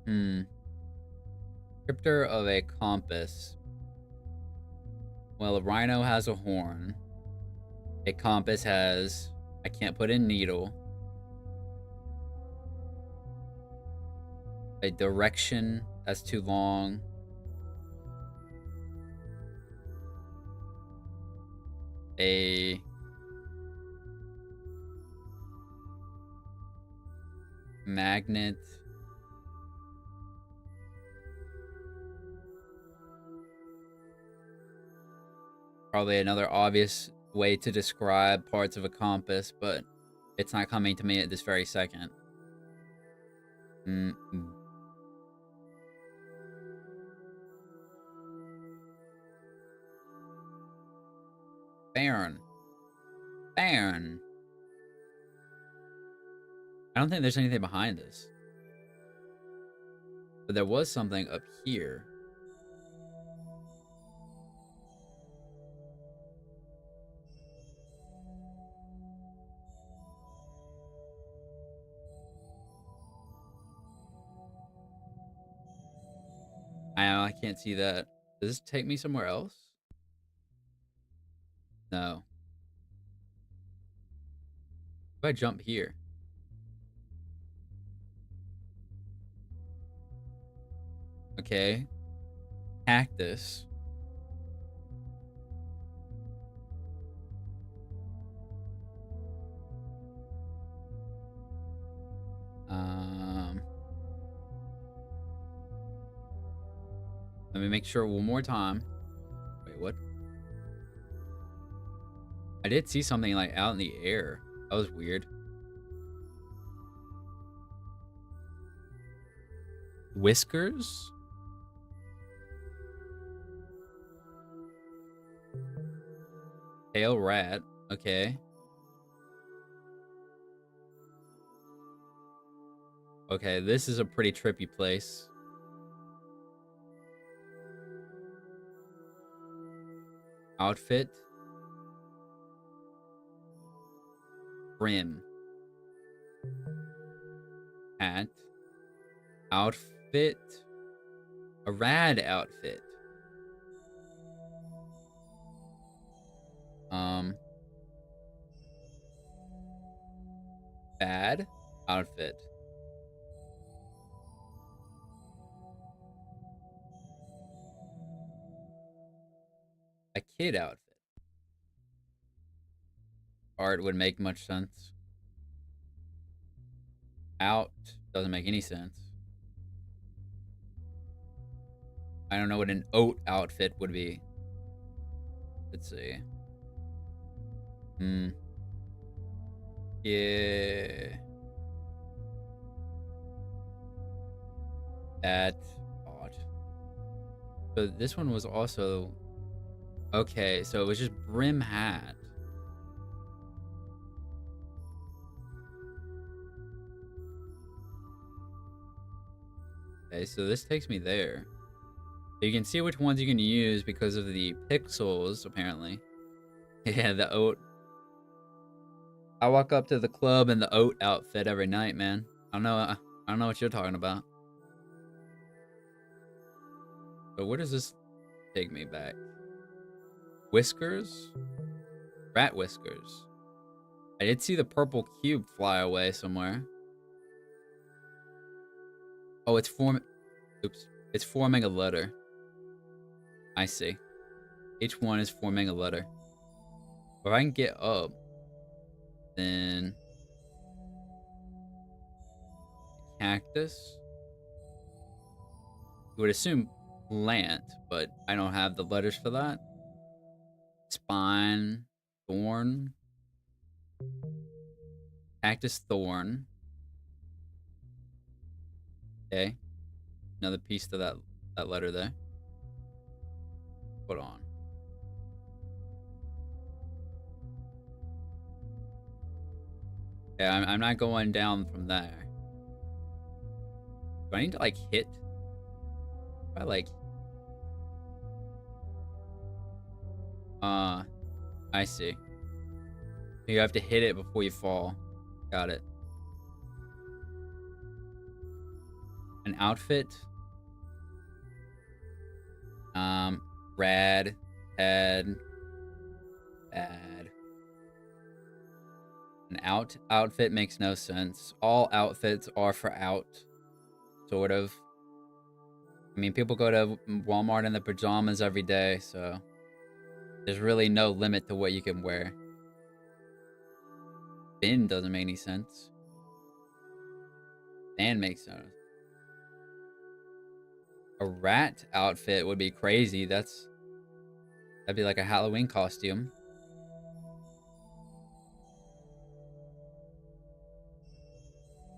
Hmm. Descriptor of a compass. Well, a rhino has a horn. A compass has. I can't put in needle. A direction. That's too long. A magnet. Probably another obvious way to describe parts of a compass, but it's not coming to me at this very second. Baron. Baron. I don't think there's anything behind this. But there was something up here. I can't see that. Does this take me somewhere else? No. If I jump here. Okay. Cactus. Um, Let me make sure one more time. Wait, what? I did see something like out in the air. That was weird. Whiskers? Tail rat. Okay. Okay, this is a pretty trippy place. Outfit. Brim. Hat. Outfit. A rad outfit. Bad outfit. A kid outfit. Art would make much sense. Out doesn't make any sense. I don't know what an oat outfit would be. Let's see. Yeah. That's odd. So this one was also... Okay, so it was just brim hat. Okay, so this takes me there. So you can see which ones you can use because of the pixels, apparently. Yeah, the oat. I walk up to the club in the oat outfit every night, man. I don't know what you're talking about. But where does this take me back? Whiskers? Rat whiskers. I did see the purple cube fly away somewhere. Oh, it's forming... Oops. It's forming a letter. I see. Each one is forming a letter. If I can get up, then... Cactus? You would assume plant, but I don't have the letters for that. Spine. Thorn. Cactus thorn. Okay. Another piece to that letter there. Hold on. Yeah, I'm not going down from there. Do I need to like hit? If I like... I see. You have to hit it before you fall. Got it. An outfit. Rad. Head. Bad. An outfit makes no sense. All outfits are for out. Sort of. I mean, people go to Walmart in the pajamas every day, so... There's really no limit to what you can wear. Bin doesn't make any sense. Ban makes sense. A rat outfit would be crazy. That'd be like a Halloween costume.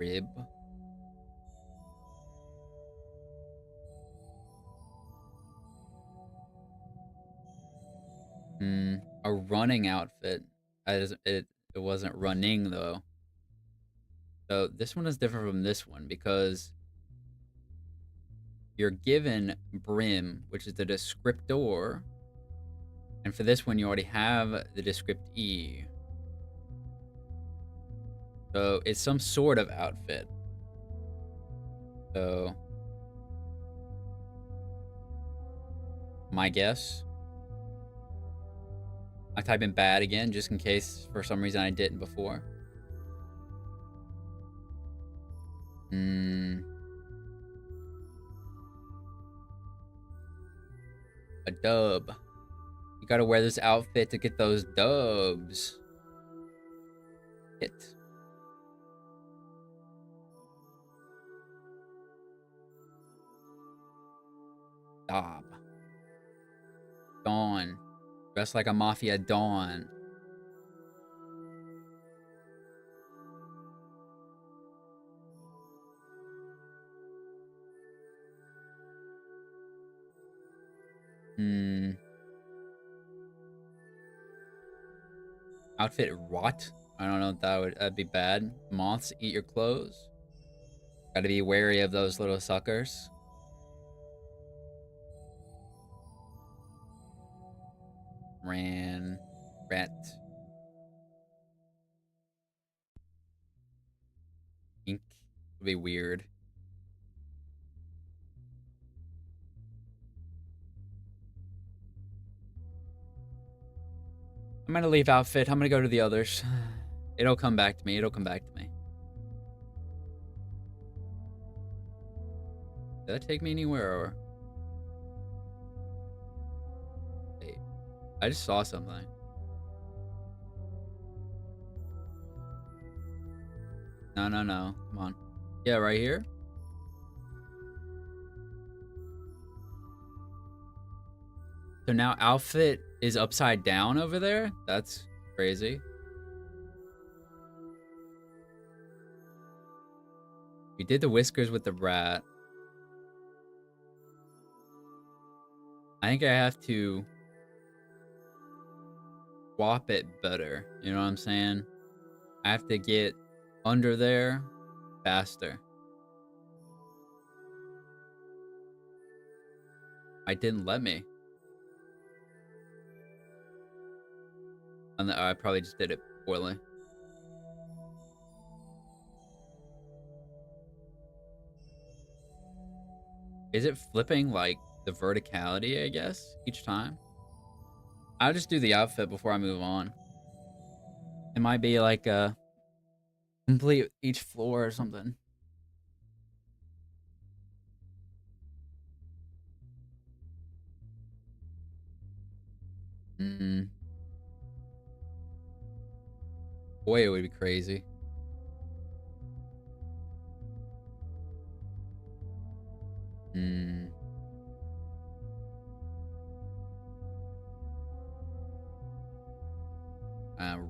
Rib. A running outfit. It wasn't running though. So this one is different from this one because you're given brim, which is the descriptor. And for this one, you already have the descriptee. So it's some sort of outfit. So my guess, I type in bad again, just in case for some reason I didn't before. A dub. You gotta wear this outfit to get those dubs. Hit. Dob. Dawn. Dressed like a mafia Dawn. Outfit rot. I don't know if that'd be bad. Moths eat your clothes. Gotta be wary of those little suckers. Rat. Ink. Would be weird. I'm gonna leave outfit. I'm gonna go to the others. It'll come back to me. It'll come back to me. Did that take me anywhere or? Wait. I just saw something. No. Come on. Yeah, right here. So now outfit is upside down over there? That's crazy. We did the whiskers with the rat. I think I have to swap it better. You know what I'm saying? I have to get under there faster. I didn't let me. And I probably just did it poorly. Is it flipping like the verticality, I guess, each time? I'll just do the outfit before I move on. It might be like a complete each floor or something. Boy, it would be crazy.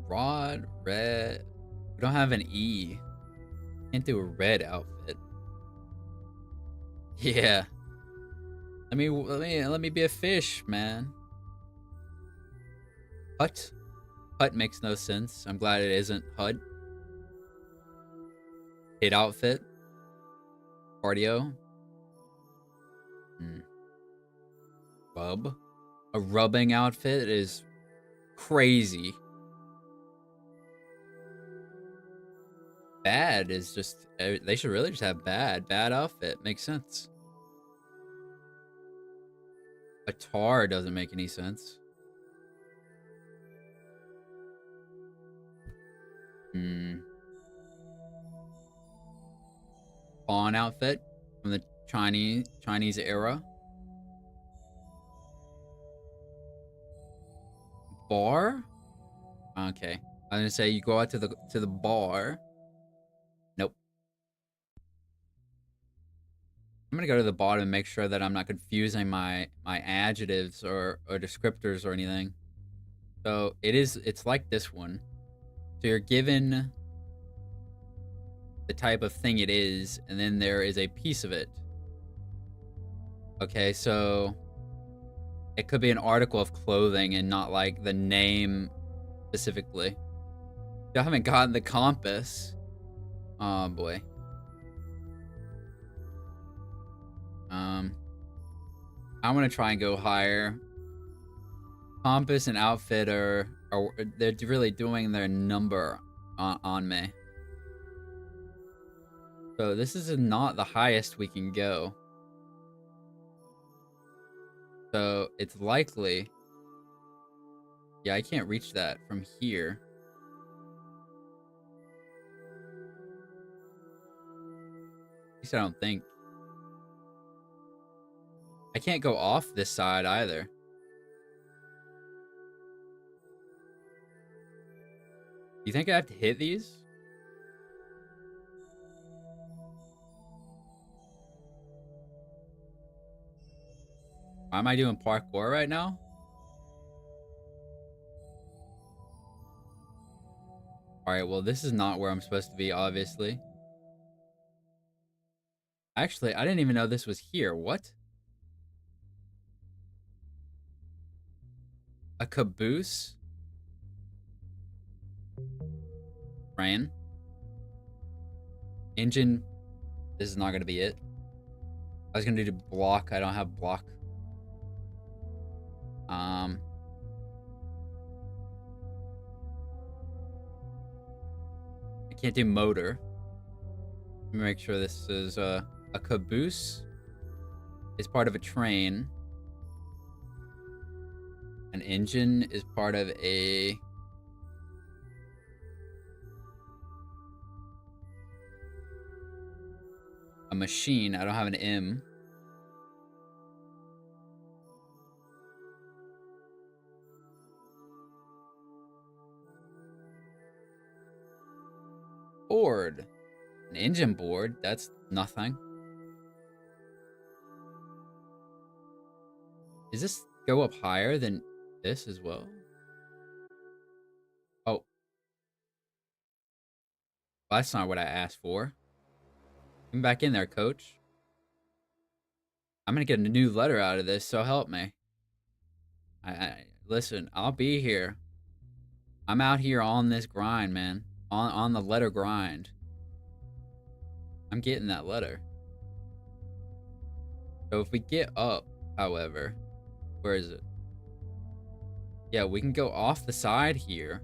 Rod, red. We don't have an E. Can't do a red outfit. Yeah. Let me be a fish, man. Hut. Hut makes no sense. I'm glad it isn't Hut. Hit outfit. Cardio. Bub. A rubbing outfit is crazy. Bad is just, they should really just have bad. Bad outfit. Makes sense. A tar doesn't make any sense. Pawn outfit from the Chinese era. Bar? Okay. I was gonna say you go out to the bar. Nope. I'm gonna go to the bottom and make sure that I'm not confusing my adjectives or descriptors or anything. So it's like this one. So you're given the type of thing it is, and then there is a piece of it. Okay, so it could be an article of clothing and not like the name specifically. I haven't gotten the compass. Oh boy. Um, I want to try and go higher. Compass and outfit are they're really doing their number on me. So this is not the highest we can go. So it's likely. Yeah, I can't reach that from here. At least I don't think. I can't go off this side either. You think I have to hit these? Why am I doing parkour right now? Alright, well, this is not where I'm supposed to be, obviously. Actually, I didn't even know this was here. What? A caboose? Rain? Engine? This is not going to be it. I was going to do block. I don't have block. I can't do motor. Let me make sure this is a caboose. Is part of a train. An engine is part of a machine. I don't have an M. Board. An engine board. That's nothing. Does this go up higher than this as well? Oh. Well, that's not what I asked for. Come back in there, coach. I'm gonna get a new letter out of this, so help me. Listen, I'll be here. I'm out here on this grind, man. On the letter grind. I'm getting that letter. So if we get up, however, where is it? Yeah, we can go off the side here.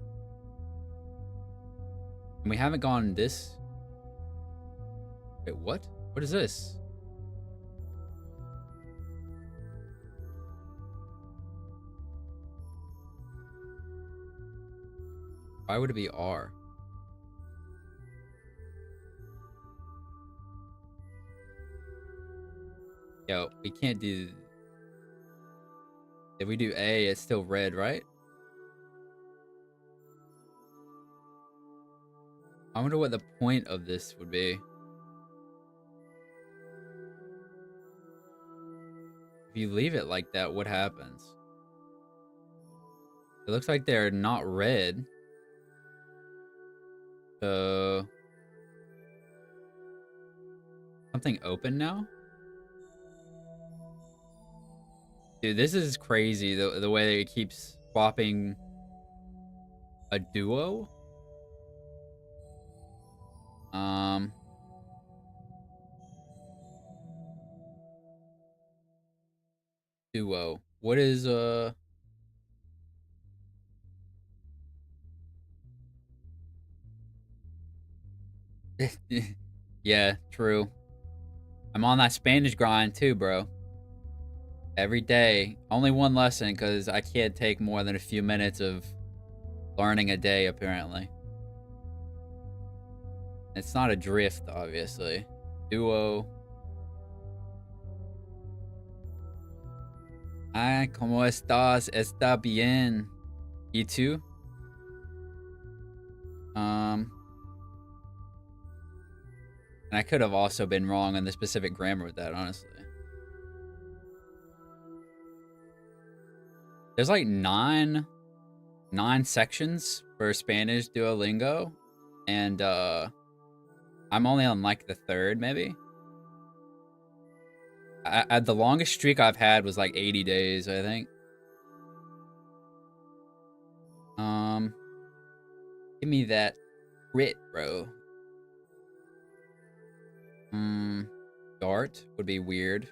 And we haven't gone this. Wait, what? What is this? Why would it be R? Yo, we can't do... If we do A, it's still red, right? I wonder what the point of this would be. If you leave it like that, what happens? It looks like they're not red. So... Something open now? Dude, this is crazy, the way that it keeps swapping a duo. Duo. What is, Yeah, true. I'm on that Spanish grind too, bro. Every day. Only one lesson, because I can't take more than a few minutes of learning a day, apparently. It's not a drift, obviously. Duo. Ay, ¿cómo estás? Está bien. ¿Y tú? And I could have also been wrong on the specific grammar with that, honestly. There's like nine sections for Spanish Duolingo, and I'm only on like the third, maybe. The longest streak I've had was like 80 days, I think. Give me that crit, bro. Hmm. Dart would be weird.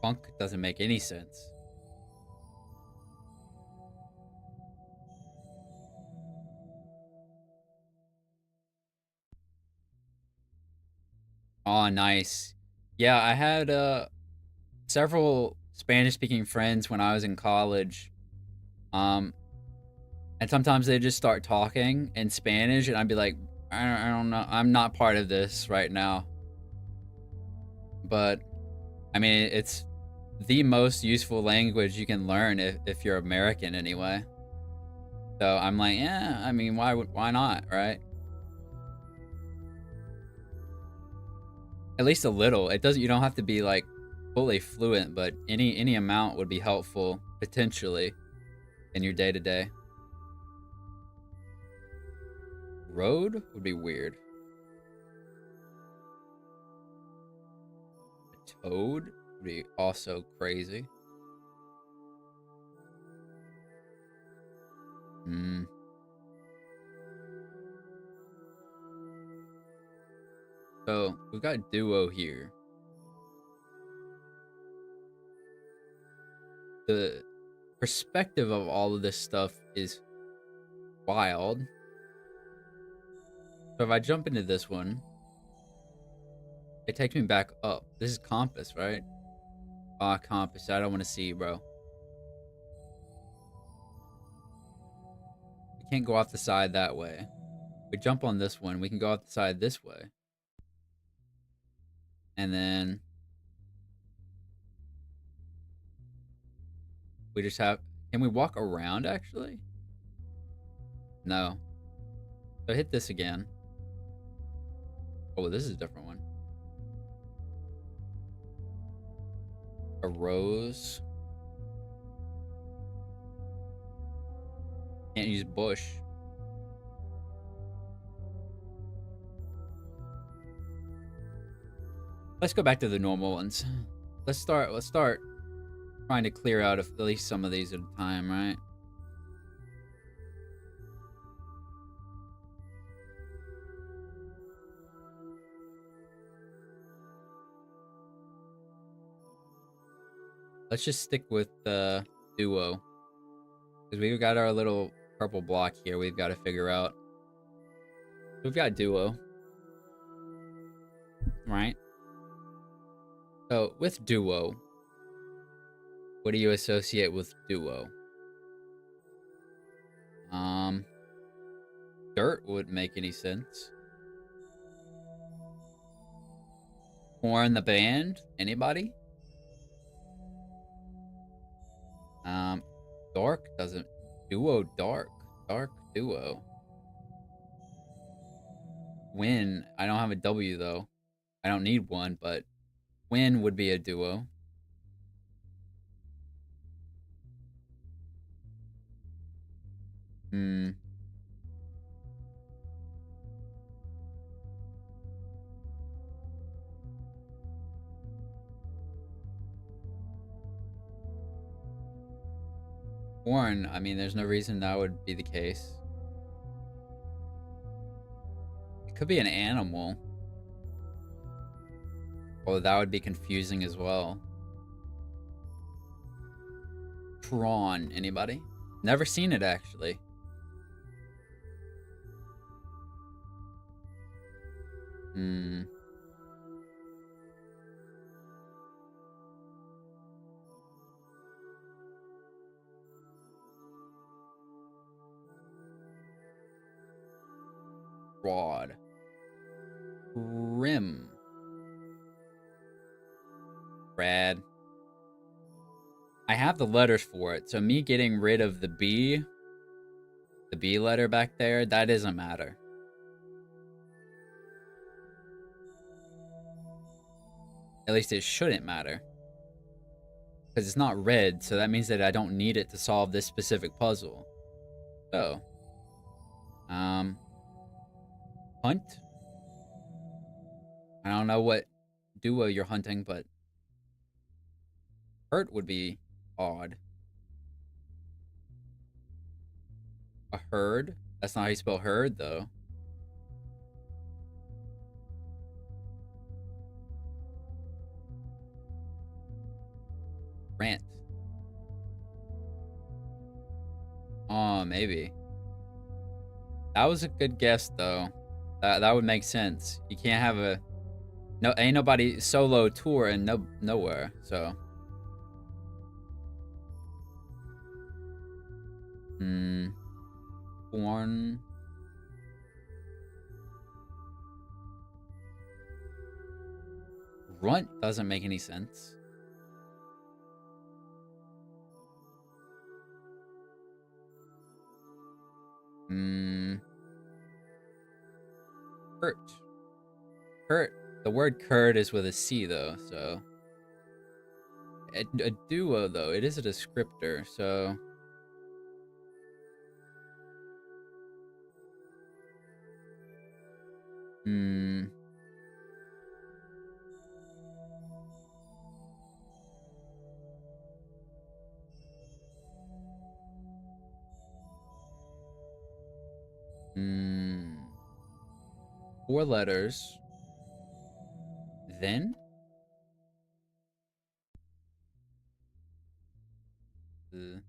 Funk doesn't make any sense. Oh, nice. Yeah, I had several Spanish speaking friends when I was in college. Um, and sometimes they just start talking in Spanish, and I'd be like, I don't know, I'm not part of this right now. But I mean, it's the most useful language you can learn if you're American anyway. So I'm like, yeah, I mean, why not, right? At least a little. It doesn't. You don't have to be like fully fluent, but any amount would be helpful potentially in your day to day. Road would be weird. A toad would be also crazy. Hmm. So we've got duo here. The perspective of all of this stuff is wild. So if I jump into this one, it takes me back up. This is compass, right? Ah, compass. I don't want to see, bro. We can't go off the side that way. We jump on this one. We can go off the side this way. And then we just have... Can we walk around, actually? No. So hit this again. Oh, this is a different one. A rose. Can't use bush. Let's go back to the normal ones. Let's start trying to clear out at least some of these at a time, right? Let's just stick with duo. Because we've got our little purple block here we've got to figure out. We've got duo. Right? So with duo, what do you associate with duo? Um, dirt wouldn't make any sense. Horn the band? Anybody? Um, dark doesn't... Duo dark. Dark duo. Win. I don't have a W though. I don't need one, but win would be a duo. Hmm. Horn. I mean, there's no reason that would be the case. It could be an animal. Oh, that would be confusing as well. Prawn. Anybody? Never seen it actually. Hmm. Rod. Rim. Rad. I have the letters for it, so me getting rid of the B letter back there, that doesn't matter. At least it shouldn't matter. Because it's not red, so that means that I don't need it to solve this specific puzzle. So, um, hunt? I don't know what duo you're hunting, but hurt would be odd. A herd? That's not how you spell herd, though. Rant. Oh, maybe. That was a good guess, though. That would make sense. You can't have a no. Ain't nobody solo tour and nowhere. So. Hmm. Corn. Runt doesn't make any sense. Hmm. Kurt. Kurt. The word Kurt is with a C, though, so. A duo, though. It is a descriptor, so. Hmm. Hmm. 4 letters. Then? Uh,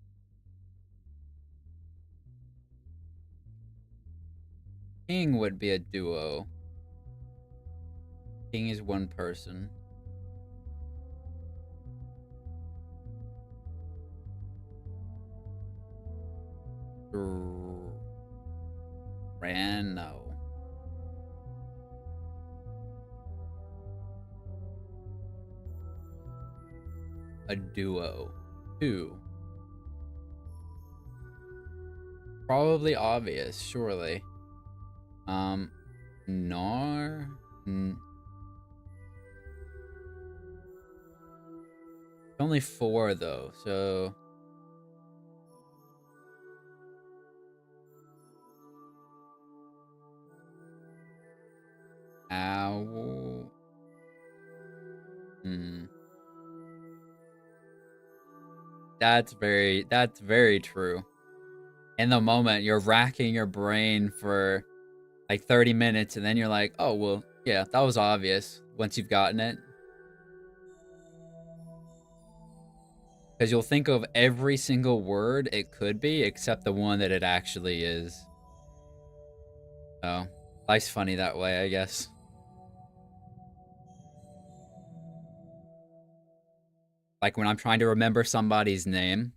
King would be a duo. King is one person. Rano. A duo. 2. Probably obvious, surely. Nar? Only 4, though, so... Owl. That's very true. In the moment, you're racking your brain for like 30 minutes, and then you're like, oh, well, yeah, that was obvious once you've gotten it. Because you'll think of every single word it could be, except the one that it actually is. So, life's funny that way, I guess. Like when I'm trying to remember somebody's name.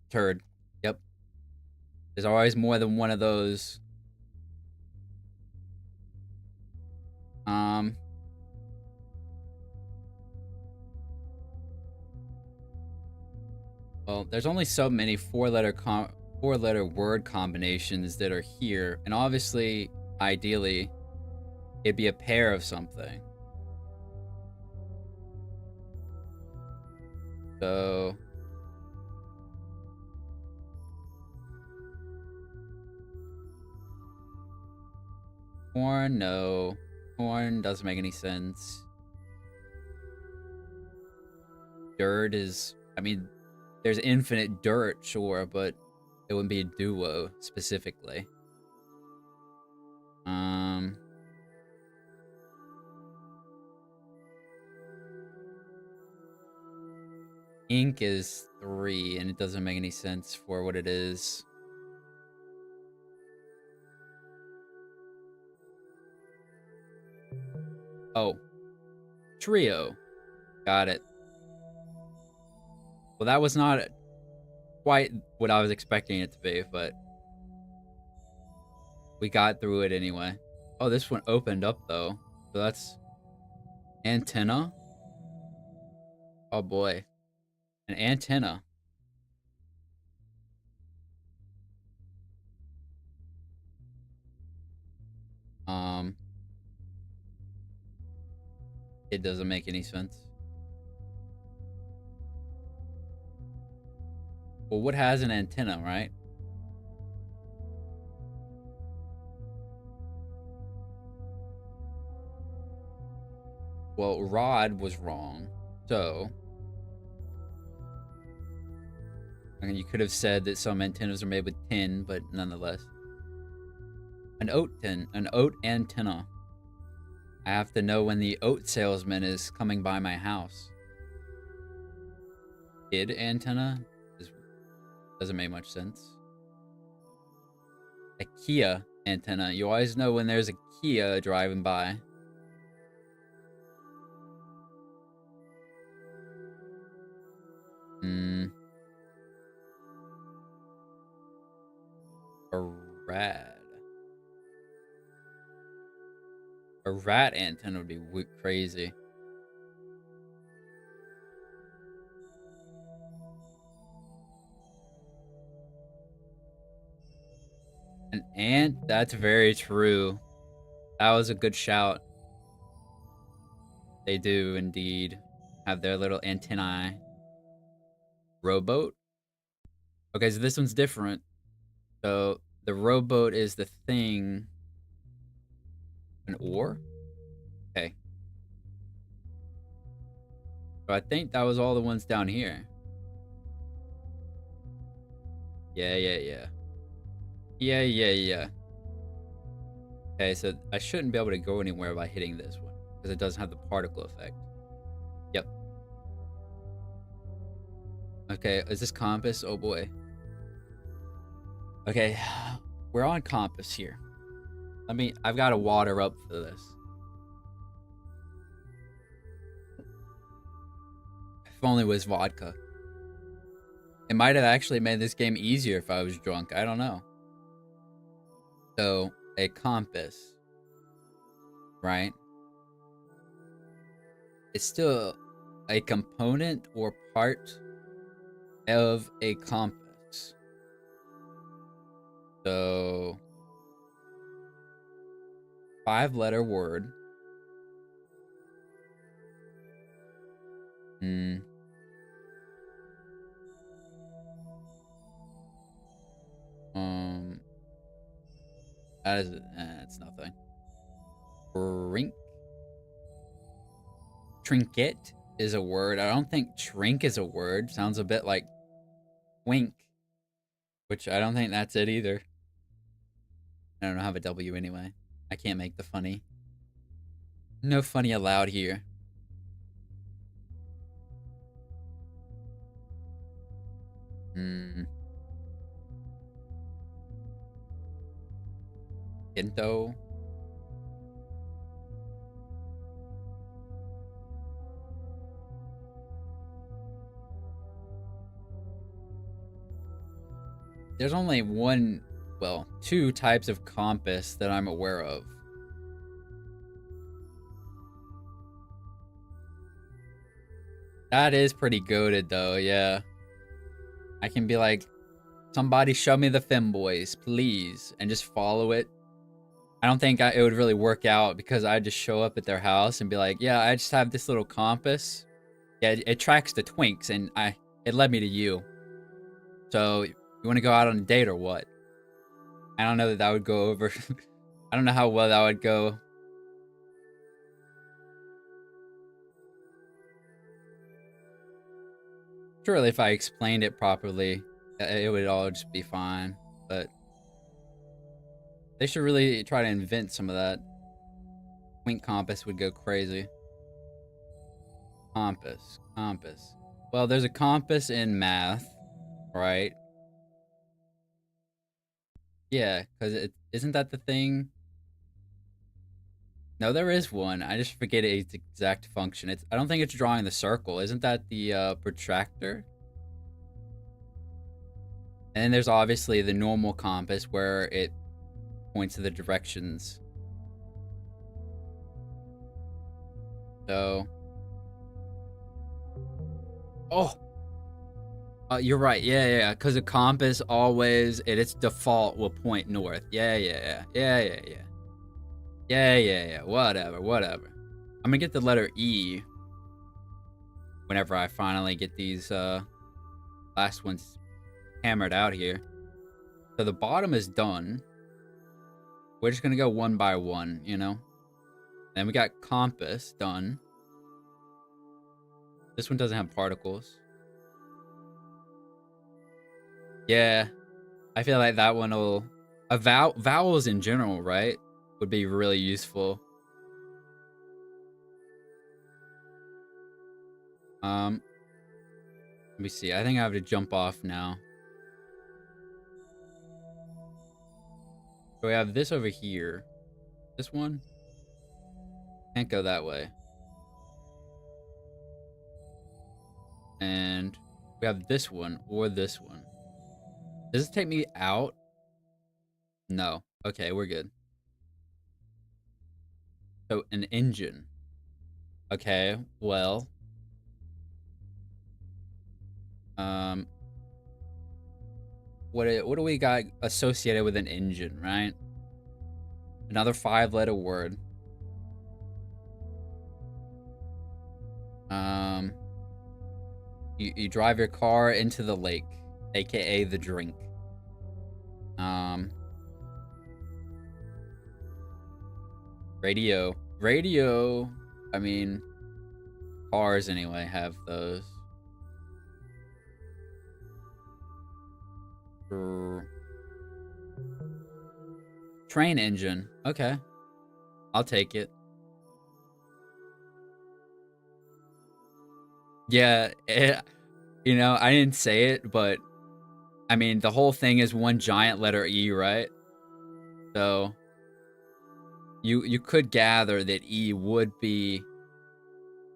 Turd. Yep. There's always more than one of those. Um. Well, there's only so many four-letter word combinations that are here, and obviously, ideally, it'd be a pair of something. So, corn, no. Corn doesn't make any sense. Dirt is, I mean, there's infinite dirt, sure, but it wouldn't be a duo specifically. Um, ink is 3, and it doesn't make any sense for what it is. Oh, trio. Got it. Well, that was not quite what I was expecting it to be, but we got through it anyway. Oh, this one opened up though. So that's antenna. Oh boy. An antenna. Um, it doesn't make any sense. Well, what has an antenna, right? Well, rod was wrong. So, I mean, you could have said that some antennas are made with tin, but nonetheless. An oat antenna. I have to know when the oat salesman is coming by my house. Kid antenna? Doesn't make much sense. A Kia antenna. You always know when there's a Kia driving by. A rat. A rat antenna would be crazy. An ant? That's very true. That was a good shout. They do indeed have their little antennae. Rowboat? Okay, so this one's different. So the rowboat is the thing. An oar? Okay. So I think that was all the ones down here. Yeah. Okay, so I shouldn't be able to go anywhere by hitting this one, because it doesn't have the particle effect. Yep. Okay, is this compass? Oh boy. Okay, we're on compass here. I've got to water up for this. If only it was vodka. It might have actually made this game easier if I was drunk. I don't know. So, a compass. Right? It's still a component or part of a compass. So, 5-letter word. That's nothing. Trinket is a word. I don't think trink is a word. Sounds a bit like wink, which I don't think that's it either. I don't have a W anyway. I can't make the funny. No funny allowed here. Ginto. There's only two types of compass that I'm aware of. That is pretty goated though, yeah. I can be like, somebody show me the femboys, please, and just follow it. I don't think it would really work out, because I'd just show up at their house and be like, yeah, I just have this little compass. Yeah, it tracks the twinks, and it led me to you. So, you want to go out on a date or what? I don't know that would go over. I don't know how well that would go. Surely if I explained it properly, it would all just be fine. But they should really try to invent some of that. Twink compass would go crazy. Compass. Well, there's a compass in math, right? Yeah, because isn't that the thing? No, there is one. I just forget its exact function. I don't think it's drawing the circle. Isn't that the protractor? And then there's obviously the normal compass where it points to the directions. So. Oh! You're right. Yeah. Because a compass always, at its default, will point north. Yeah. Whatever. I'm gonna get the letter E whenever I finally get these last ones hammered out here. So the bottom is done. We're just gonna go one by one, you know? Then we got compass done. This one doesn't have particles. Yeah, I feel like that one will... vowels in general, right? Would be really useful. Let me see. I think I have to jump off now. So we have this over here. This one? Can't go that way. And we have this one or this one. Does this take me out? No. Okay, we're good. So an engine. Okay, well. What do we got associated with an engine, right? Another 5-letter word. You drive your car into the lake, aka the drink. Radio, I mean, cars anyway have those. Train engine. Okay. I'll take it. Yeah, you know, I didn't say it, but I mean, the whole thing is one giant letter E, right? So you could gather that E would be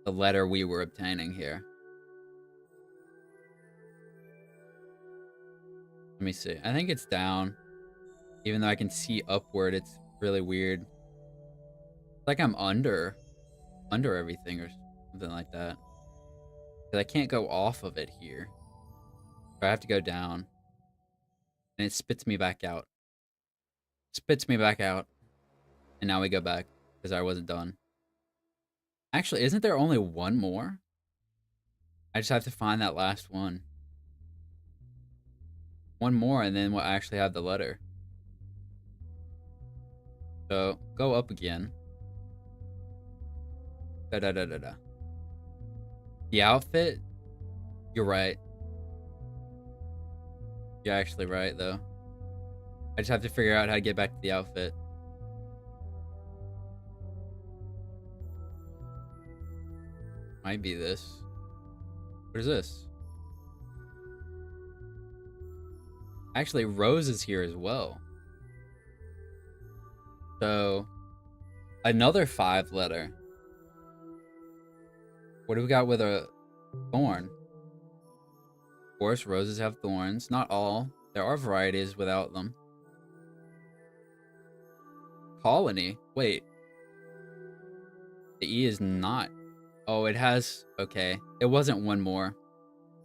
the letter we were obtaining here. Let me see. I think it's down. Even though I can see upward, it's really weird. It's like I'm under everything or something like that. Because I can't go off of it here. I have to go down. And it spits me back out. Spits me back out. And now we go back. Because I wasn't done. Actually, isn't there only one more? I just have to find that last one. One more and then we'll actually have the letter. So, go up again. Da-da-da-da-da. The outfit? You're right. You're actually right, though. I just have to figure out how to get back to the outfit. Might be this. What is this? Actually, Rose is here as well. So, another 5-letter. What do we got with a thorn? Of course, roses have thorns. Not all. There are varieties without them. Colony. Wait. The E is not. Oh, it has... Okay. It wasn't one more.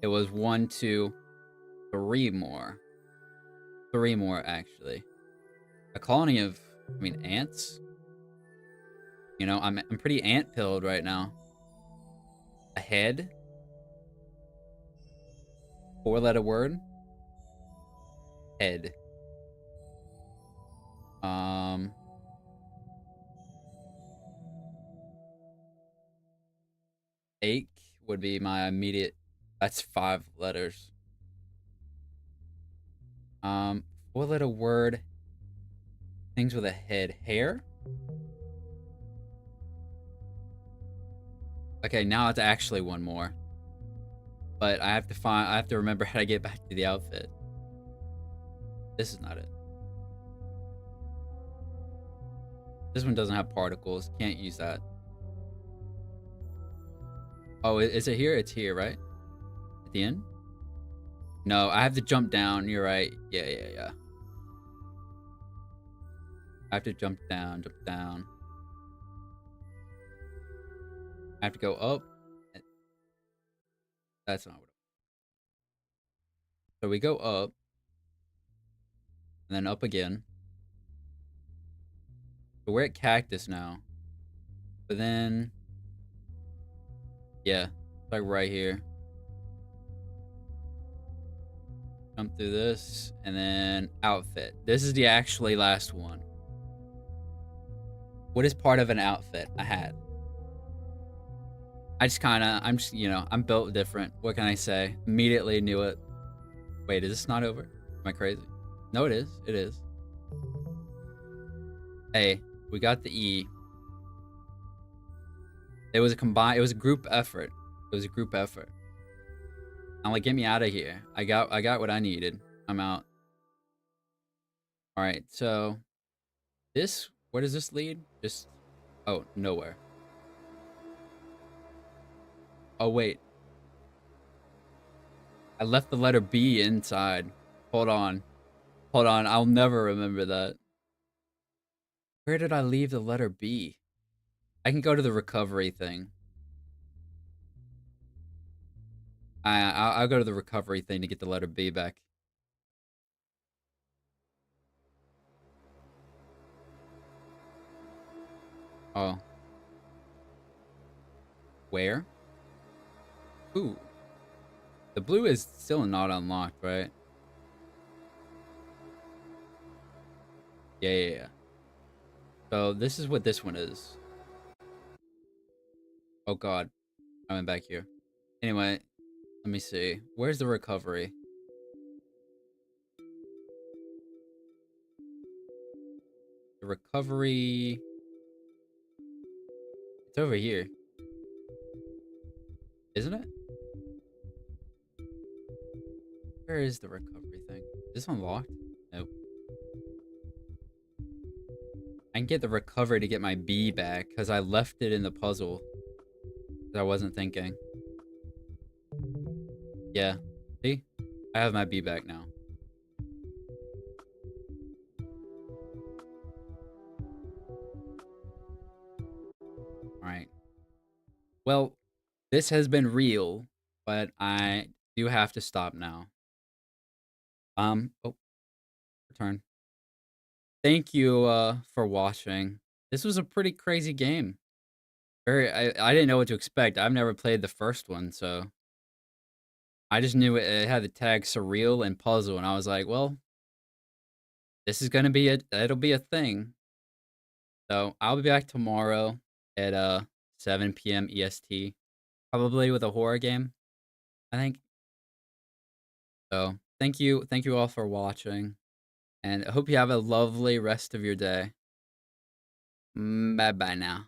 It was 1, 2, 3 more. 3 more, actually. A colony of... I mean, ants? You know, I'm pretty ant-pilled right now. A head? 4-letter word? Head. Ache would be my immediate... That's 5 letters. 4-letter word. Things with a head. Hair? Okay, now it's actually one more. But I have to remember how to get back to the outfit. This is not it. This one doesn't have particles. Can't use that. Oh, is it here? It's here, right? At the end? No, I have to jump down. You're right. Yeah. I have to jump down. I have to go up. That's not what. So we go up. And then up again. So we're at cactus now. But then... Yeah. It's like right here. Jump through this. And then outfit. This is the actually last one. What is part of an outfit? A hat. I'm built different. What can I say? Immediately knew it. Wait, is this not over? Am I crazy? No, it is. It is. Hey, we got the E. It was a combined. It was a group effort. It was a group effort. I'm like, get me out of here. I got what I needed. I'm out. All right. So this. Where does this lead? Just. Oh, nowhere. Oh wait. I left the letter B inside. Hold on. Hold on. I'll never remember that. Where did I leave the letter B? I can go to the recovery thing. I'll go to the recovery thing to get the letter B back. Oh, where? Ooh, the blue is still not unlocked, right? Yeah. So this is what this one is. Oh God, I went back here. Anyway, let me see. Where's the recovery? The recovery. It's over here, isn't it? Where is the recovery thing? Is this unlocked? Nope. I can get the recovery to get my B back because I left it in the puzzle. I wasn't thinking. Yeah. See? I have my B back now. Alright. Well, this has been real, but I do have to stop now. Oh, return. Thank you for watching. This was a pretty crazy game. I didn't know what to expect. I've never played the first one, so I just knew it had the tag surreal and puzzle, and I was like, well, this is gonna be it'll be a thing. So I'll be back tomorrow at 7 p.m. EST, probably with a horror game, I think. So thank you all for watching, and I hope you have a lovely rest of your day. Bye bye now.